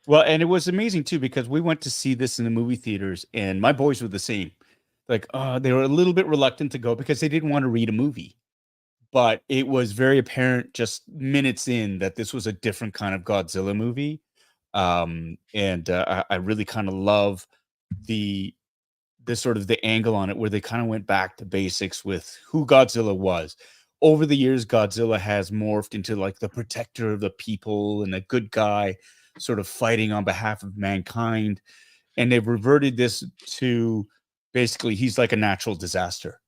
A: Well, and it was amazing too because we went to see this in the movie theaters, and my boys were the same. Like, they were a little bit reluctant to go because they didn't want to read a movie. But it was very apparent just minutes in that this was a different kind of Godzilla movie. And I really kind of love the sort of the angle on it where they kind of went back to basics with who Godzilla was. Over the years, Godzilla has morphed into like the protector of the people and a good guy sort of fighting on behalf of mankind. And they've reverted this to basically he's like a natural disaster,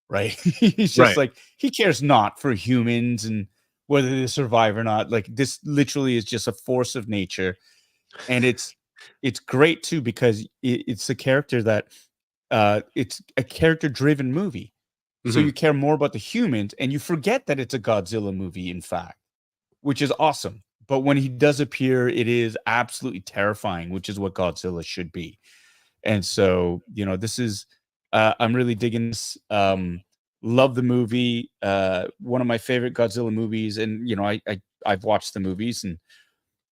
A: right? He's just
B: Right.
A: like he cares not for humans and whether they survive or not. Like this literally is just a force of nature. And it's great too because it's a character that it's a character-driven movie. So
B: Mhm.
A: you care more about the humans and you forget that it's a Godzilla movie, in fact, which is awesome. But when he does appear, it is absolutely terrifying, which is what Godzilla should be. And so, this is I'm really digging this. Love the movie. One of my favorite Godzilla movies. And I've watched the movies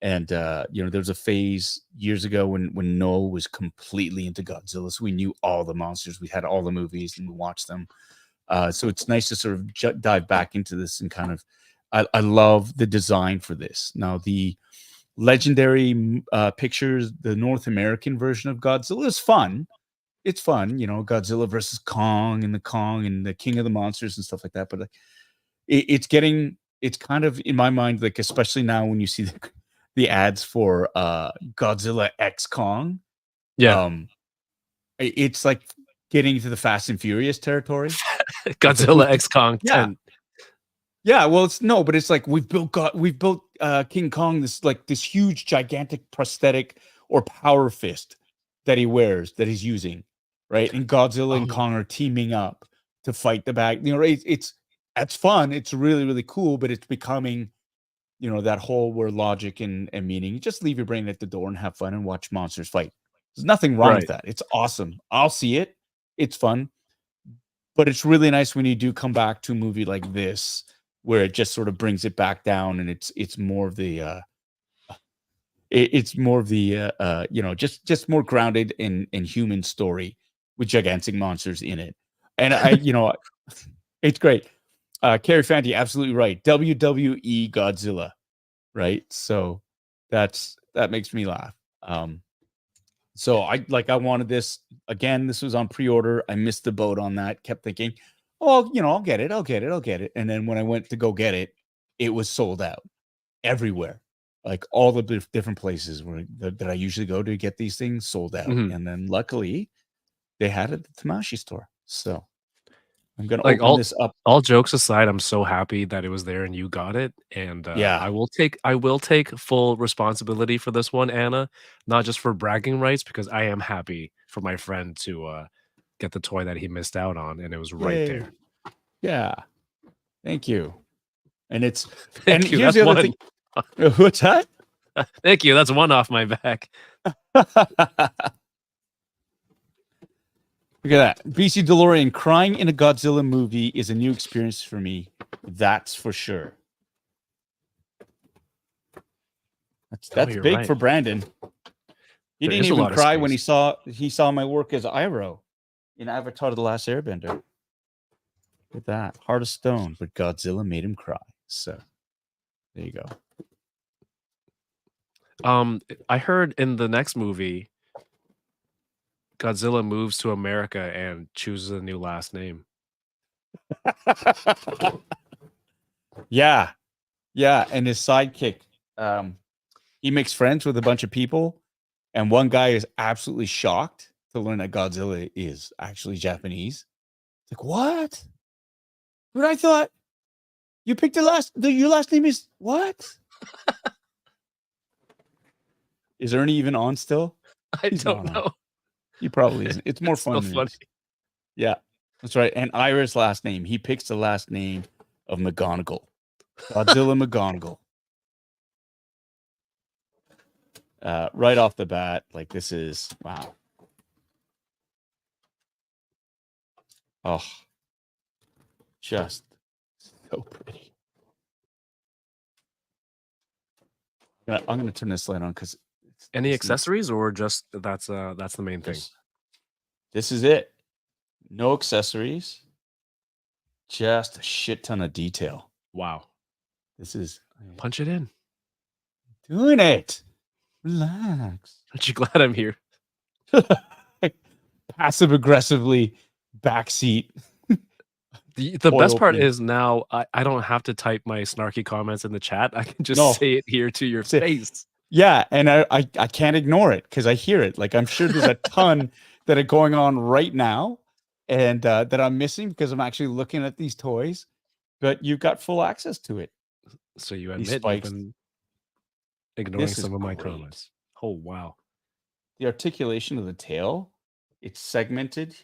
A: and there was a phase years ago when Noah was completely into Godzilla. So we knew all the monsters. We had all the movies and we watched them. So it's nice to sort of dive back into this and kind of I love the design for this. Now the legendary pictures, the North American version of Godzilla is fun. It's fun, Godzilla versus Kong and the King of the Monsters and stuff like that. But it's kind of in my mind, like especially now when you see the ads for Godzilla X Kong.
B: Yeah.
A: It's like getting into the Fast and Furious territory.
B: Godzilla X Kong
A: Yeah.
B: 10.
A: Yeah, well, but it's like we've built King Kong, this huge gigantic prosthetic or power fist that he wears that he's using, right? And Godzilla and
B: Oh.
A: Kong are teaming up to fight the bad. It's fun. It's really really cool, but it's becoming that whole where logic and meaning. You just leave your brain at the door and have fun and watch monsters fight. There's nothing wrong with that. It's awesome. I'll see it. It's fun. But it's really nice when you do come back to a movie like this where it just sort of brings it back down and it's more of the just more grounded in human story with gigantic monsters in it. And it's great. Carrie Fanti, absolutely right. WWE Godzilla, right? So that makes me laugh. So I wanted this again. This was on pre-order. I missed the boat on that. Kept thinking, oh, I'll get it. And then when I went to go get it, it was sold out everywhere. Like all the different places that I usually go to get these things sold out.
B: Mhm.
A: And then luckily they had it at the Tamashi store. So I'm gonna
B: Like,
A: open this up.
B: all jokes aside, I'm so happy that it was there and you got it, and,
A: Yeah.
B: I will take full responsibility for this one, Anna, not just for bragging rights, because I am happy for my friend to, get the toy that he missed out on, and it was right
A: Yay.
B: there.
A: Yeah. Thank you. And and
B: Thank you,
A: here's
B: that's
A: the other
B: one.
A: thing. What's that?
B: Thank you, that's one off my back.
A: Look at that. BC DeLorean crying in a Godzilla movie is a new experience for me. That's for sure. That's
B: you're
A: big
B: right.
A: for Brandon. He
B: There
A: didn't
B: is a
A: even
B: lot of
A: cry when he
B: space.
A: saw my work as Iroh in Avatar: The Last Airbender. Look at that. Heart of stone, but Godzilla made him cry. So there you go.
B: I heard in the next movie, Godzilla moves to America and chooses a new last name.
A: Yeah. Yeah. And his sidekick, he makes friends with a bunch of people, and one guy is absolutely shocked to learn that Godzilla is actually Japanese. It's like, what? But I thought you picked your last name is what? Is Ernie even on still?
B: I
A: He's
B: don't
A: not on.
B: know.
A: He probably isn't. It's more
B: It's so
A: fun than
B: funny.
A: this. Yeah, that's right. And Ira's last name, he picks the last name of McGonagall. Godzilla McGonagall. Right off the bat, like this is wow. Oh, just so pretty. I'm gonna turn this light on because
B: Any accessories or just that's the main thing?
A: This is it. No accessories. Just a shit ton of detail.
B: Wow.
A: This is
B: Punch it in.
A: doing it. Relax.
B: Aren't you glad I'm here?
A: Passive aggressively backseat.
B: The best part
A: opening.
B: is now I don't have to type my snarky comments in the chat. I can just say it here to your face.
A: Yeah, and I can't ignore it because I hear it. Like I'm sure there's a ton that are going on right now, and that I'm missing because I'm actually looking at these toys. But you've got full access to it.
B: So you
A: These
B: admit you've
A: spikes.
B: been ignoring
A: This is
B: some of my
A: great.
B: comments. Oh wow.
A: The articulation of the tail, it's segmented.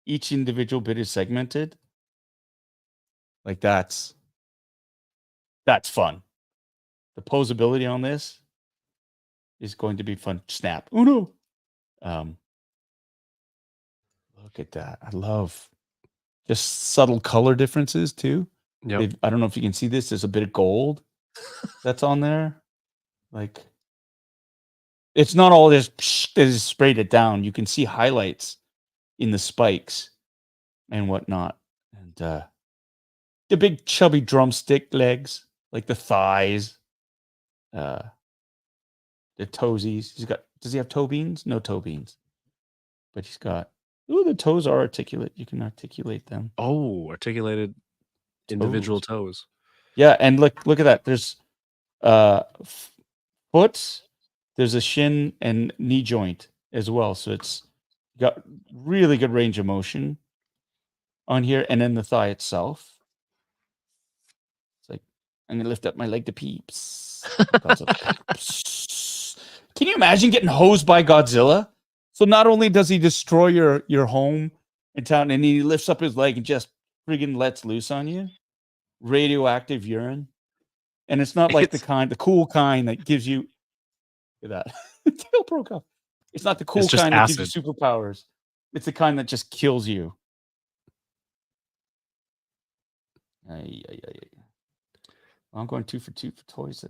A: Each individual bit is segmented. Like that's fun. The posability on this is going to be fun. Snap. Oh no. Look at that. I love just subtle color differences too.
B: Yep.
A: I don't know if you can see this. There's a bit of gold that's on there. Like it's not all just they just sprayed it down. You can see highlights in the spikes and whatnot. And the big chubby drumstick legs, like the thighs, the toesies. Does he have toe beans? No toe beans. But he's got the toes are articulate. You can articulate them.
B: Oh, articulated individual toes.
A: Yeah, and look at that. There's foot, there's a shin and knee joint as well. So it's got really good range of motion on here, and then the thigh itself. It's like I'm gonna lift up my leg to peeps. Can you imagine getting hosed by Godzilla? So not only does he destroy your home in town, and he lifts up his leg and just friggin' lets loose on you. Radioactive urine. And it's not like the cool kind that gives you look at that. The tail broke off. It's not the cool
B: just
A: kind that gives
B: acid.
A: you superpowers. It's the kind that just kills you. I'm going 2 for 2 for toys.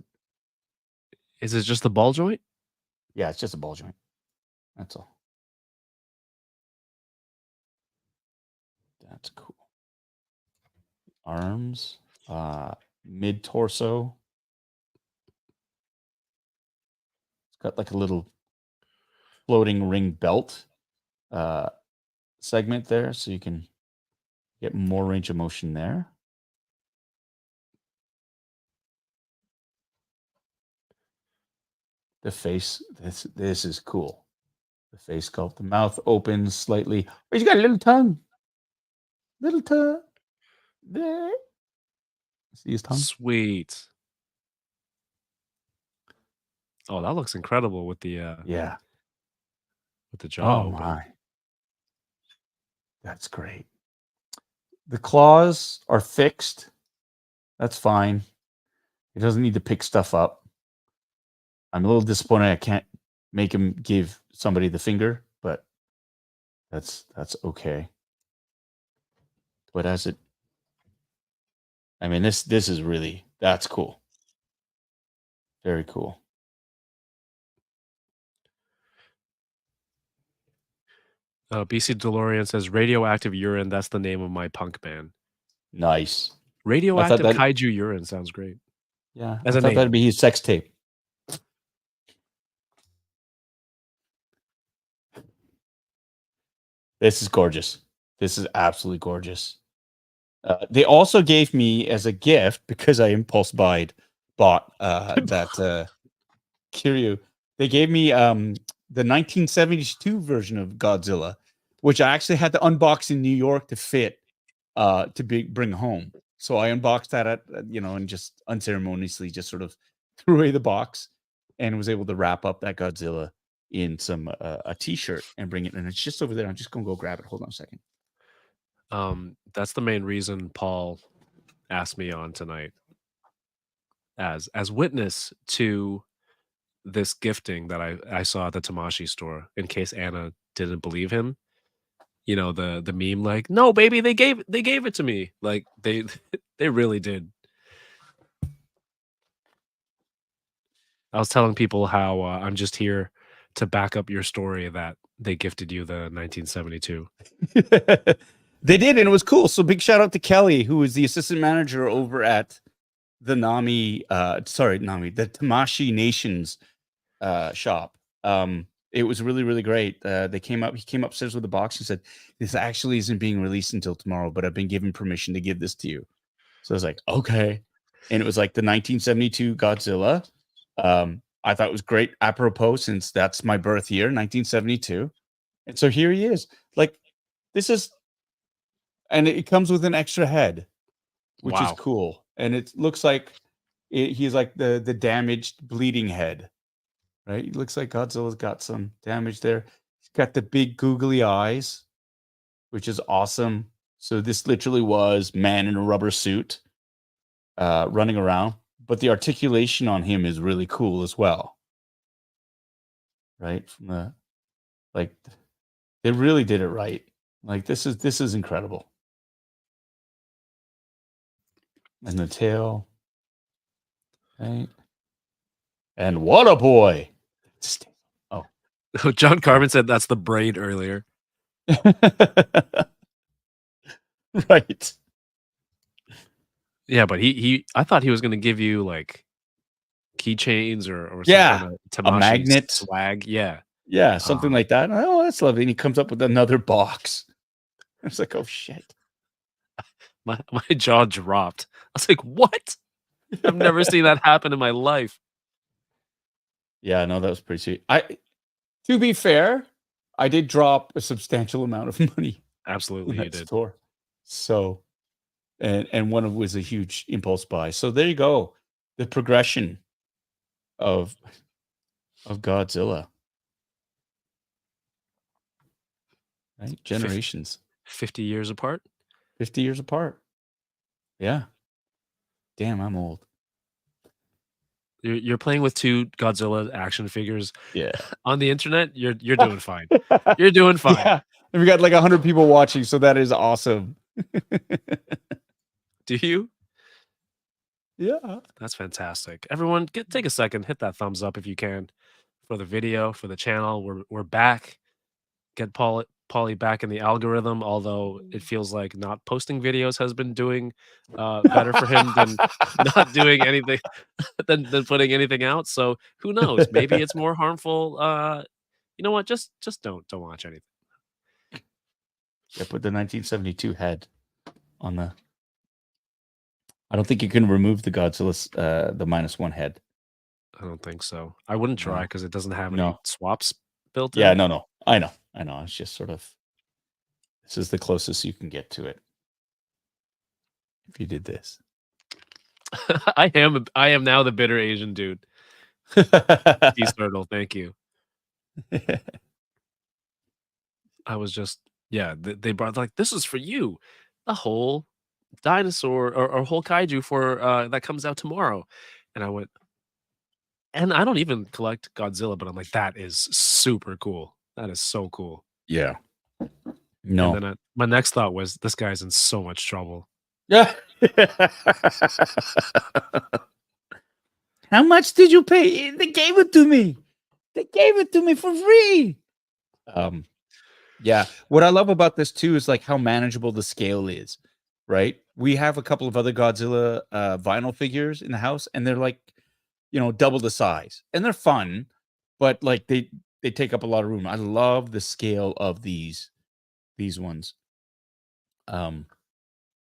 B: Is it just the ball joint?
A: Yeah, it's just a ball joint. That's all. That's cool. arms, mid torso. It's got like a little floating ring belt segment there, so you can get more range of motion there. The face, this is cool. The face sculpt, the mouth opens slightly. Oh, he's got a little tongue. Little tongue. There. See his tongue?
B: Sweet. Oh, that looks incredible with the
A: Yeah.
B: jaw
A: Oh
B: open.
A: my. That's great. The claws are fixed. That's fine. He doesn't need to pick stuff up. I'm a little disappointed I can't make him give somebody the finger, but that's okay. But as it, I mean, this is really, that's cool. Very cool.
B: BC DeLorean says radioactive urine. That's the name of my punk band.
A: Nice.
B: Radioactive
A: that-
B: kaiju urine sounds great.
A: Yeah,
B: As
A: I
B: a
A: thought
B: name.
A: that'd be his sex tape. This is gorgeous. This is absolutely gorgeous. They also gave me as a gift, because I impulse bought that Kiryu. They gave me the 1972 version of Godzilla, which I actually had to unbox in New York to fit bring home. So I unboxed that at and just unceremoniously just sort of threw away the box and was able to wrap up that Godzilla in some a t-shirt and bring it, and it's just over there. I'm just gonna go grab it. Hold on a second.
B: That's the main reason Paul asked me on tonight as witness to this gifting that I saw at the Tamashi store, in case Anna didn't believe him. You know, the meme like, no baby, they gave it to me. Like they they really did. I was telling people how I'm just here to back up your story that they gifted you the 1972.
A: They did, and it was cool. So big shout out to Kelly, who is the assistant manager over at the the Tamashi Nations shop. It was really, really great. He came upstairs with a box and said, "This actually isn't being released until tomorrow, but I've been given permission to give this to you." So I was like, okay. And it was like the 1972 Godzilla. I thought it was great, apropos, since that's my birth year, 1972. And so here he is. Like, this is, and it comes with an extra head, which is
B: Wow.
A: cool. And it looks like he's like the damaged, bleeding head, right? It looks like Godzilla's got some damage there. He's got the big googly eyes, which is awesome. So this literally was man in a rubber suit running around, but the articulation on him is really cool as well. Right? From the, like, they really did it right. Like, this is incredible. And the tail, right? And what a boy! Oh,
B: John Carmen said that's the braid earlier.
A: Right.
B: Yeah, but I thought he was gonna give you like keychains or some
A: Yeah,
B: kind of
A: a
B: Tamashi
A: magnet.
B: swag. Yeah.
A: Yeah, something like that. Oh, that's lovely. And he comes up with another box. I was like, oh shit.
B: My jaw dropped. I was like, what? I've never seen that happen in my life.
A: Yeah, no, that was pretty sweet. To be fair, I did drop a substantial amount of money
B: Absolutely,
A: in
B: you
A: that
B: did.
A: store. So, and one of was a huge impulse buy. So there you go. The progression of Godzilla. Right? Generations.
B: 50 years apart.
A: 50 years apart. Yeah. Damn, I'm old.
B: You're playing with two Godzilla action figures.
A: Yeah.
B: On the internet, you're doing fine. You're doing fine.
A: Yeah. And we got like 100 people watching, so that is awesome.
B: Do you?
A: Yeah.
B: That's fantastic. Everyone, take a second, hit that thumbs up if you can for the video, for the channel. We're back. Get Paul Paulie back in the algorithm, although it feels like not posting videos has been doing better for him than not doing anything than putting anything out. So who knows? Maybe it's more harmful. You know what? Just don't watch anything.
A: Yeah, put the 1972 head on the. I don't think you can remove the Godzilla, the -1 head.
B: I don't think so. I wouldn't try
A: No.
B: because it doesn't have any
A: No.
B: swaps built
A: Yeah,
B: in.
A: no. I know. It's just sort of. This is the closest you can get to it. If you did this.
B: I am now the bitter Asian dude. Sea turtle, thank you. I was just they brought like this is for you, the whole dinosaur or whole kaiju for that comes out tomorrow, and I went, and I don't even collect Godzilla, but I'm like that is super cool. That is so cool.
A: Yeah.
B: And
A: No.
B: then my next thought was this guy's in so much trouble.
A: Yeah. How much did you pay? They gave it to me. They gave it to me for free. Yeah. What I love about this too is like how manageable the scale is, right? We have a couple of other Godzilla vinyl figures in the house, and they're like, double the size, and they're fun, but like they take up a lot of room. I love the scale of these ones.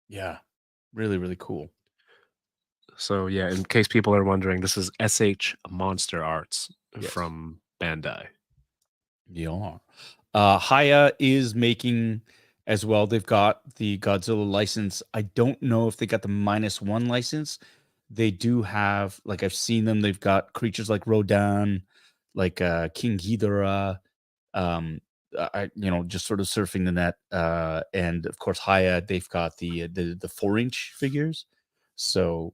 A: Yeah, really, really cool.
B: So yeah, in case people are wondering, this is SH Monster Arts
A: Yes.
B: from Bandai.
A: Yeah. Haya is making as well. They've got the Godzilla license. I don't know if they got the -1 license. They do have, like, I've seen them. They've got creatures like Rodan, like King Ghidorah. Just sort of surfing the net. And of course, Haya, they've got the 4-inch figures. So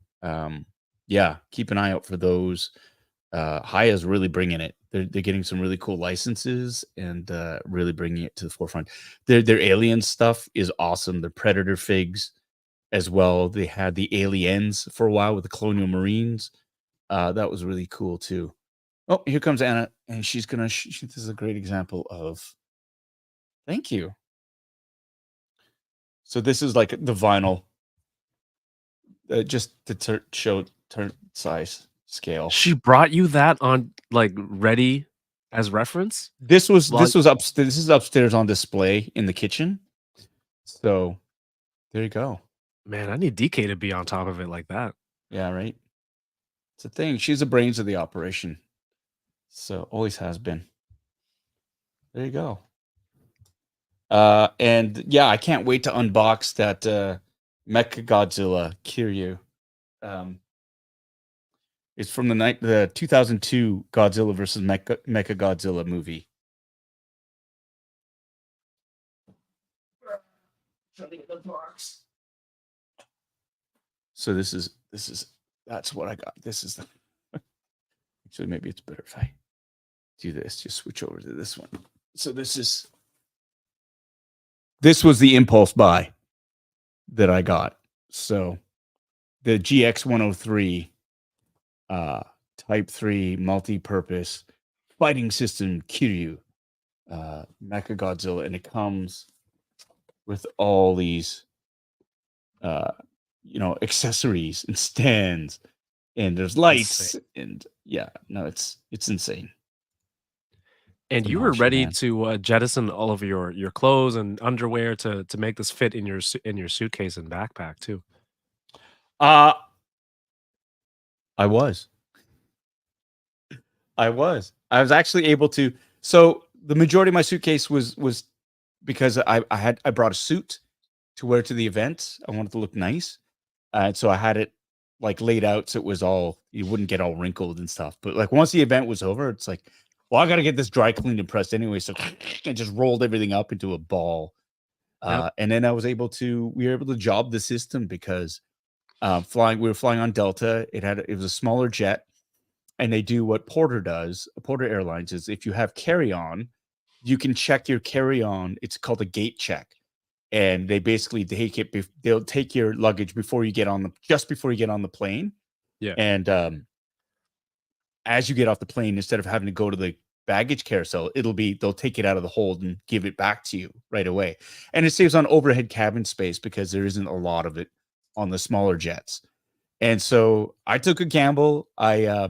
A: yeah, keep an eye out for those. Haya's really bringing it. They're getting some really cool licenses and really bringing it to the forefront. Their alien stuff is awesome. Their Predator figs as well. They had the aliens for a while with the Colonial Marines. That was really cool too. Oh, here comes Anna, and she's gonna. This is a great example of. Thank you. So this is like the vinyl, just to show turn size scale.
B: She brought you that on like ready as reference?
A: This was upstairs. This is upstairs on display in the kitchen. So there you go.
B: Man, I need DK to be on top of it like that.
A: Yeah, right. It's a thing. She's the brains of the operation. So always has been. There you go. And yeah, I can't wait to unbox that Mecha Godzilla Kiryu. It's from the 2002 Godzilla versus Mecha Godzilla movie. So that's what I got. This is the actually maybe it's better if I do this. Just switch over to this one. So this was the impulse buy that I got. So the GX103 Type 3 multi-purpose fighting system Kiryu Mecha Godzilla, and it comes with all these accessories and stands, and there's lights, and yeah, no, it's insane.
B: And you were ready to jettison all of your clothes and underwear to make this fit in your suitcase and backpack too.
A: I was actually able to. So the majority of my suitcase was because I brought a suit to wear to the event. I wanted to look nice, and so I had it like laid out so it was all, you wouldn't get all wrinkled and stuff. But like once the event was over, it's like, well, I got to get this dry cleaned and pressed anyway. So I just rolled everything up into a ball. And then we were able to job the system because we were flying on Delta. It was a smaller jet, and they do what Porter does. Porter Airlines is, if you have carry-on, you can check your carry-on. It's called a gate check. And they basically they'll take your luggage before you get on the plane.
B: Yeah.
A: And as you get off the plane, instead of having to go to the baggage carousel, they'll take it out of the hold and give it back to you right away. And it saves on overhead cabin space because there isn't a lot of it on the smaller jets. And so I took a gamble. I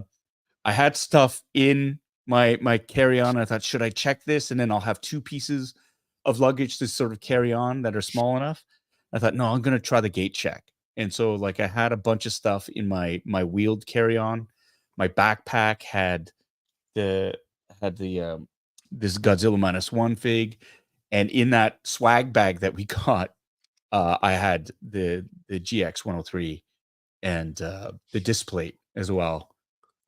A: had stuff in my carry-on. I thought, should I check this? And then I'll have 2 pieces of luggage to sort of carry on that are small enough. I thought, no, I'm going to try the gate check. And so like I had a bunch of stuff in my wheeled carry-on. My backpack had the this Godzilla -1 fig, and in that swag bag that we got, I had the GX 103 and the disc plate as well.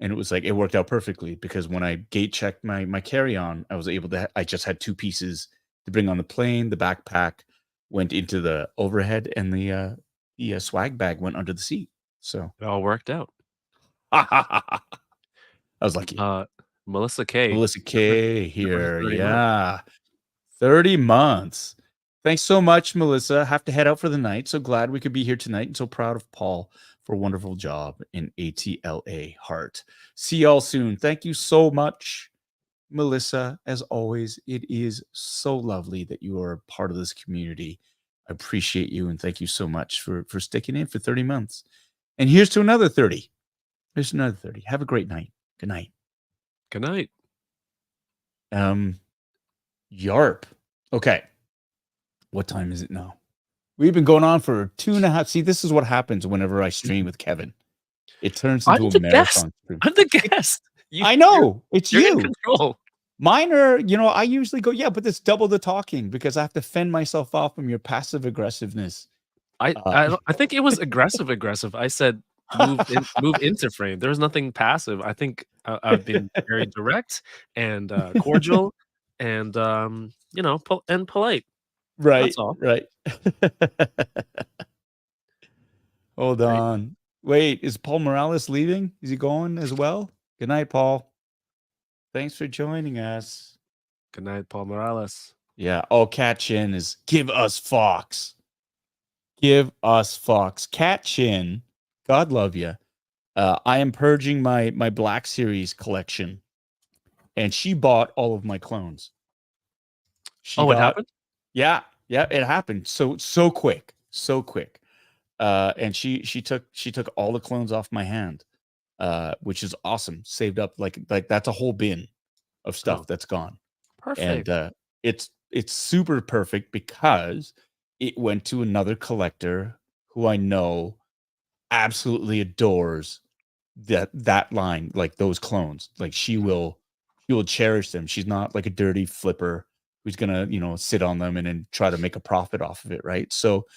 A: And it was like it worked out perfectly because when I gate checked my carry-on, I was able to I just had 2 pieces to bring on the plane. The backpack went into the overhead, and the swag bag went under the seat. So
B: It all worked out.
A: I was lucky.
B: Melissa K.
A: Melissa
B: Never
A: K here.
B: 30 months.
A: Yeah. 30 months. Thanks so much, Melissa. Have to head out for the night. So glad we could be here tonight, and so proud of Paul for a wonderful job in ATLA Heart. See y'all soon. Thank you so much, Melissa. As always, it is so lovely that you are a part of this community. I appreciate you, and thank you so much for sticking in for 30 months. And here's to another 30. Here's another 30. Have a great night. Good night.
B: Good night.
A: Yarp. Okay. What time is it now? We've been going on for 2.5. See, this is what happens whenever I stream with Kevin. It turns into a marathon stream.
B: I'm the guest.
A: I know. It's
B: you're
A: you.
B: in control.
A: Mine are, I usually go, yeah, but it's double the talking because I have to fend myself off from your passive aggressiveness.
B: I think it was aggressive. I said move into frame. There was nothing passive. I think I've been very direct and cordial and and polite.
A: Right.
B: That's all.
A: Right. Hold on. Wait, is Paul Morales leaving? Is he going as well? Good night, Paul. Thanks for joining us.
B: Good night, Paul Morales.
A: Yeah. Oh, Cat Chin is give us Fox. Give us Fox. Cat Chin, God love you. I am purging my Black Series collection, and she bought all of my clones.
B: It happened?
A: Yeah, it happened so quick. And she took all the clones off my hand, which is awesome. Saved up like that's a whole bin of stuff that's gone.
B: Perfect.
A: And it's super perfect because it went to another collector who I know absolutely adores that line, like those clones. Like she will cherish them. She's not like a dirty flipper who's gonna sit on them and then try to make a profit off of it, right? So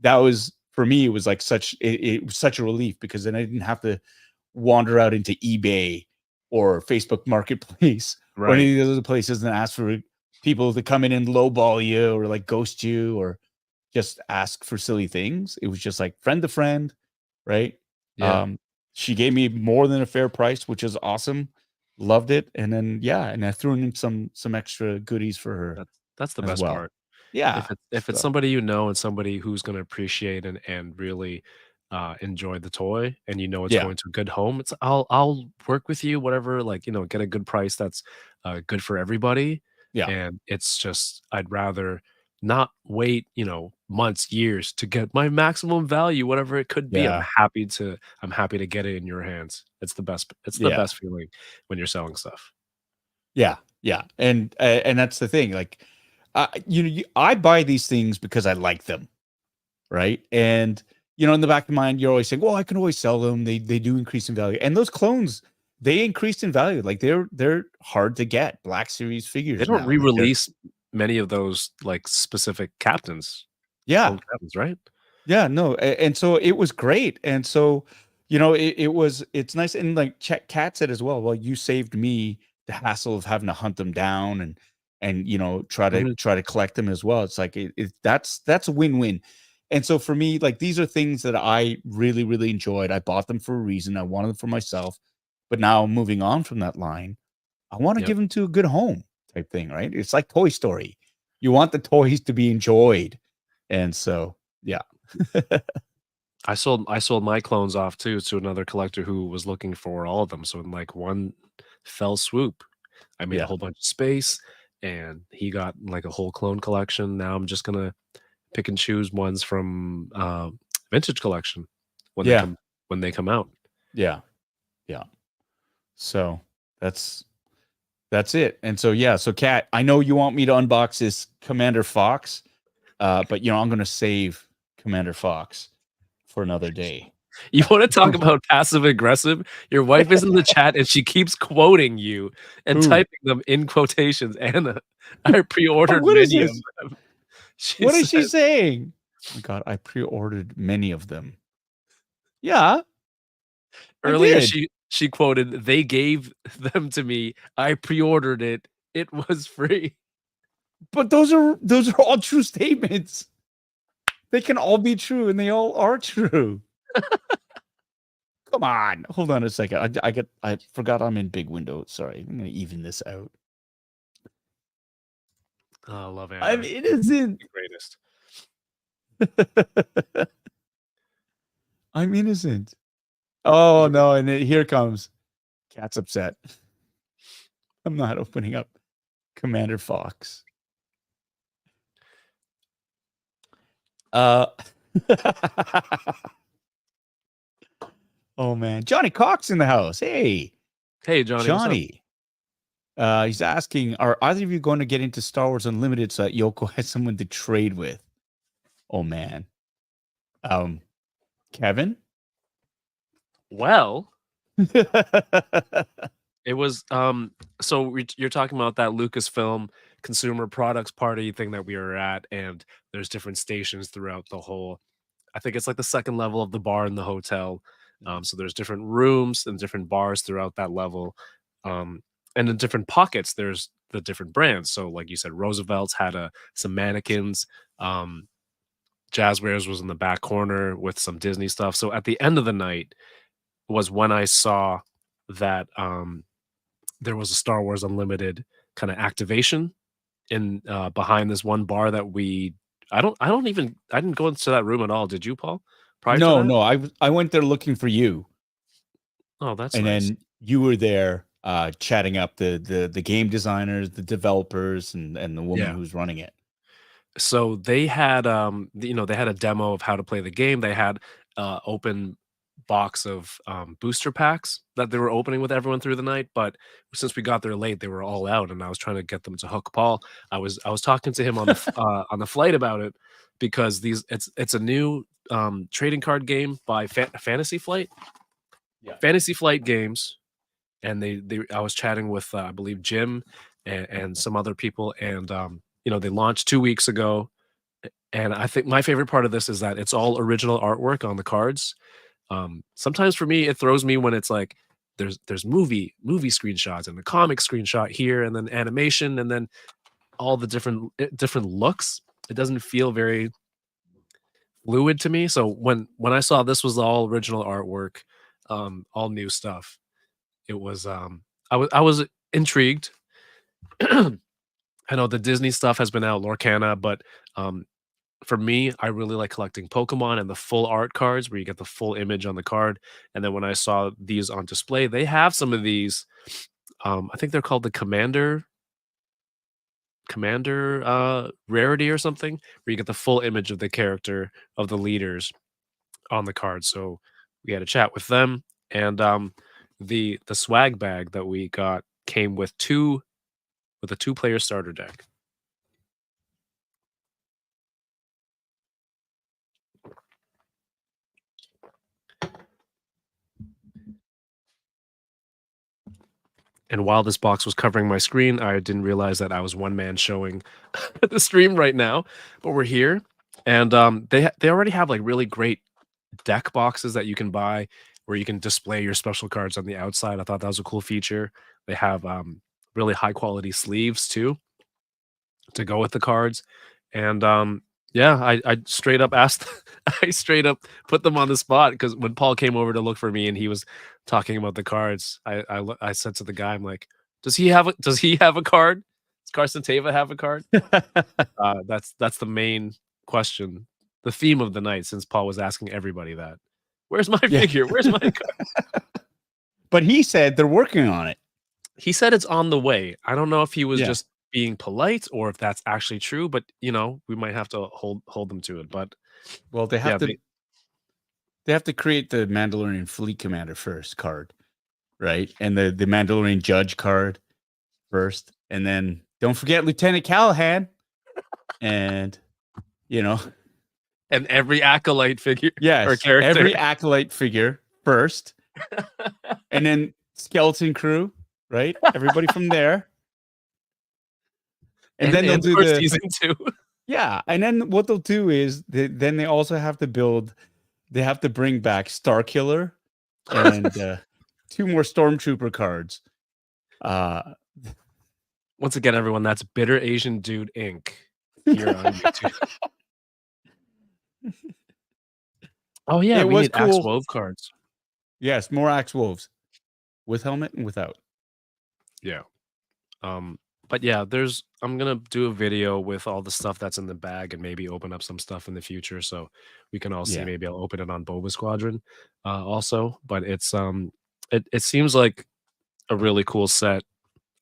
A: that was, for me, it was like it was such a relief because then I didn't have to wander out into eBay or Facebook Marketplace or any of those other places and ask for people to come in and lowball you or like ghost you or just ask for silly things. It was just like friend to friend, right?
B: Yeah.
A: She gave me more than a fair price, which is awesome. Loved it. And then and I threw in some extra goodies for her.
B: That's the best part.
A: Yeah.
B: If it's somebody and somebody who's going to appreciate and really enjoy the toy, and it's going to a good home, I'll work with you, whatever, get a good price that's good for everybody.
A: Yeah.
B: And it's just, I'd rather not wait, months, years to get my maximum value, whatever it could be.
A: Yeah.
B: I'm happy to get it in your hands. It's the best. It's the best feeling when you're selling stuff.
A: Yeah. Yeah. And that's the thing. Like, I buy these things because I like them. Right. And, in the back of your mind, you're always saying, well, I can always sell them. They do increase in value. And those clones, they increased in value. Like they're hard to get. Black Series figures.
B: They don't re-release many of those like specific captains.
A: Yeah.
B: Captains, right?
A: Yeah, no. And so it was great. And so, it's nice. And like Kat said as well, you saved me the hassle of having to hunt them down and try to collect them as well. It's like, that's a win-win. And so for me, like, these are things that I really, really enjoyed. I bought them for a reason. I wanted them for myself, but now moving on from that line, I want to give them to a good home type thing, right? It's like Toy Story. You want the toys to be enjoyed. And so, yeah.
B: I sold my clones off too to another collector who was looking for all of them. So in like one fell swoop, I made a
A: Yeah.
B: whole bunch of space, and he got like a whole clone collection. Now I'm just gonna pick and choose ones from vintage collection when
A: Yeah.
B: they come out.
A: Yeah. Yeah. So that's it. And so yeah, so Kat, I know you want me to unbox this Commander Fox, but I'm gonna save Commander Fox for another day.
B: You want to talk about passive aggressive? Your wife is in the chat and she keeps quoting you and
A: Who?
B: typing them in quotations. Anna, I pre-ordered
A: What is
B: many of
A: this?
B: them.
A: What is she
B: said,
A: saying? Oh my God, I pre-ordered many of them. Yeah, I
B: earlier
A: did.
B: she quoted, "They gave them to me. I pre-ordered it. It was free."
A: But those are all true statements. They can all be true, and they all are true. Come on, hold on a second. I forgot I'm in big window. Sorry, I'm gonna even this out.
B: Oh, I love Anna.
A: I'm innocent.
B: The greatest.
A: I'm innocent. Oh no, and here comes. Cat's upset. I'm not opening up Commander Fox. Oh man, Johnny Cox in the house. Hey,
B: Hey Johnny, what's up?
A: Johnny. He's asking, are either of you going to get into Star Wars Unlimited so that Yoko has someone to trade with? Oh man. Kevin?
B: Well, it was so you're talking about that Lucasfilm consumer products party thing that we were at, and there's different stations throughout the whole. I think it's like the second level of the bar in the hotel. So there's different rooms and different bars throughout that level. And in different pockets, there's the different brands. So like you said, Roosevelt's had some mannequins. Jazwares was in the back corner with some Disney stuff. So at the end of the night was when I saw that there was a Star Wars Unlimited kind of activation in behind this one bar that I didn't go into that room at all. Did you, Paul? Prior to that?
A: No, I went there looking for you.
B: Oh, that's
A: And
B: nice.
A: then you were there chatting up the game designers, the developers, and the woman
B: Yeah.
A: who's running it.
B: So they had they had a demo of how to play the game. They had open box of booster packs that they were opening with everyone through the night, but since we got there late, they were all out, and I was trying to get them to hook Paul. I was talking to him on the on the flight about it because it's a new trading card game by Fantasy Flight.
A: Yeah.
B: Fantasy Flight Games, and I was chatting with I believe Jim and some other people, and they launched 2 weeks ago, and I think my favorite part of this is that it's all original artwork on the cards. Sometimes for me, it throws me when it's like there's movie screenshots and the comic screenshot here, and then animation, and then all the different looks. It doesn't feel very fluid to me. So when I saw this was all original artwork, all new stuff, it was I was intrigued. I know the Disney stuff has been out, Lorcana, but for me, I really like collecting Pokemon and the full art cards where you get the full image on the card. And then when I saw these on display, they have some of these. I think they're called the Commander rarity or something, where you get the full image of the character of the leaders on the card. So we had a chat with them, and the swag bag that we got came with a 2-player starter deck. And while this box was covering my screen, I didn't realize that I was one man showing the stream right now. But we're here, and they already have like really great deck boxes that you can buy where you can display your special cards on the outside. I thought that was a cool feature. They have really high quality sleeves too to go with the cards, and yeah, I straight up asked, I straight up put them on the spot because when Paul came over to look for me and he was talking about the cards, I said to the guy, I'm like, does he have a card? Does Carson Teva have a card? That's the main question, the theme of the night, since Paul was asking everybody that. Where's my figure? Where's my card?
A: But he said they're working on it.
B: He said it's on the way. I don't know if he was
A: Yeah.
B: just being polite or if that's actually true, but you know, we might have to hold them to it. But
A: Well, they have
B: yeah,
A: to they have to create the Mandalorian Fleet Commander first card, right? And the Mandalorian Judge card first, and then don't forget Lieutenant Callahan, and you know,
B: and every acolyte figure or
A: yes,
B: character.
A: every acolyte figure first, and then Skeleton Crew, right? Everybody from there, and then they'll do
B: for
A: the
B: season 2.
A: yeah, and then what they'll do is then they also have to build. They have to bring back Starkiller and 2 more Stormtrooper cards.
B: Once again, everyone, that's Bitterasiandude Inc. here on YouTube. Oh yeah,
A: It
B: we
A: was
B: need Axe
A: cool.
B: Wove cards.
A: Yes, more Axe Wolves with helmet and without.
B: Yeah. But yeah, I'm gonna do a video with all the stuff that's in the bag and maybe open up some stuff in the future so we can all see.
A: Yeah.
B: Maybe I'll open it on Boba Squadron also. But it's it seems like a really cool set.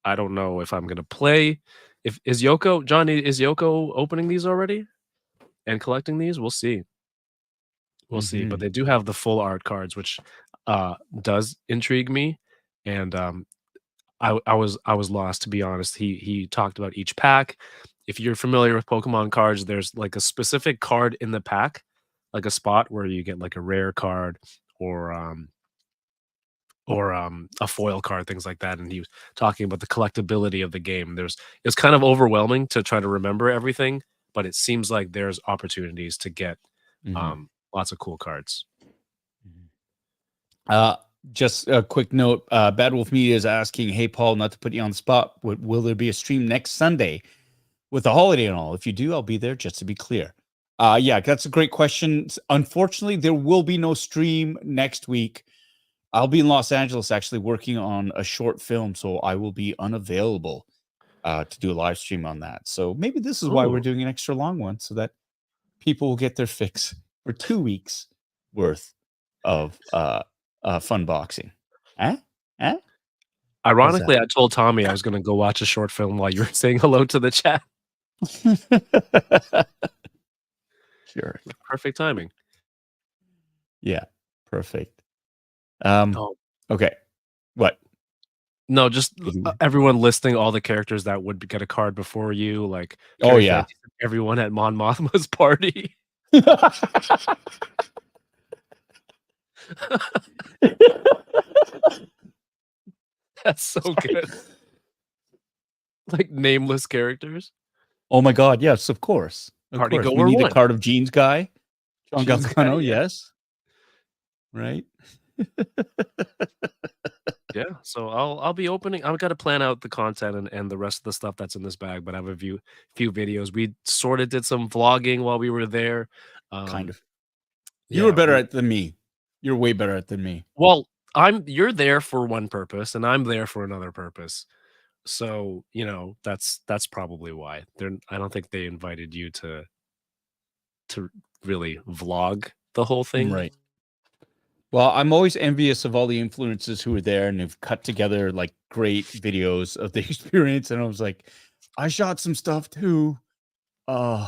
B: I don't know if I'm gonna play. If is Yoko Johnny is Yoko opening these already and collecting these? We'll see. We'll see. But
A: Mhm.
B: they do have the full art cards, which does intrigue me. And I was lost, to be honest. He talked about each pack. If you're familiar with Pokemon cards, there's like a specific card in the pack, like a spot where you get like a rare card or a foil card, things like that. And he was talking about the collectability of the game. It's kind of overwhelming to try to remember everything, but it seems like there's opportunities to get
A: Mhm.
B: lots of cool cards.
A: Just a quick note. Bad Wolf Media is asking, "Hey Paul, not to put you on the spot, will there be a stream next Sunday with the holiday and all? If you do, I'll be there. Just to be clear." Yeah, that's a great question. Unfortunately, there will be no stream next week. I'll be in Los Angeles actually working on a short film, so I will be unavailable to do a live stream on that. So maybe this is why we're
B: Oh,
A: doing an extra long one, so that people will get their fix for 2 weeks worth of fun boxing. Eh? Eh? How's
B: ironically, I told Tommy I was gonna go watch a short film while you were saying hello to the chat.
A: that? Sure.
B: Perfect timing.
A: Yeah. Perfect.
B: Oh,
A: Okay. What?
B: no, just everyone listing all the characters that would get a card before you, like
A: Oh,
B: Carrie
A: yeah.
B: Fancy said everyone at Mon Mothma's party. That's so good. Like nameless characters.
A: Oh my god, yes, of course. Of
B: Party
A: course. We
B: Goer
A: need a
B: 1.
A: card of Jeans Guy. John
B: Jeans Guy,
A: Galgano,
B: yeah.
A: yes. Right?
B: Yeah, so I'll be opening. I've got to plan out the content and the rest of the stuff that's in this bag, but I have a few videos. We sort of did some vlogging while we were there.
A: Kind of. You were
B: Yeah,
A: better at than me. You're way better at than me.
B: well, you're there for one purpose and I'm there for another purpose. So, you know, that's probably why. I don't think they invited you to really vlog the whole thing.
A: Right. Well, I'm always envious of all the influencers who were there and have cut together like great videos of the experience. And I was like, I shot some stuff too. And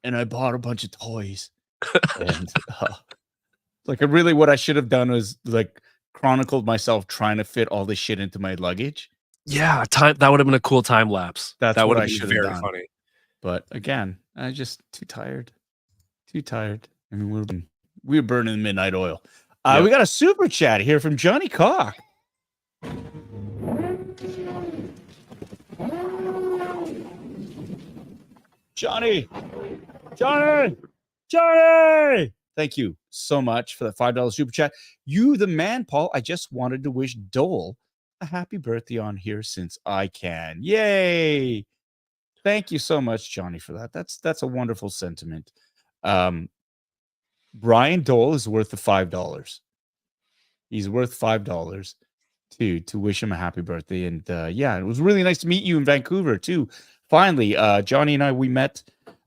A: I bought a bunch of toys. And like really what I should have done was like chronicled myself trying to fit all this shit into my luggage.
B: Yeah, that would have been a cool time lapse.
A: That's
B: That
A: what
B: would
A: I
B: have been
A: should have
B: very
A: done.
B: funny.
A: But again, I just too tired. Too tired. I mean, we were burning midnight oil.
B: Yep.
A: We got a super chat here from Johnny Cock. Johnny! Thank you so much for the $5 super chat. You the man, Paul. I just wanted to wish Dole a happy birthday on here since I can. Yay! Thank you so much, Johnny, for that. That's a wonderful sentiment. Brian Dole is worth the $5. He's worth $5 to wish him a happy birthday. And yeah, it was really nice to meet you in Vancouver too. Finally, Johnny and I, we met.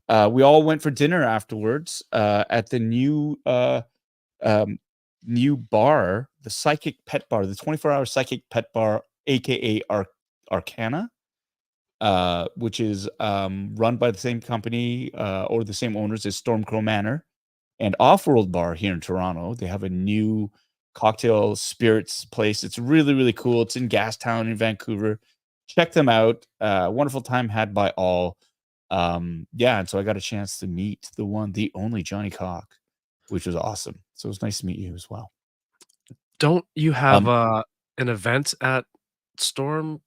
A: We all went for dinner afterwards at the new bar, the Psychic Pet Bar, the 24-hour Psychic Pet Bar aka Arcana, which is run by the same company or the same owners as Stormcrow Manor and Offworld Bar here in Toronto. They have a new cocktail spirits place. It's really, really cool. It's in Gastown in Vancouver. Check them out. Wonderful time had by all. Yeah, and so I got a chance to meet the one, the only Johnny Cock, which was awesome. So it was nice to meet you as well.
B: Don't you have an event at Storm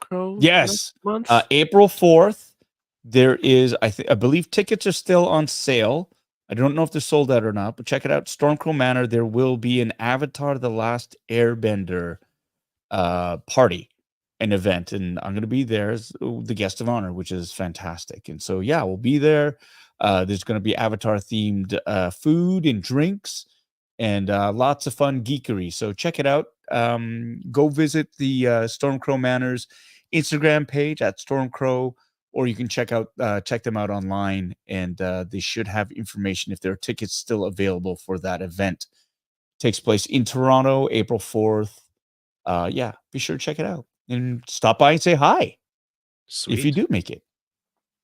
B: Crow
A: Yes,
B: next month?
A: April 4th. There is, I believe tickets are still on sale. I don't know if they're sold out or not, but check it out. Stormcrow Manor. There will be an Avatar: The Last Airbender party, an event, and I'm going to be there as the guest of honor, which is fantastic. And so, yeah, we'll be there. There's going to be Avatar themed food and drinks and lots of fun geekery. So check it out. Go visit the Stormcrow Manor's Instagram page at Stormcrow, or you can check them out online, and they should have information if there are tickets still available for that event. Takes place in Toronto, April 4th. Yeah, be sure to check it out and stop by and say hi.
B: Sweet.
A: If you do make it.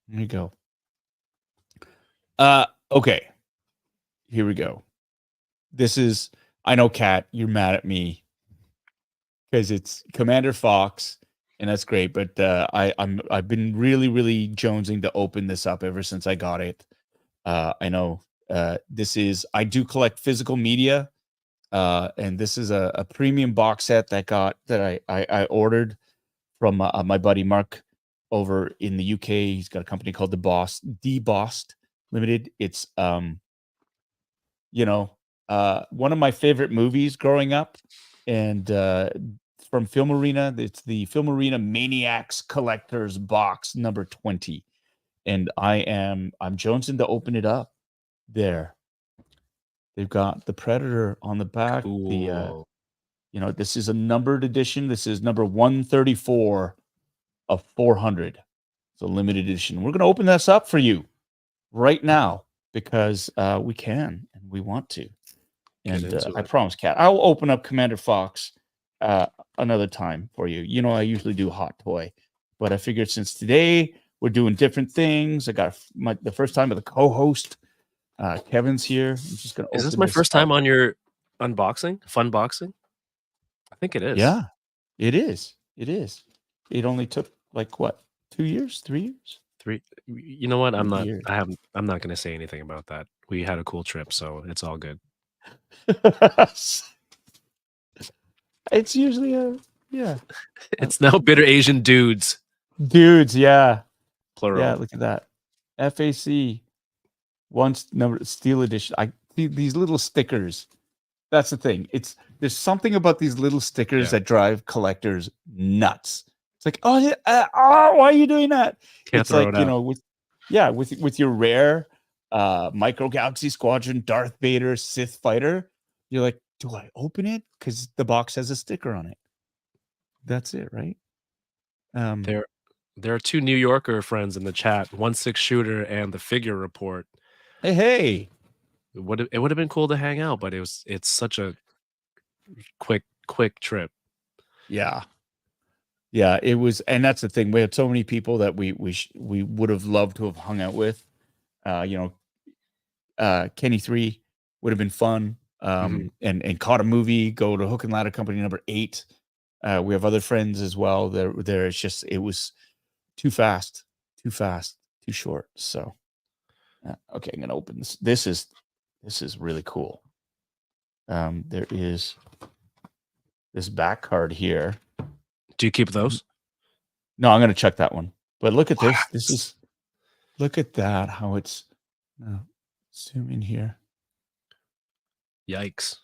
A: There you go. Okay. Here we go. This is, I know, Kat, you're mad at me because it's Commander Fox, and that's great, but I've been really, really jonesing to open this up ever since I got it. I know I do collect physical media. And this is a premium box set that I ordered from my buddy Mark over in the UK. He's got a company called Debossed Limited. It's one of my favorite movies growing up, and from Film Arena. It's the Film Arena Maniacs Collectors Box number 20, and I'm jonesing to open it up. There. They've got the Predator on the back.
B: Cool.
A: This is a numbered edition. This is number 134 of 400. It's a limited edition. We're going to open this up for you right now because we can and we want to. And I promise, Kat, I'll open up Commander Fox another time for you. I usually do Hot Toy, but I figured since today we're doing different things, I got the first time with a co-host. Kevin's here. I'm just gonna.
B: Is this my first time on your Funboxing? I think it is.
A: Yeah, it is. It is. It only took like what, 2 years, 3 years?
B: 3. You know what? I'm not
A: Years.
B: I'm not gonna say anything about that. We had a cool trip, so it's all good.
A: It's usually yeah.
B: It's now Bitterasiandudes.
A: Dudes, yeah.
B: Plural.
A: Yeah, look at that. FAC. Once number steel edition. I see these little stickers. That's the thing. There's something about these little stickers that drive collectors nuts. It's like, why are you doing that? It's like, with your rare Micro Galaxy Squadron, Darth Vader, Sith fighter, you're like, do I open it? Because the box has a sticker on it. That's it, right?
B: There are 2 New Yorker friends in the chat, 1/6 Shooter and the Figure Report.
A: Hey.
B: It would have been cool to hang out, but it's such a quick trip.
A: Yeah. Yeah, it was, and that's the thing. We had so many people that we would have loved to have hung out with. Kenny 3 would have been fun. And caught a movie, go to Hook and Ladder Company number 8. We have other friends as well. There it's just, it was too fast, too short. So okay, I'm gonna open this. This is really cool. There is this back card here.
B: Do you keep those?
A: No, I'm gonna check that one. But look at this. Look at that. How it's zoom in here.
B: Yikes.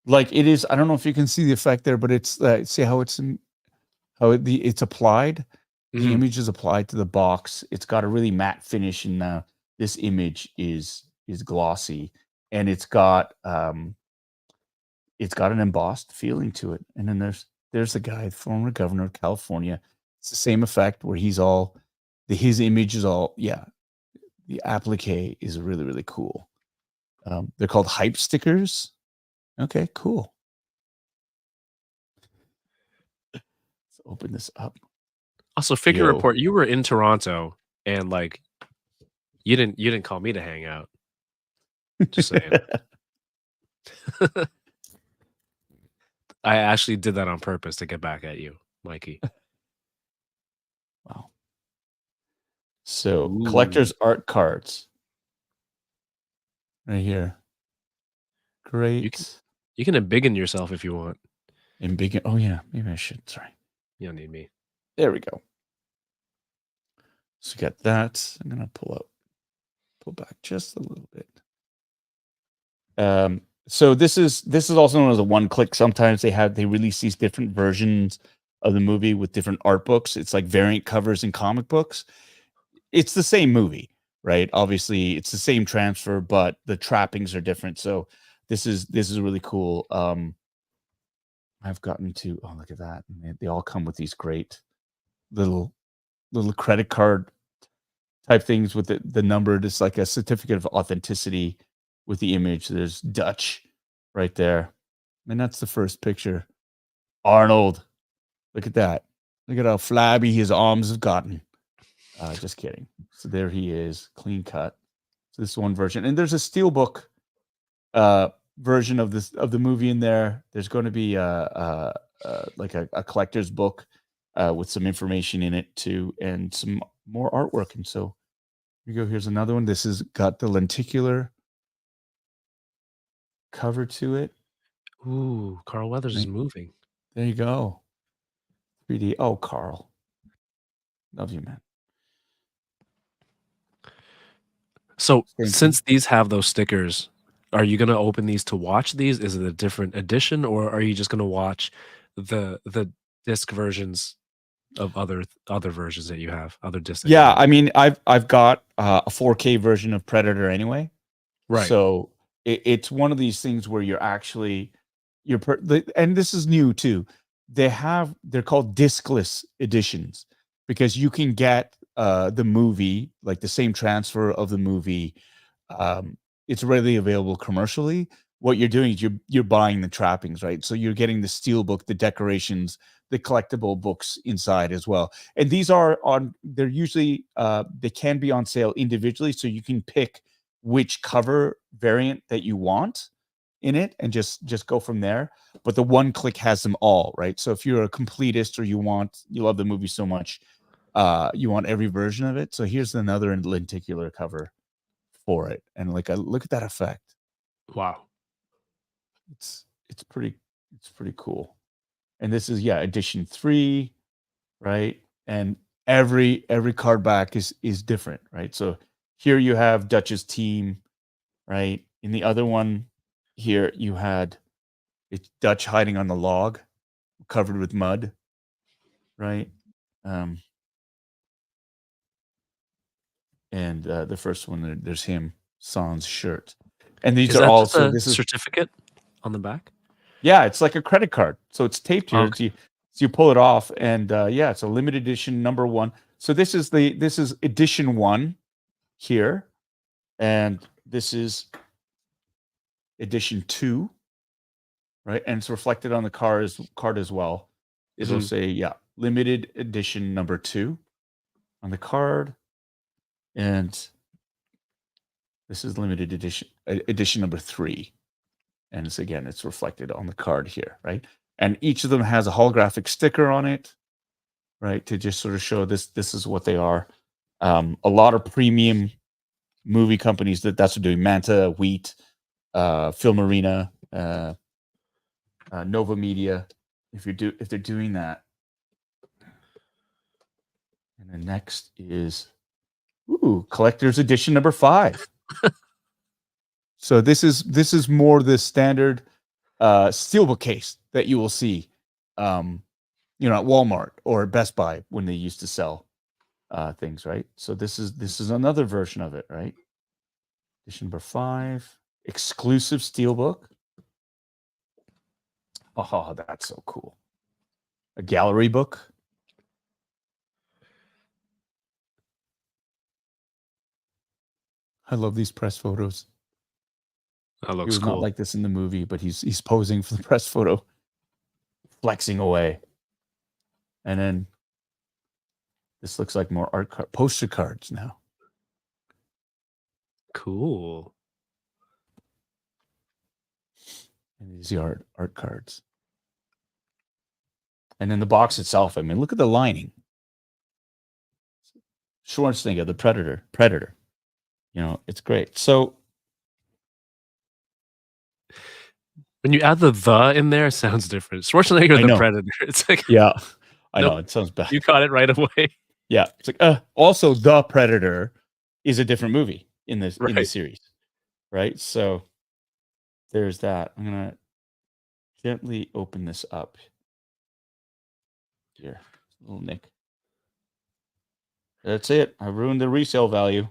A: Like it is. I don't know if you can see the effect there, but it's see how it's applied. The image is applied to the box. It's got a really matte finish, and this image is glossy, and it's got an embossed feeling to it. And then there's the guy, former governor of California. It's the same effect where his image is all, the applique is really, really cool. They're called hype stickers. Okay, cool. open this up.
B: Also, figure
A: Yo.
B: report. You were in Toronto, and like, you didn't call me to hang out. Just saying. I actually did that on purpose to get back at you, Mikey.
A: Wow. So
B: Ooh.
A: collector's art cards. Right here. Great.
B: You can embiggen yourself if you want.
A: Embiggen. Oh yeah, maybe I should. Sorry.
B: You don't need me.
A: There we go. So we got that. I'm gonna pull back just a little bit. So this is also known as a one-click. Sometimes they release these different versions of the movie with different art books. It's like variant covers in comic books. It's the same movie, right? Obviously, it's the same transfer, but the trappings are different. So this is really cool. I've gotten to look at that. They all come with these great little credit card type things with the number. It's like a certificate of authenticity with the image. There's Dutch right there. And that's the first picture. Arnold. Look at that. Look at how flabby his arms have gotten. Just kidding. So there he is, clean cut. So this is one version. And there's a steelbook version of the movie in there. There's going to be like a collector's book with some information in it too, and some more artwork. And so here you go. Here's another one. This has got the lenticular cover to it.
B: Ooh, Carl Weathers is moving.
A: There you go. 3D. Oh, Carl. Love you, man.
B: So since these have those stickers, are you gonna open these to watch these? Is it a different edition, or are you just gonna watch the disc versions of other versions that you have, other discs?
A: Yeah, I mean, I've got a 4K version of Predator anyway,
B: right?
A: So it's one of these things where you're actually and this is new too. They're called discless editions because you can get the movie, like the same transfer of the movie. It's readily available commercially. What you're doing is you're buying the trappings, right? So you're getting the steel book, the decorations, the collectible books inside as well. And these are they're usually they can be on sale individually, so you can pick which cover variant that you want in it and just go from there. But the one click has them all, right? So if you're a completist or you love the movie so much, you want every version of it. So here's another lenticular cover for it. And like look at that effect.
B: Wow.
A: It's pretty cool. And this is edition 3, right? And every card back is different, right? So here you have Dutch's team, right? In the other one here you had it's Dutch hiding on the log covered with mud, right? And the first one there's him sans shirt. And these are also
B: this certificate on the back.
A: Yeah, it's like a credit card. So it's taped here.
B: Okay.
A: So you pull it off, and it's a limited edition number 1. So this is edition 1 here, and this is edition 2, right? And it's reflected on the card as well. It'll say limited edition number 2 on the card, and this is limited edition number 3. And it's reflected on the card here, right? And each of them has a holographic sticker on it, right? To just sort of show this is what they are. A lot of premium movie companies that's what they're doing. Manta, Wheat, Film Arena, Nova Media. If they're doing that. And the next is collector's edition number 5. So this is more the standard steelbook case that you will see at Walmart or Best Buy when they used to sell things, right? So this is another version of it, right? Edition number 5, exclusive steelbook. Oh, that's so cool. A gallery book. I love these press photos.
B: That looks
A: he was
B: cool.
A: Not like this in the movie, but he's posing for the press photo, flexing away. And then this looks like more poster cards now.
B: Cool.
A: And these are art cards. And then the box itself, I mean, look at the lining. Schwarzenegger, the Predator. You know, it's great. So
B: when you add the in there, it sounds different. Schwarzenegger, the Predator. It's like,
A: yeah, I
B: nope,
A: know it sounds bad.
B: you caught it right away.
A: Yeah, it's like also the Predator is a different movie in this in the
B: Right.
A: series, right? So there's that. I'm gonna gently open this up here, little Nick. That's it. I ruined the resale value.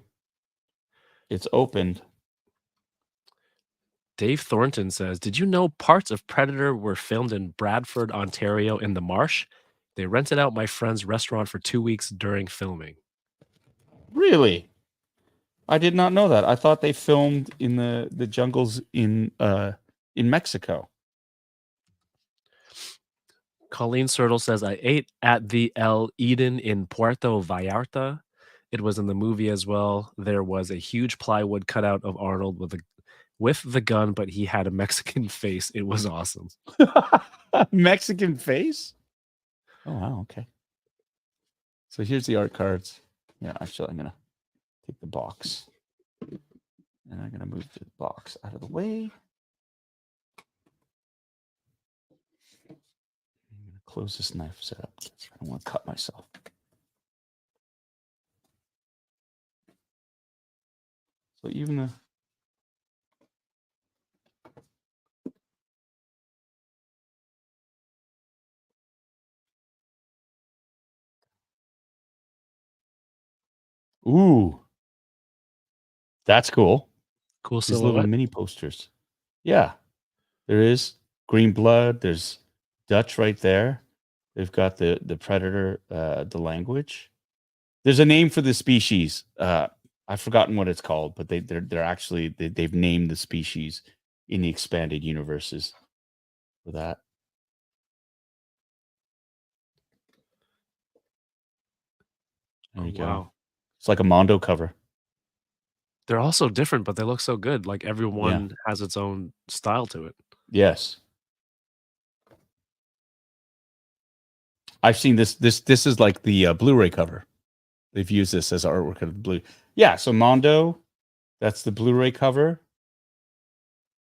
A: It's opened.
B: Dave Thornton says, "Did you know parts of Predator were filmed in Bradford, Ontario, in the marsh? They rented out my friend's restaurant for 2 weeks during filming."
A: Really? I did not know that. I thought they filmed in the jungles in Mexico.
B: Colleen Sertle says, "I ate at the El Eden in Puerto Vallarta. It was in the movie as well. There was a huge plywood cutout of Arnold with the gun, but he had a Mexican face. It was awesome."
A: Mexican face? Oh wow, okay. So here's the art cards. Yeah, actually I'm gonna take the box. And I'm gonna move the box out of the way. I'm gonna close this knife setup. I don't want to cut myself. So even the ooh, that's cool.
B: Cool
A: These little
B: silhouette.
A: mini posters. Yeah, there is green blood. There's Dutch right there. They've got the Predator, the language. There's a name for the species. I've forgotten what it's called, but they're actually they've named the species in the expanded universes for that. There
B: Oh,
A: you go.
B: wow.
A: It's like a Mondo cover.
B: They're all so different, but they look so good. Like, everyone has its own style to it.
A: Yes. I've seen this. This is like the Blu-ray cover. They've used this as artwork of the blue. Yeah, so Mondo, that's the Blu-ray cover.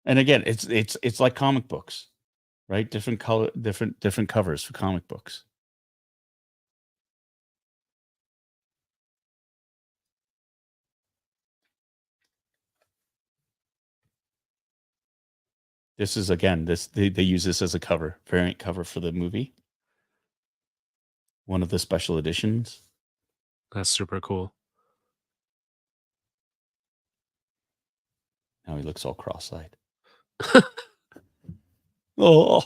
A: And again, it's like comic books, right? Different color, different covers for comic books. This is again, they use this as a cover, variant cover for the movie. One of the special editions.
B: That's super cool.
A: Now he looks all cross-eyed. Oh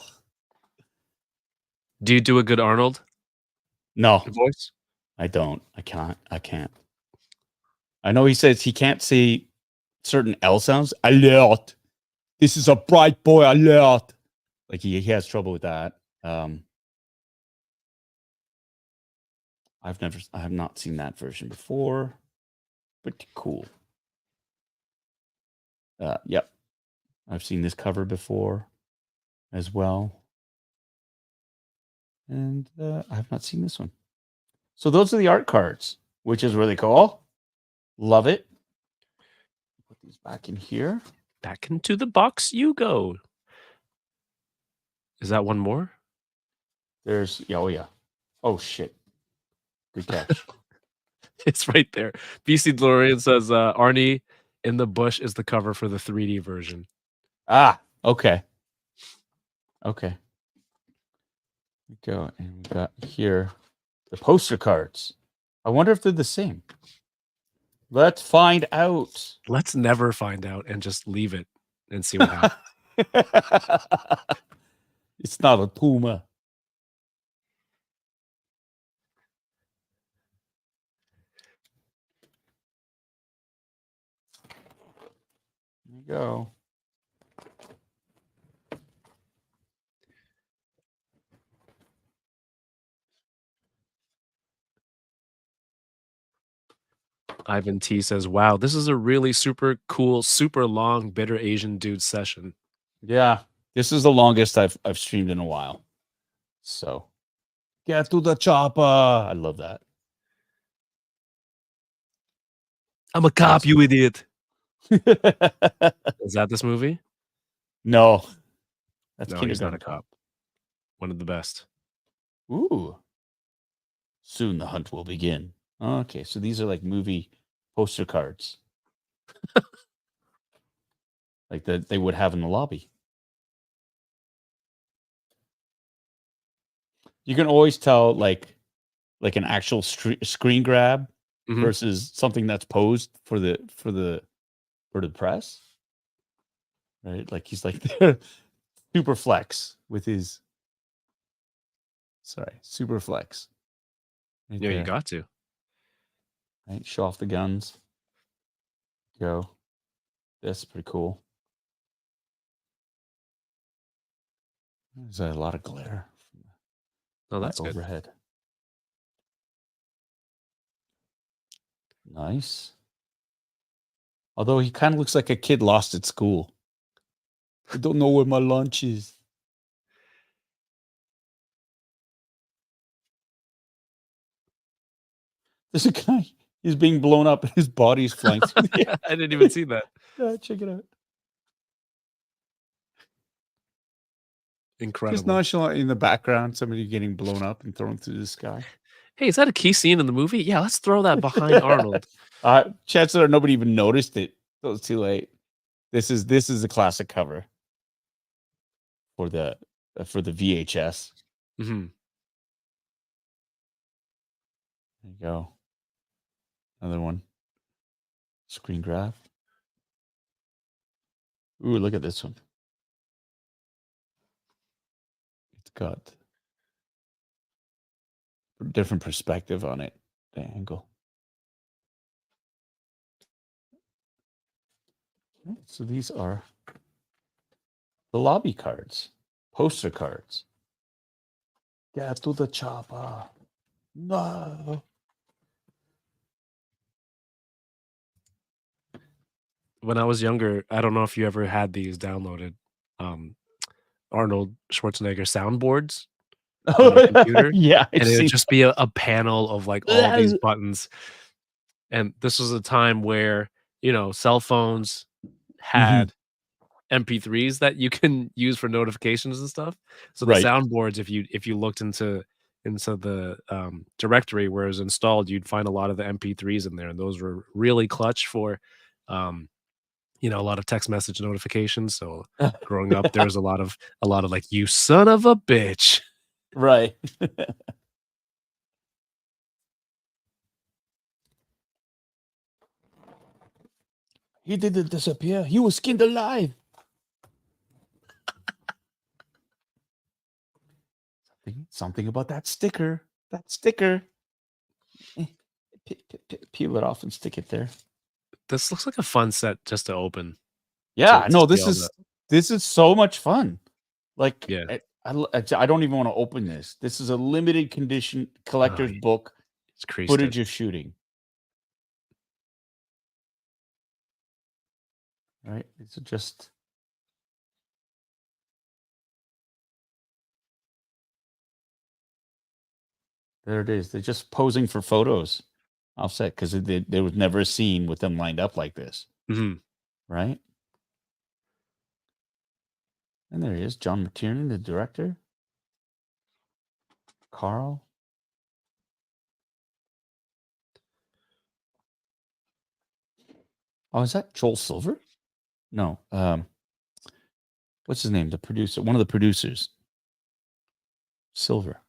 B: Do you do a good Arnold
A: no,
B: voice?
A: I don't. I can't. I know he says he can't say certain L sounds. Alert. This is a bright boy alert. Like he has trouble with that. I have not seen that version before. Pretty cool. Yep. I've seen this cover before as well. And I have not seen this one. So those are the art cards, which is really cool. Love it. Put these back in here.
B: Back into the box you go. Is that one more?
A: There's, oh yeah. Oh shit. Good catch.
B: It's right there. BC DeLorean says, Arnie in the bush is the cover for the 3D version.
A: Ah, okay. Okay. We go, and we got here the poster cards. I wonder if they're the same. Let's find out.
B: Let's never find out and just leave it and see what happens.
A: It's not a puma. There you go.
B: Ivan T says, "Wow, this is a really super cool, super long Bitter Asian Dude session."
A: Yeah, this is the longest I've streamed in a while. So, get to the chopper. I love that.
B: I'm a cop,
A: Awesome.
B: you idiot. Is that this movie?
A: No, that's
B: No, he's not
A: Kindergarten
B: a cop.
A: Cop.
B: One of the best.
A: Ooh. Soon the hunt will begin. Okay, so these are like movie poster cards. Like that they would have in the lobby. You can always tell like an actual screen grab
B: Mhm.
A: versus something that's posed for the press. Right? Like he's like super flex with his super flex. Right
B: Yeah, you
A: there.
B: got to.
A: Right? Show off the guns. Go. That's pretty cool. There's a lot of glare.
B: Oh, that's good.
A: Overhead. Nice. Although he kind of looks like a kid lost at school. I don't know where my lunch is. There's a guy. He's being blown up and his body's flying through the air.
B: I didn't even see that.
A: Check it out. Just
B: Incredible.
A: nonchalant in the background, somebody getting blown up and thrown through the sky.
B: Hey, is that a key scene in the movie? Yeah, let's throw that behind Arnold.
A: Chances are nobody even noticed it. So it's too late. This is a classic cover for the VHS.
B: Mm-hmm.
A: There you go. Another one. Screen grab. Ooh, look at this one. It's got a different perspective on it. The angle. So these are the lobby cards, poster cards. Get to the chopper. No.
B: When I was younger, I don't know if you ever had these downloaded. Arnold Schwarzenegger soundboards on your computer,
A: Yeah, I've
B: and it would
A: seen.
B: just be a panel of like all these buttons. And this was a time where, you know, cell phones had MP3s that you can use for notifications and stuff. So the
A: Right.
B: soundboards, if you looked into the directory where it was installed, you'd find a lot of the MP3s in there, and those were really clutch for, you know, a lot of text message notifications. So growing up, there was a lot of like, "You son of a bitch."
A: Right. He didn't disappear. He was skinned alive. Something about that sticker. That sticker. Peel it off and stick it there.
B: This looks like a fun set just to open.
A: Yeah,
B: To
A: no,
B: see all the
A: this is so much fun. Like,
B: Yeah.
A: I don't even want to open this. This is a limited condition collector's
B: yeah.
A: book
B: It's creased
A: footage
B: it.
A: of shooting. Right? It's just there it is. They're just posing for photos offset because there was never a scene with them lined up like this.
B: Mhm.
A: Right? And there he is, John McTiernan, the director. Carl. Oh, is that Joel Silver? No. What's his name? The producer, one of the producers. Silver.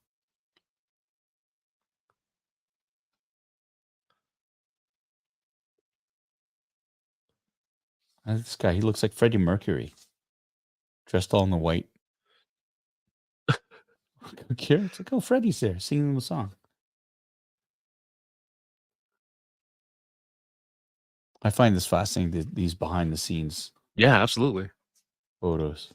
A: This guy, he looks like Freddie Mercury. Dressed all in the white. Here, it's like, oh, Freddie's there singing the song. I find this fascinating, these behind the scenes
B: Yeah, absolutely.
A: photos.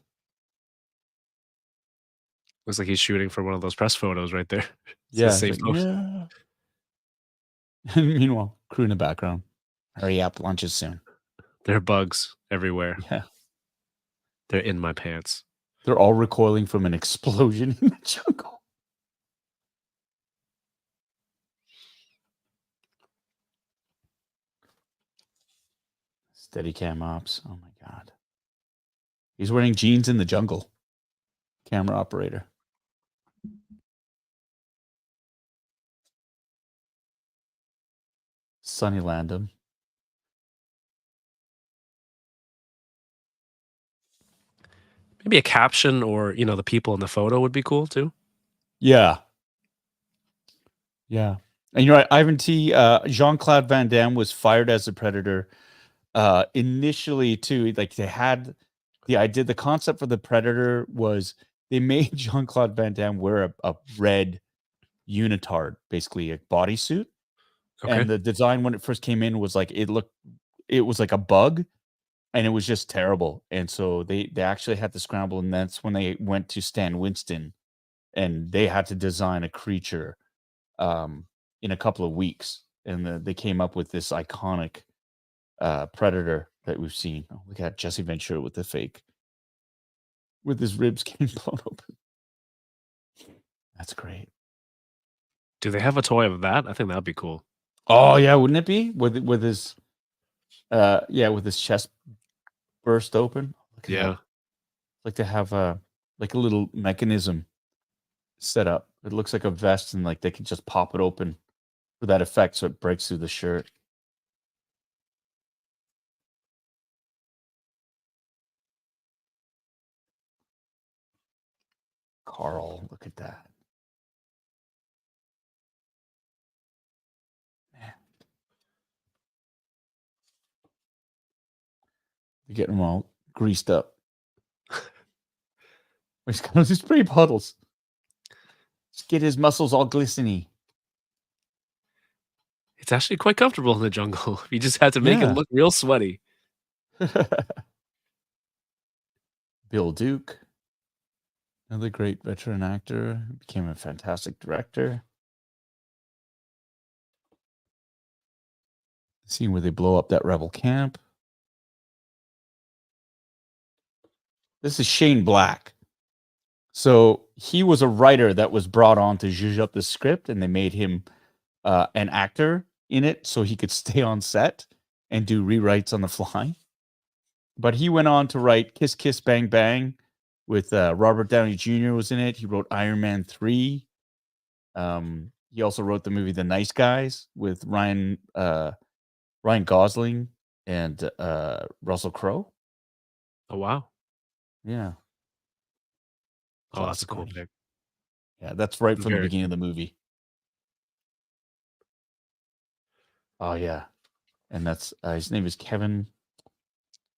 B: Looks like he's shooting for one of those press photos right there. It's the
A: Yeah, it's
B: same
A: like,
B: pose.
A: yeah. And meanwhile, crew in the background. Hurry up, lunch is soon.
B: There are bugs everywhere.
A: Yeah.
B: They're in my pants.
A: They're all recoiling from an explosion in the jungle. Steadicam ops. Oh my God. He's wearing jeans in the jungle. Camera operator. Sunny Landham.
B: Maybe a caption or, the people in the photo would be cool too.
A: Yeah. Yeah. And you're right, Ivan T. Jean-Claude Van Damme was fired as a Predator. Initially, too, like they had the idea, the concept for the Predator was they made Jean-Claude Van Damme wear a red unitard, basically a bodysuit.
B: Okay.
A: And the design when it first came in was like it was like a bug, and it was just terrible. And so they actually had to scramble, and that's when they went to Stan Winston, and they had to design a creature in a couple of weeks, and they came up with this iconic Predator that we've seen. Oh, look at Jesse Ventura with the fake, with his ribs getting blown open. That's great.
B: Do they have a toy of that? I think that'd be cool.
A: Oh yeah, wouldn't it be with his with his chest burst open? Look at
B: Yeah.
A: that. Like to have a little mechanism set up. It looks like a vest, and like they can just pop it open for that effect, so it breaks through the shirt. Carl, look at that. Man. You're getting them all greased up. He's got these spray puddles. Just get his muscles all glistening.
B: It's actually quite comfortable in the jungle. You just had to make it look real sweaty.
A: Bill Duke, another great veteran actor, became a fantastic director. The scene where they blow up that rebel camp. This is Shane Black. So he was a writer that was brought on to zhuzh up the script, and they made him an actor in it so he could stay on set and do rewrites on the fly. But he went on to write Kiss Kiss Bang Bang with Robert Downey Jr. was in it. He wrote Iron Man 3. He also wrote the movie The Nice Guys with Ryan Gosling and Russell Crowe.
B: Oh, wow.
A: Yeah.
B: Oh, that's a cool pick.
A: Yeah, that's right from the beginning of the movie. Oh, yeah. And that's his name is Kevin.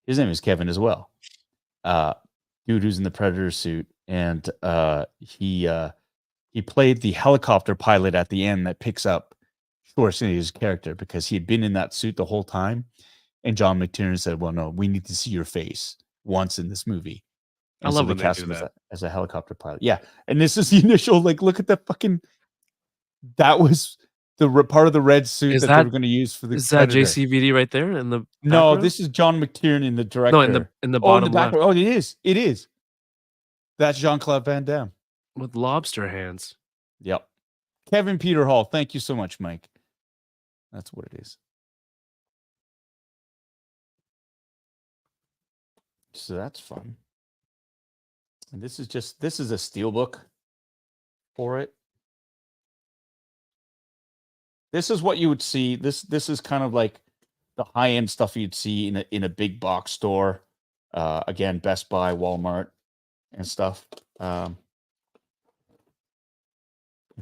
A: His name is Kevin as well. Dude who's in the Predator suit. And he played the helicopter pilot at the end that picks up Schwarzenegger's character because he had been in that suit the whole time. And John McTiernan said, well, no, we need to see your face once in this movie. And
B: I love
A: so
B: when
A: they
B: they
A: cast
B: do
A: him
B: that.
A: as a helicopter pilot. Yeah. And this is the initial, like, look at that fucking, that was the part of the red suit that they were going to use for the
B: Is
A: Predator.
B: that JCVD right there in the
A: No,
B: background?
A: this is John McTiernan, the director.
B: No, in the bottom left.
A: Oh, it is. It is. That's Jean-Claude Van Damme.
B: With lobster hands.
A: Yep. Kevin Peter Hall. Thank you so much, Mike. That's what it is. So that's fun. And this is a steelbook for it. This is what you would see. This is kind of like the high-end stuff you'd see in a big box store. Again, Best Buy, Walmart, and stuff. In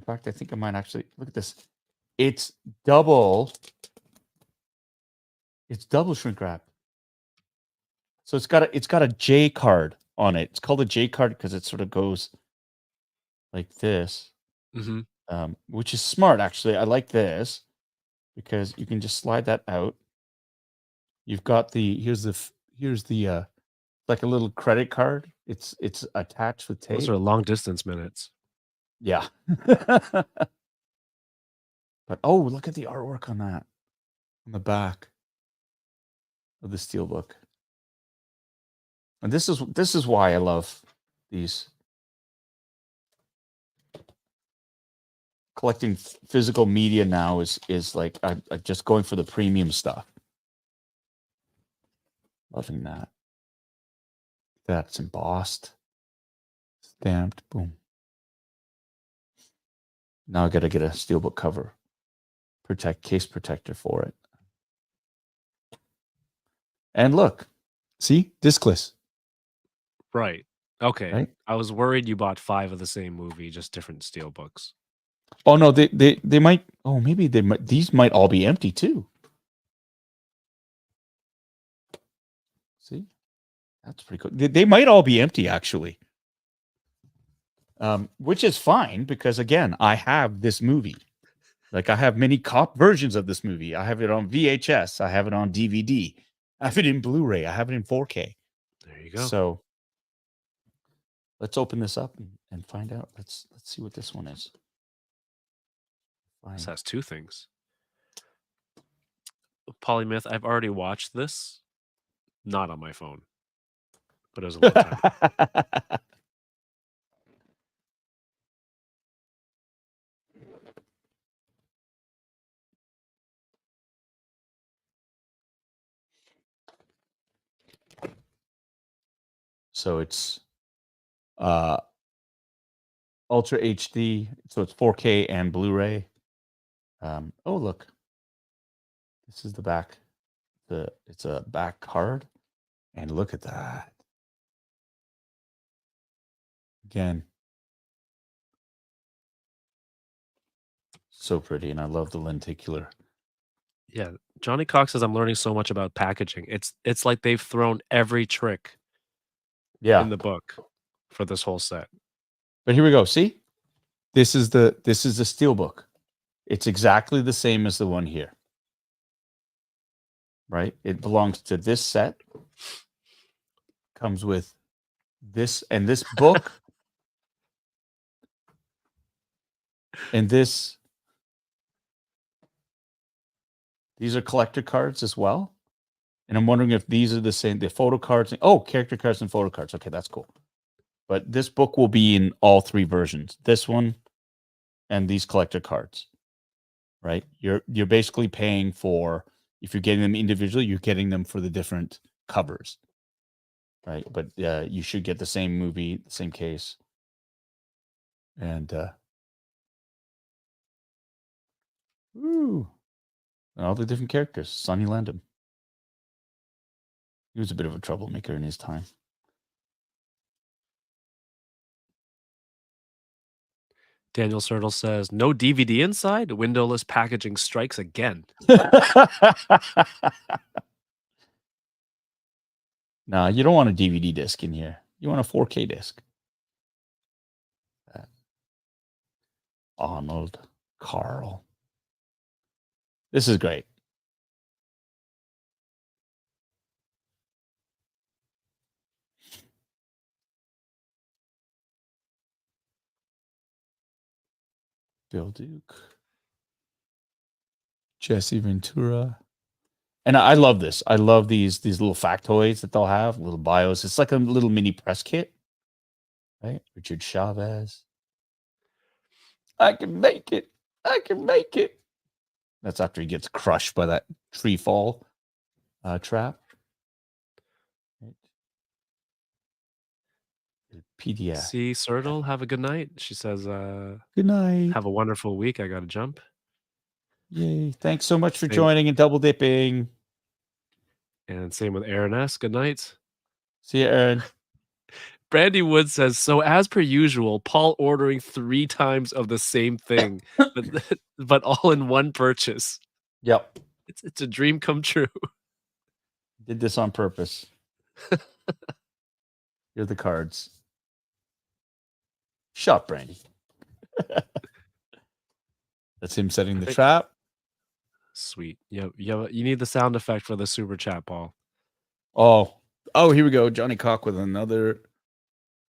A: fact, I think I might actually look at this. It's double shrink wrap. So it's got a J card on it. It's called a J card because it sort of goes like this.
B: Mm-hmm.
A: Which is smart, actually. I like this because you can just slide that out. You've got here's the like a little credit card. It's attached with tape.
B: Those are long distance minutes.
A: Yeah. But oh, look at the artwork on that. on the back of the steelbook. And this is why I love these. Collecting physical media now is like I just going for the premium stuff. Loving that. That's embossed, stamped, boom. Now I got to get a steelbook cover, case protector for it. And look, see, discless.
B: Right. Okay.
A: Right?
B: I was worried you bought 5 of the same movie, just different steelbooks.
A: Oh no, they might. Oh, maybe they might. These might all be empty too. See, that's pretty cool. They might all be empty actually. Which is fine because again, I have this movie. Like I have many versions of this movie. I have it on VHS. I have it on DVD. I have it in Blu-ray. I have it in 4K.
B: There you go.
A: So let's open this up and find out. Let's see what this one is.
B: This has 2 things. Polymyth, I've already watched this. Not on my phone. But it was a long time.
A: So it's Ultra HD, so it's 4K and Blu-ray. Oh, look. This is the back. It's a back card. And look at that. Again. So pretty, and I love the lenticular.
B: Yeah, Johnny Cox says I'm learning so much about packaging. It's like they've thrown every trick in the book for this whole set.
A: But here we go. See? This is the steelbook. It's exactly the same as the one here. Right? It belongs to this set. Comes with this and this book. And these are collector cards as well. And I'm wondering if these are the same. The photo cards. Oh, character cards and photo cards. Okay, that's cool. But this book will be in all 3 versions. This one and these collector cards. Right? You're basically paying for, if you're getting them individually, you're getting them for the different covers. Right? But you should get the same movie, the same case. And and all the different characters. Sonny Landham. He was a bit of a troublemaker in his time.
B: Daniel Sertle says, no DVD inside? Windowless packaging strikes again.
A: No, you don't want a DVD disc in here. You want a 4K disc. Arnold, Carl. This is great. Bill Duke. Jesse Ventura. And I love this. I love these little factoids that they'll have, little bios. It's like a little mini press kit. Right? Richard Chavez. I can make it. I can make it. That's after he gets crushed by that tree fall trap. Right. PDF.
B: See, Sertle, have a good night. She says,
A: good night.
B: Have a wonderful week. I got to jump.
A: Yay. Thanks so much for joining and double dipping.
B: And same with Aaron S. Good night.
A: See you, Aaron.
B: Brandy Wood says, so as per usual, Paul ordering 3 times of the same thing, but all in one purchase.
A: Yep.
B: It's a dream come true.
A: Did this on purpose. Here are the cards. Shot, Brandy. That's him setting the trap.
B: Sweet. You need the sound effect for the super chat, Paul.
A: Oh, here we go. Johnny Cock with another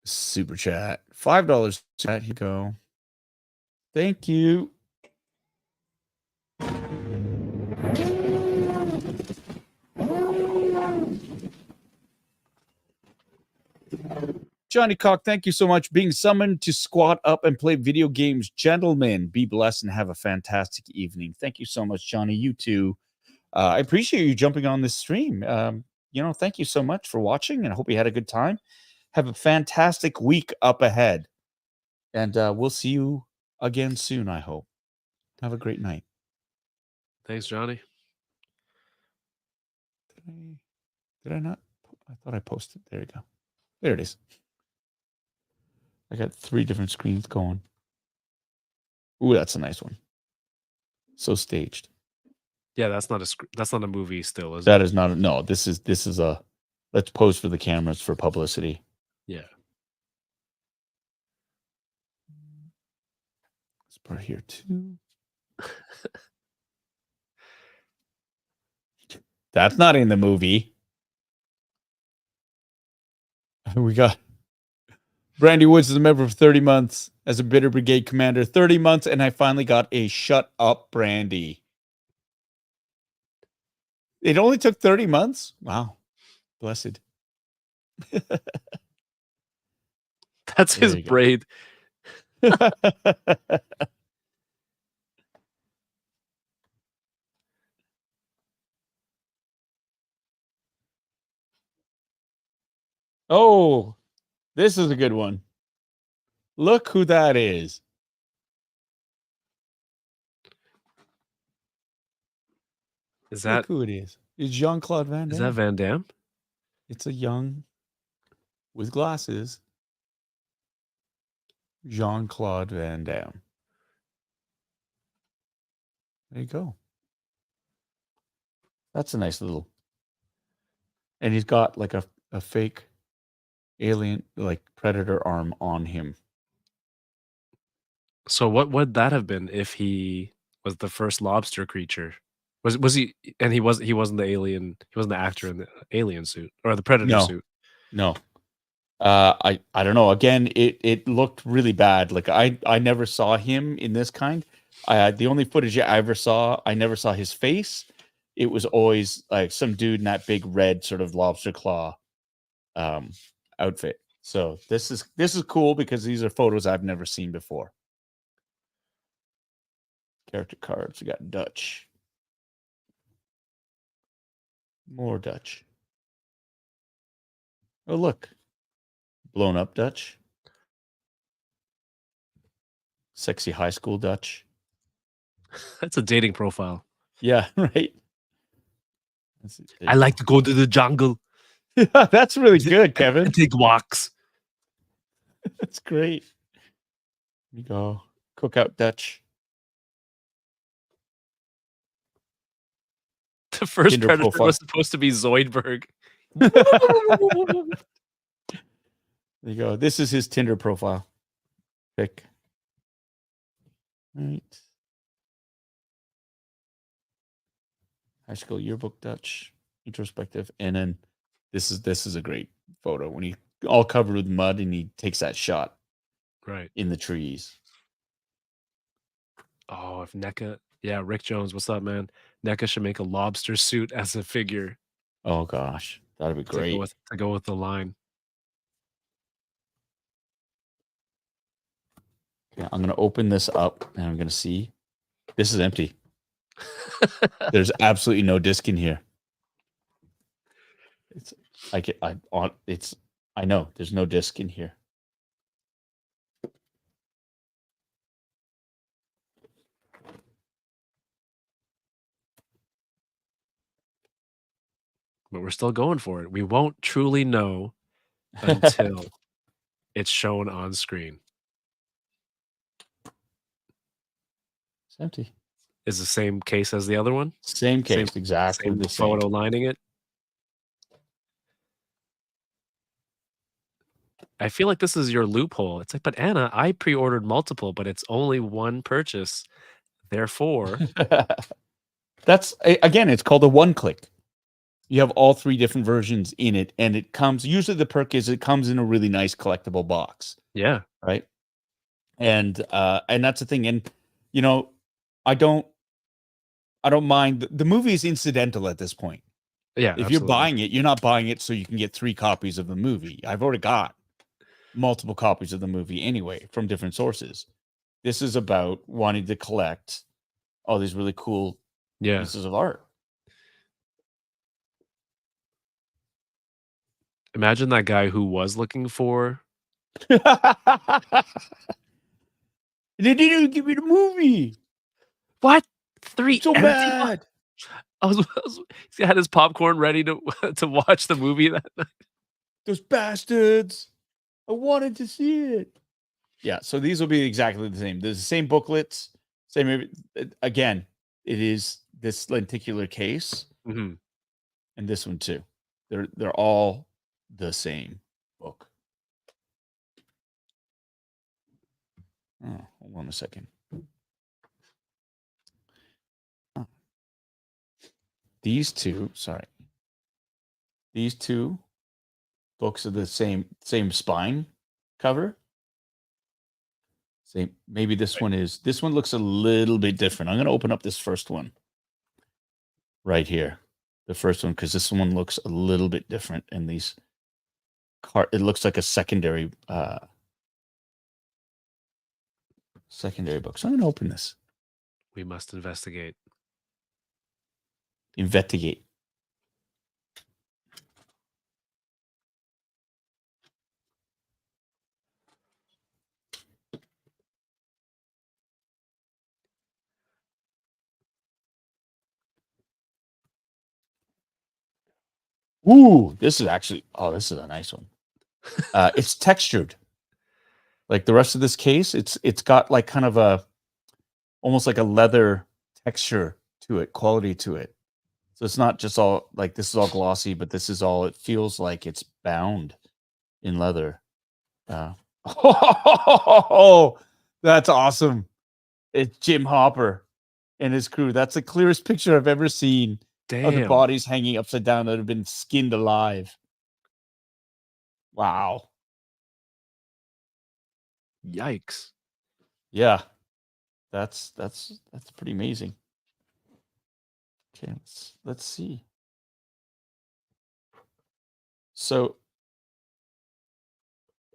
A: super chat. $5 chat. Here you go. Thank you. Johnny Cock, thank you so much. Being summoned to squat up and play video games. Gentlemen, be blessed and have a fantastic evening. Thank you so much, Johnny. You too. I appreciate you jumping on this stream. Thank you so much for watching, and I hope you had a good time. Have a fantastic week up ahead. And we'll see you again soon, I hope. Have a great night.
B: Thanks, Johnny.
A: Did I not? I thought I posted. There you go. There it is. I got 3 different screens going. Ooh, that's a nice one. So staged.
B: Yeah, that's not a movie still, is it?
A: That is not no. This is a let's pose for the cameras for publicity.
B: Yeah.
A: Let's put it here too. That's not in the movie. We got Brandy Woods is a member for 30 months as a Bitter Brigade commander. 30 months, and I finally got a shut up Brandy. It only took 30 months? Wow. Blessed.
B: That's his braid.
A: Oh, this is a good one. Look who that is.
B: Is that
A: Look who it is? It's Jean-Claude Van Damme.
B: Is that Van Damme?
A: It's a young, with glasses, Jean-Claude Van Damme. There you go. That's a nice little. And he's got like a fake alien, like predator arm on him.
B: So what would that have been if he was the first lobster creature? Was he? And he wasn't the alien. He wasn't the actor in the alien suit or the predator suit.
A: No. I don't know. Again, it looked really bad. Like I never saw him in this kind. The only footage I ever saw, I never saw his face. It was always like some dude in that big red sort of lobster claw outfit. So this is cool because these are photos I've never seen before. Character cards. We got Dutch. More Dutch. Oh, look. Blown up Dutch. Sexy high school Dutch.
B: That's a dating profile.
A: Yeah, right.
B: I like to go to the jungle.
A: That's really good, Kevin.
B: And take walks.
A: That's great. Here we go. Cookout Dutch.
B: The first
A: Tinder
B: predator
A: profile.
B: was supposed to be Zoidberg.
A: There you go. This is his Tinder profile. Pick. All right. High school yearbook Dutch. Introspective. And then this is a great photo when he all covered with mud and he takes that shot.
B: Right.
A: In the trees.
B: Oh, if NECA. Yeah, Rick Jones, what's up, man? NECA should make a lobster suit as a figure.
A: Oh gosh, that'd be great.
B: To go with the line.
A: Okay, I'm gonna open this up and I'm gonna see. This is empty. There's absolutely no disc in here. I know there's no disc in here.
B: But we're still going for it. We won't truly know until it's shown on screen.
A: It's empty.
B: Is the same case as the other one?
A: Same case, exactly the same.
B: Photo lining it. I feel like this is your loophole. It's like, but Anna, I pre-ordered multiple, but it's only one purchase. Therefore,
A: that's again, it's called a one-click. You have all 3 different versions in it, and it comes. Usually, the perk is it comes in a really nice collectible box.
B: Yeah.
A: Right. And that's the thing. And I don't mind. The movie is incidental at this point.
B: Yeah.
A: If you're buying it, you're not buying it so you can get 3 copies of the movie. I've already got. multiple copies of the movie anyway from different sources. This is about wanting to collect all these really cool pieces of art.
B: Imagine that guy who was looking for.
A: They didn't even give me the movie.
B: What? 3
A: I'm so
B: empty
A: mad.
B: He had his popcorn ready to to watch the movie that night.
A: Those bastards. I wanted to see it. Yeah, so these will be exactly the same. There's the same booklets, same. Again, it is this lenticular case,
B: Mhm.
A: and this one too. They're all the same book. Oh, hold on a second. Oh. These two books are the same spine cover. Same. Maybe this one looks a little bit different. I'm going to open up this first one right here. The first one, because this one looks a little bit different in these it looks like a secondary book. So I'm going to open this.
B: We must investigate.
A: Investigate. Ooh, this is actually, this is a nice one. It's textured. Like the rest of this case, it's got like kind of a, almost like a leather texture to it, quality to it. So it's not just all like, this is all glossy, but this is all, it feels like it's bound in leather. Oh, that's awesome. It's Jim Hopper and his crew. That's the clearest picture I've ever seen of the
B: Damn.
A: bodies hanging upside down that have been skinned alive. Wow.
B: Yikes.
A: Yeah. That's pretty amazing. Okay, let's see. So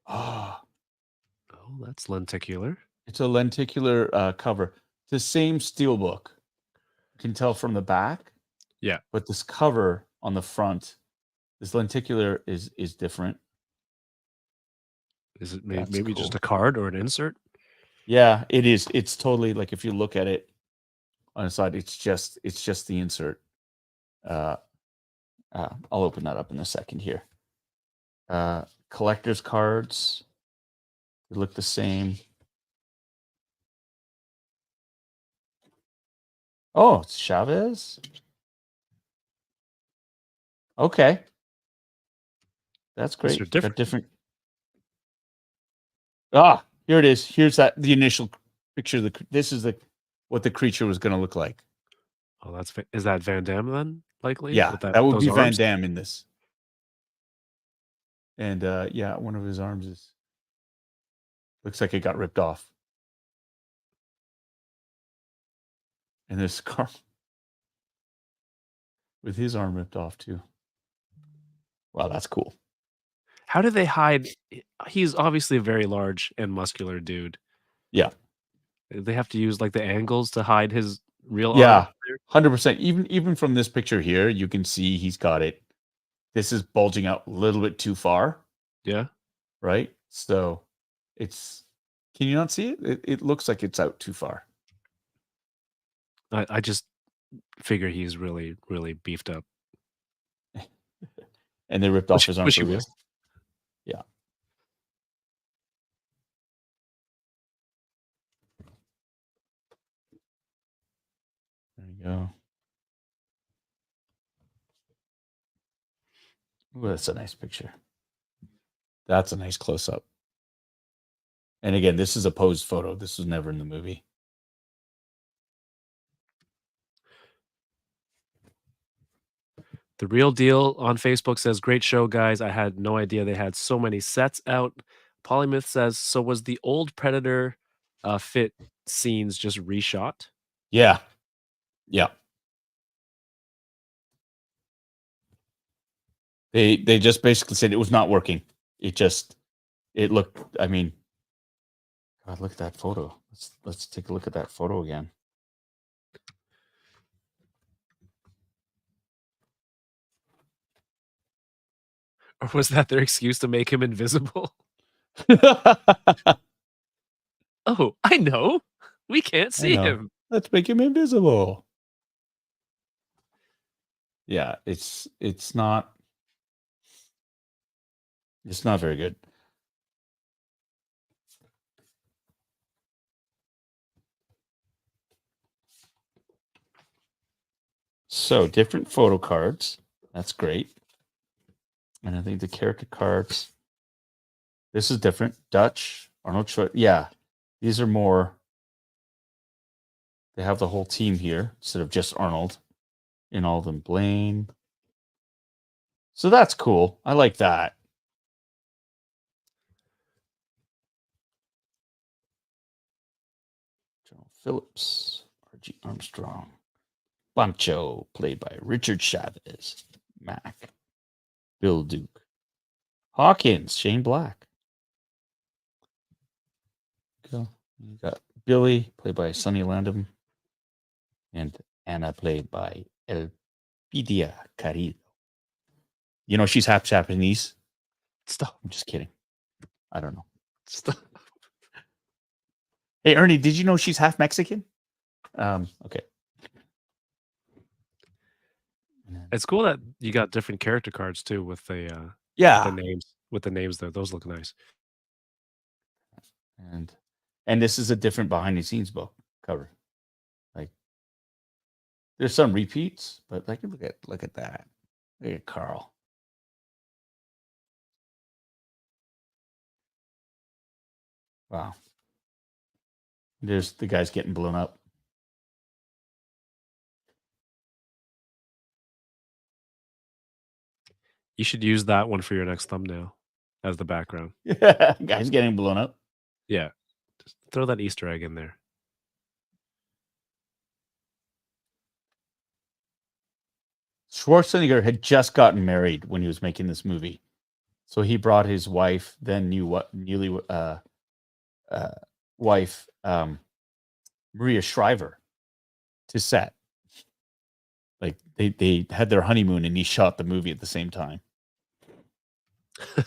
B: Oh, that's lenticular.
A: it's a lenticular cover. It's the same steelbook. You can tell from the back.
B: Yeah.
A: But this cover on the front, this lenticular is different.
B: Is it
A: That's
B: maybe
A: cool.
B: just a card or an insert?
A: Yeah, it is. It's totally like, if you look at it on the side, it's just the insert. I'll open that up in a second here. Collector's cards. They look the same. Oh, it's Chavez. Okay. That's great.
B: These are
A: Got different. Here it is. Here's the initial picture. This is what the creature was going to look like.
B: Oh, is that Van Damme then? Likely.
A: Yeah,
B: With
A: that would
B: those
A: be Van
B: arms?
A: Damme in this. And yeah, one of his arms looks like it got ripped off. And this scar with his arm ripped off too. Wow, that's cool.
B: How do they hide? He's obviously a very large and muscular dude.
A: Yeah.
B: They have to use like the angles to hide his real
A: Yeah,
B: arm.
A: 100%. Even from this picture here, you can see he's got it. This is bulging out a little bit too far.
B: Yeah.
A: Right? So can you not see it? It looks like it's out too far.
B: I just figure he's really, really beefed up.
A: And they ripped off his arm for real? Yeah. There you go. Ooh, that's a nice picture. That's a nice close-up. And again, this is a posed photo. This was never in the movie.
B: The Real Deal on Facebook says, great show, guys. I had no idea they had so many sets out. Polymyth says, so was the old Predator fit scenes just reshot?
A: Yeah. Yeah. They just basically said it was not working. It just it looked. I mean, God, look at that photo. Let's take a look at that photo again.
B: Or was that their excuse to make him invisible? Oh, I know. We can't see him.
A: Let's make him invisible. Yeah, it's not very good. So different photo cards. That's great. And I think the character cards. This is different. Dutch, Arnold Schwarzenegger. Yeah, these are more. They have the whole team here instead of just Arnold. In all of them, Blaine. So that's cool. I like that. General Phillips, R.G. Armstrong. Pancho, played by Richard Chavez. Mac. Bill Duke. Hawkins, Shane Black. You got Billy, played by Sonny Landham. And Anna, played by Elpidia Carrillo. You know, she's half Japanese.
B: Stop.
A: I'm just kidding. I don't know.
B: Stop.
A: Hey, Ernie, did you know she's half Mexican? Okay.
B: It's cool that you got different character cards too with the names there. Those look nice.
A: And this is a different behind the scenes book cover. Like there's some repeats, but like look at that. Look at Carl. Wow. There's the guys getting blown up.
B: You should use that one for your next thumbnail as the background.
A: Yeah, guys getting blown up.
B: Yeah. Just throw that Easter egg in there.
A: Schwarzenegger had just gotten married when he was making this movie. So he brought his wife, then wife, Maria Shriver, to set. Like they had their honeymoon and he shot the movie at the same time.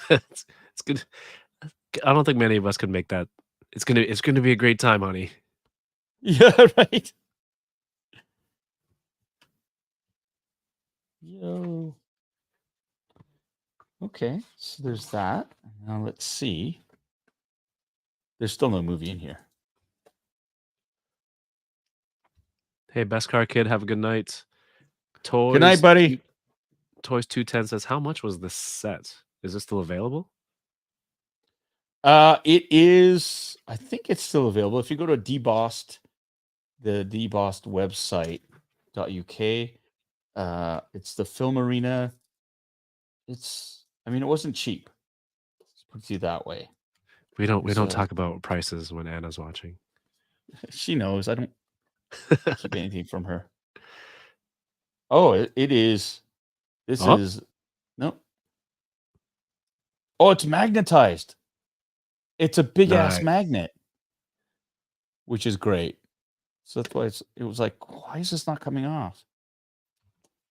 B: It's good. I don't think many of us could make that. It's gonna be a great time, honey.
A: Yeah, right. Yo. Okay, so there's that. Now let's see. There's still no movie in here.
B: Hey, best car kid, have a good night. Toys.
A: Good night, buddy.
B: Toys 210 says, how much was this set? Is it still available?
A: It is. I think it's still available. If you go to Debossed, the Debossed website.uk, it's the film arena. I mean, it wasn't cheap. Let's put it to you that way.
B: We don't talk about prices when Anna's watching.
A: She knows. I don't keep anything from her. Oh, it is. This is no. Oh, it's magnetized. It's a big ass magnet, which is great. So that's why it was like, why is this not coming off?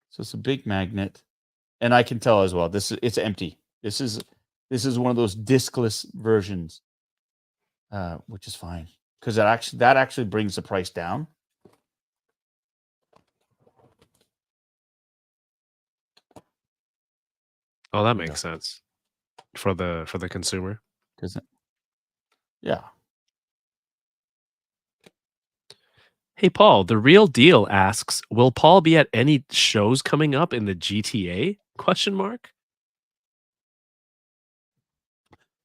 A: So it's a big magnet, and I can tell as well. It's empty. This is one of those diskless versions, which is fine because that actually brings the price down.
B: Oh, that makes sense for the consumer.
A: Does it? Yeah.
B: Hey, Paul, The Real Deal asks, will Paul be at any shows coming up in the GTA? ?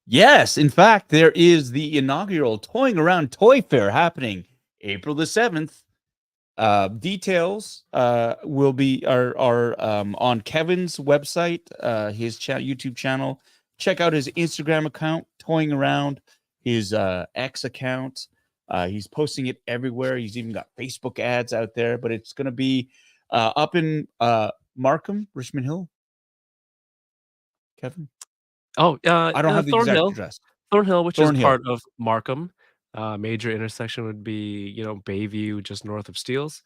A: Yes, in fact, there is the inaugural Toying Around Toy Fair happening April the 7th. Details will be are on Kevin's website, his YouTube channel. Check out his Instagram account, Toying Around, his X account. He's posting it everywhere. He's even got Facebook ads out there, but it's going to be up in Markham, Richmond Hill. Kevin?
B: Oh,
A: I don't have the exact
B: Thornhill.
A: address.
B: Thornhill, which is
A: Thornhill.
B: part of Markham. Major intersection would be, Bayview, just north of Steeles.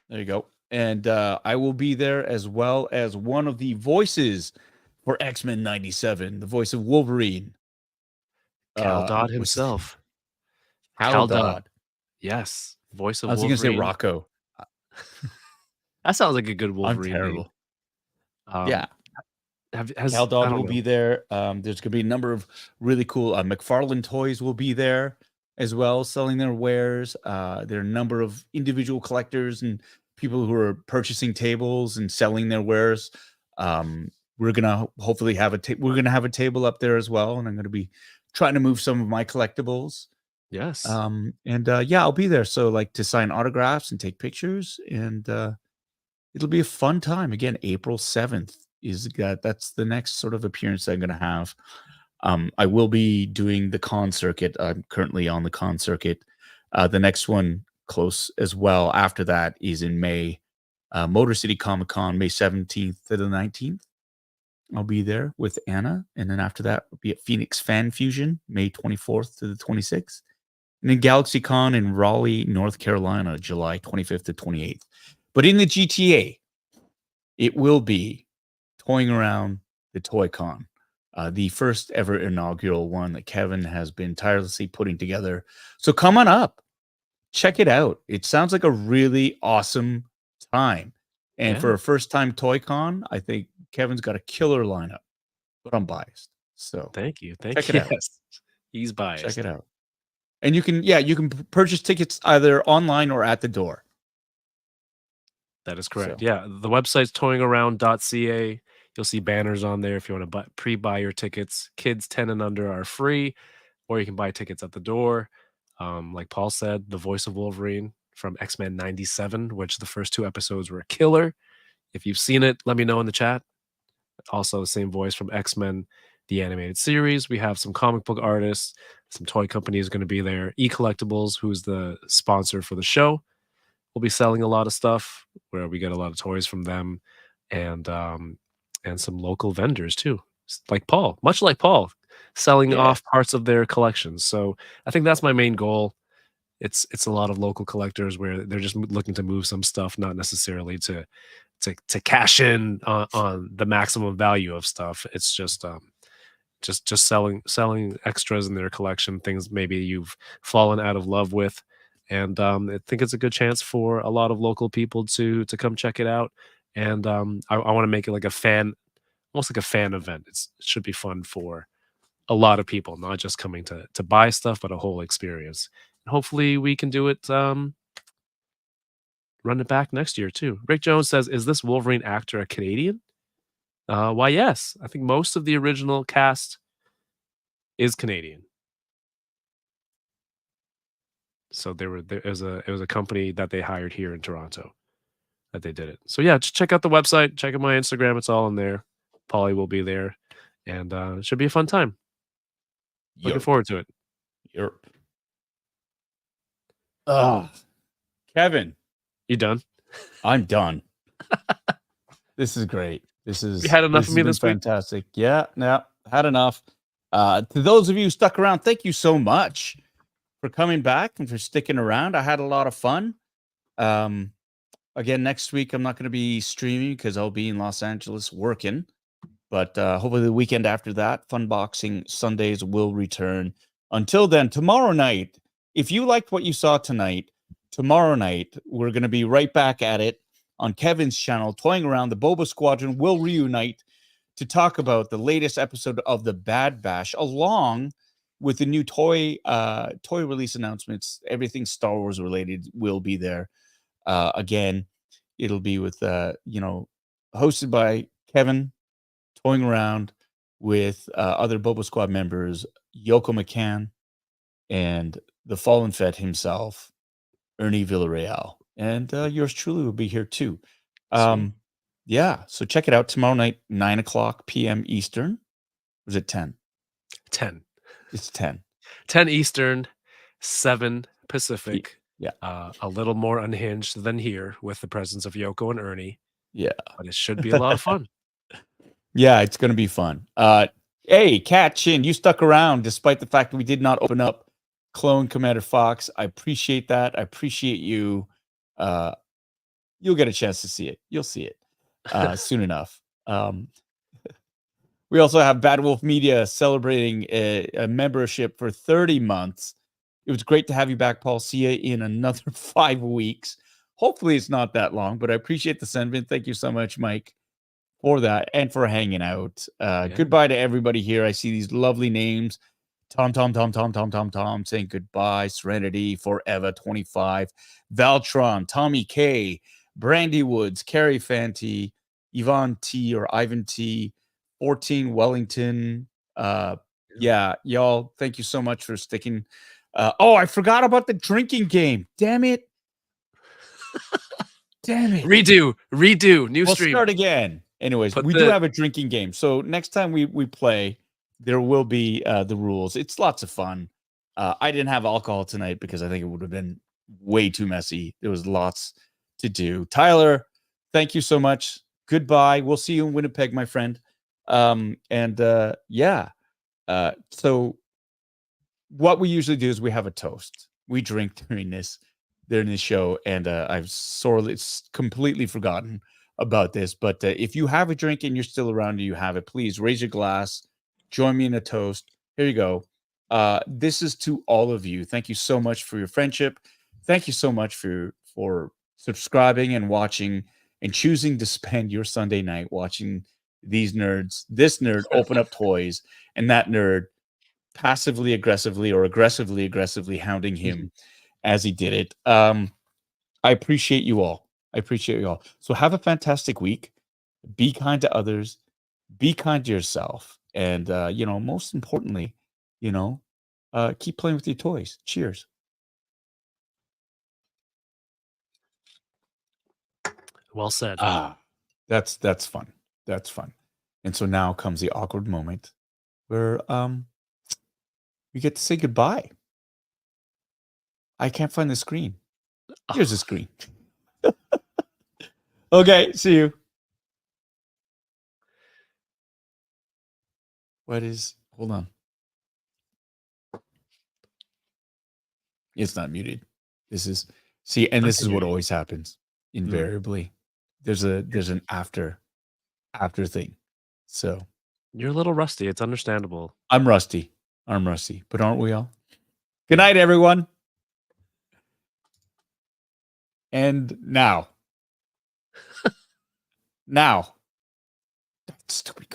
A: There you go. And I will be there as well as one of the voices for X-Men 97, the voice of Wolverine.
B: Cal Dodd
A: what's his-
B: himself.
A: Hal Dodd.
B: Yes. Voice of
A: I was
B: Wolverine.
A: going to say Rocco.
B: That sounds like a good Wolverine
A: I'm terrible.
B: name.
A: Yeah.
B: Has
A: Cal
B: I
A: Dodd
B: don't
A: will
B: know.
A: be there. There's going to be a number of really cool McFarlane toys will be there as well, selling their wares. There are a number of individual collectors and people who are purchasing tables and selling their wares. We're gonna hopefully have we're gonna have a table up there as well, and I'm gonna be trying to move some of my collectibles.
B: Yes.
A: Yeah, I'll be there. So like to sign autographs and take pictures, and it'll be a fun time. Again, April 7th is that's the next sort of appearance I'm gonna have. I will be doing the con circuit. I'm currently on the con circuit. The next one close as well after that is in May. Motor City Comic Con, May 17th to the 19th. I'll be there with Anna. And then after that, we'll be at Phoenix Fan Fusion, May 24th to the 26th. And then Galaxycon in Raleigh, North Carolina, July 25th to 28th. But in the GTA, it will be toying around the Toy Con. The first ever inaugural one that Kevin has been tirelessly putting together. So come on up. Check it out. It sounds like a really awesome time. And for a first-time Toy Con, I think Kevin's got a killer lineup. But I'm biased. So
B: thank you.
A: Check it out.
B: He's biased.
A: Check it out. And you can purchase tickets either online or at the door.
B: That is correct.
A: So.
B: Yeah. The website's toyingaround.ca. You'll see banners on there if you want to pre-buy your tickets. Kids 10 and under are free, or you can buy tickets at the door. Like Paul said, the voice of Wolverine from X-Men 97, which the first 2 episodes were a killer. If you've seen it, let me know in the chat. Also, the same voice from X-Men, the animated series. We have some comic book artists, some toy companies going to be there. E-Collectibles, who's the sponsor for the show, will be selling a lot of stuff where we get a lot of toys from them, and some local vendors too, like Paul, much like Paul, selling off parts of their collections. So I think that's my main goal. It's a lot of local collectors where they're just looking to move some stuff, not necessarily to cash in on the maximum value of stuff. It's just selling extras in their collection, things maybe you've fallen out of love with. And I think it's a good chance for a lot of local people to come check it out. And I want to make it like almost like a fan event. It should be fun for a lot of people, not just coming to buy stuff, but a whole experience. And hopefully we can do it, run it back next year too. Rick Jones says, is this Wolverine actor a Canadian? Why, yes. I think most of the original cast is Canadian. So it was a company that they hired here in Toronto that they did it. So yeah, just check out the website, check out my Instagram. It's all in there. Paulie will be there, and it should be a fun time. Looking forward to it.
A: Kevin,
B: you done?
A: I'm done. This is great. You
B: had enough of me this week?
A: Fantastic. Yeah, had enough. To those of you who stuck around, thank you so much for coming back and for sticking around. I had a lot of fun. Again, next week I'm not going to be streaming because I'll be in Los Angeles working. But hopefully the weekend after that, Funboxing Sundays will return. Until then, tomorrow night, if you liked what you saw tonight, tomorrow night, we're going to be right back at it on Kevin's channel, Toying Around. The Boba Squadron will reunite to talk about the latest episode of the Bad Bash, along with the new toy release announcements. Everything Star Wars related will be there. Again, it'll be with hosted by Kevin, Toying Around with other Boba Squad members, Yoko McCann, and the Fallen Fett himself, Ernie Villarreal. And yours truly will be here too. Yeah, so check it out tomorrow night, 9:00 p.m. Eastern. Was it 10?
B: 10.
A: It's 10.
B: 10 Eastern, 7 Pacific.
A: Yeah.
B: A little more unhinged than here with the presence of Yoko and Ernie.
A: Yeah.
B: But it should be a lot of fun.
A: Yeah, it's going to be fun. Hey, Cat Chin, you stuck around despite the fact that we did not open up Clone Commander Fox. I appreciate that. I appreciate you. You'll get a chance to see it. You'll see it soon enough. We also have Bad Wolf Media celebrating a membership for 30 months. It was great to have you back, Paul. See you in another 5 weeks. Hopefully it's not that long, but I appreciate the sentiment. Thank you so much, Mike, for that and for hanging out. Goodbye to everybody here. I see these lovely names. Tom saying goodbye. Serenity, Forever 25, Valtron, Tommy K, Brandy Woods, Carrie Fanti, Yvonne T or Ivan T, 14 Wellington. Yeah, y'all, thank you so much for sticking. Oh, I forgot about the drinking game. Damn it. Damn it.
B: Redo, new
A: We'll
B: stream.
A: start again. Anyways, we do have a drinking game. So next time we play, there will be the rules. It's lots of fun. I didn't have alcohol tonight because I think it would have been way too messy. There was lots to do. Tyler, thank you so much. Goodbye. We'll see you in Winnipeg, my friend. Yeah. So what we usually do is we have a toast. We drink during this show, and I've completely forgotten about this. But if you have a drink and you're still around and you have it, please raise your glass. Join me in a toast. Here you go. This is to all of you. Thank you so much for your friendship. Thank you so much for subscribing and watching and choosing to spend your Sunday night watching this nerd open up toys, and that nerd passively aggressively or aggressively hounding him as he did it. I appreciate you all. So have a fantastic week. Be kind to others. Be kind to yourself. And, most importantly, keep playing with your toys. Cheers.
B: Well said.
A: That's fun. That's fun. And so now comes the awkward moment where we get to say goodbye. I can't find the screen. Here's the screen. Okay, see you. Hold on. It's not muted. This is what always happens invariably. There's an after thing. So
B: you're a little rusty. It's understandable.
A: I'm rusty, but aren't we all? Good night, everyone. And now, stupid.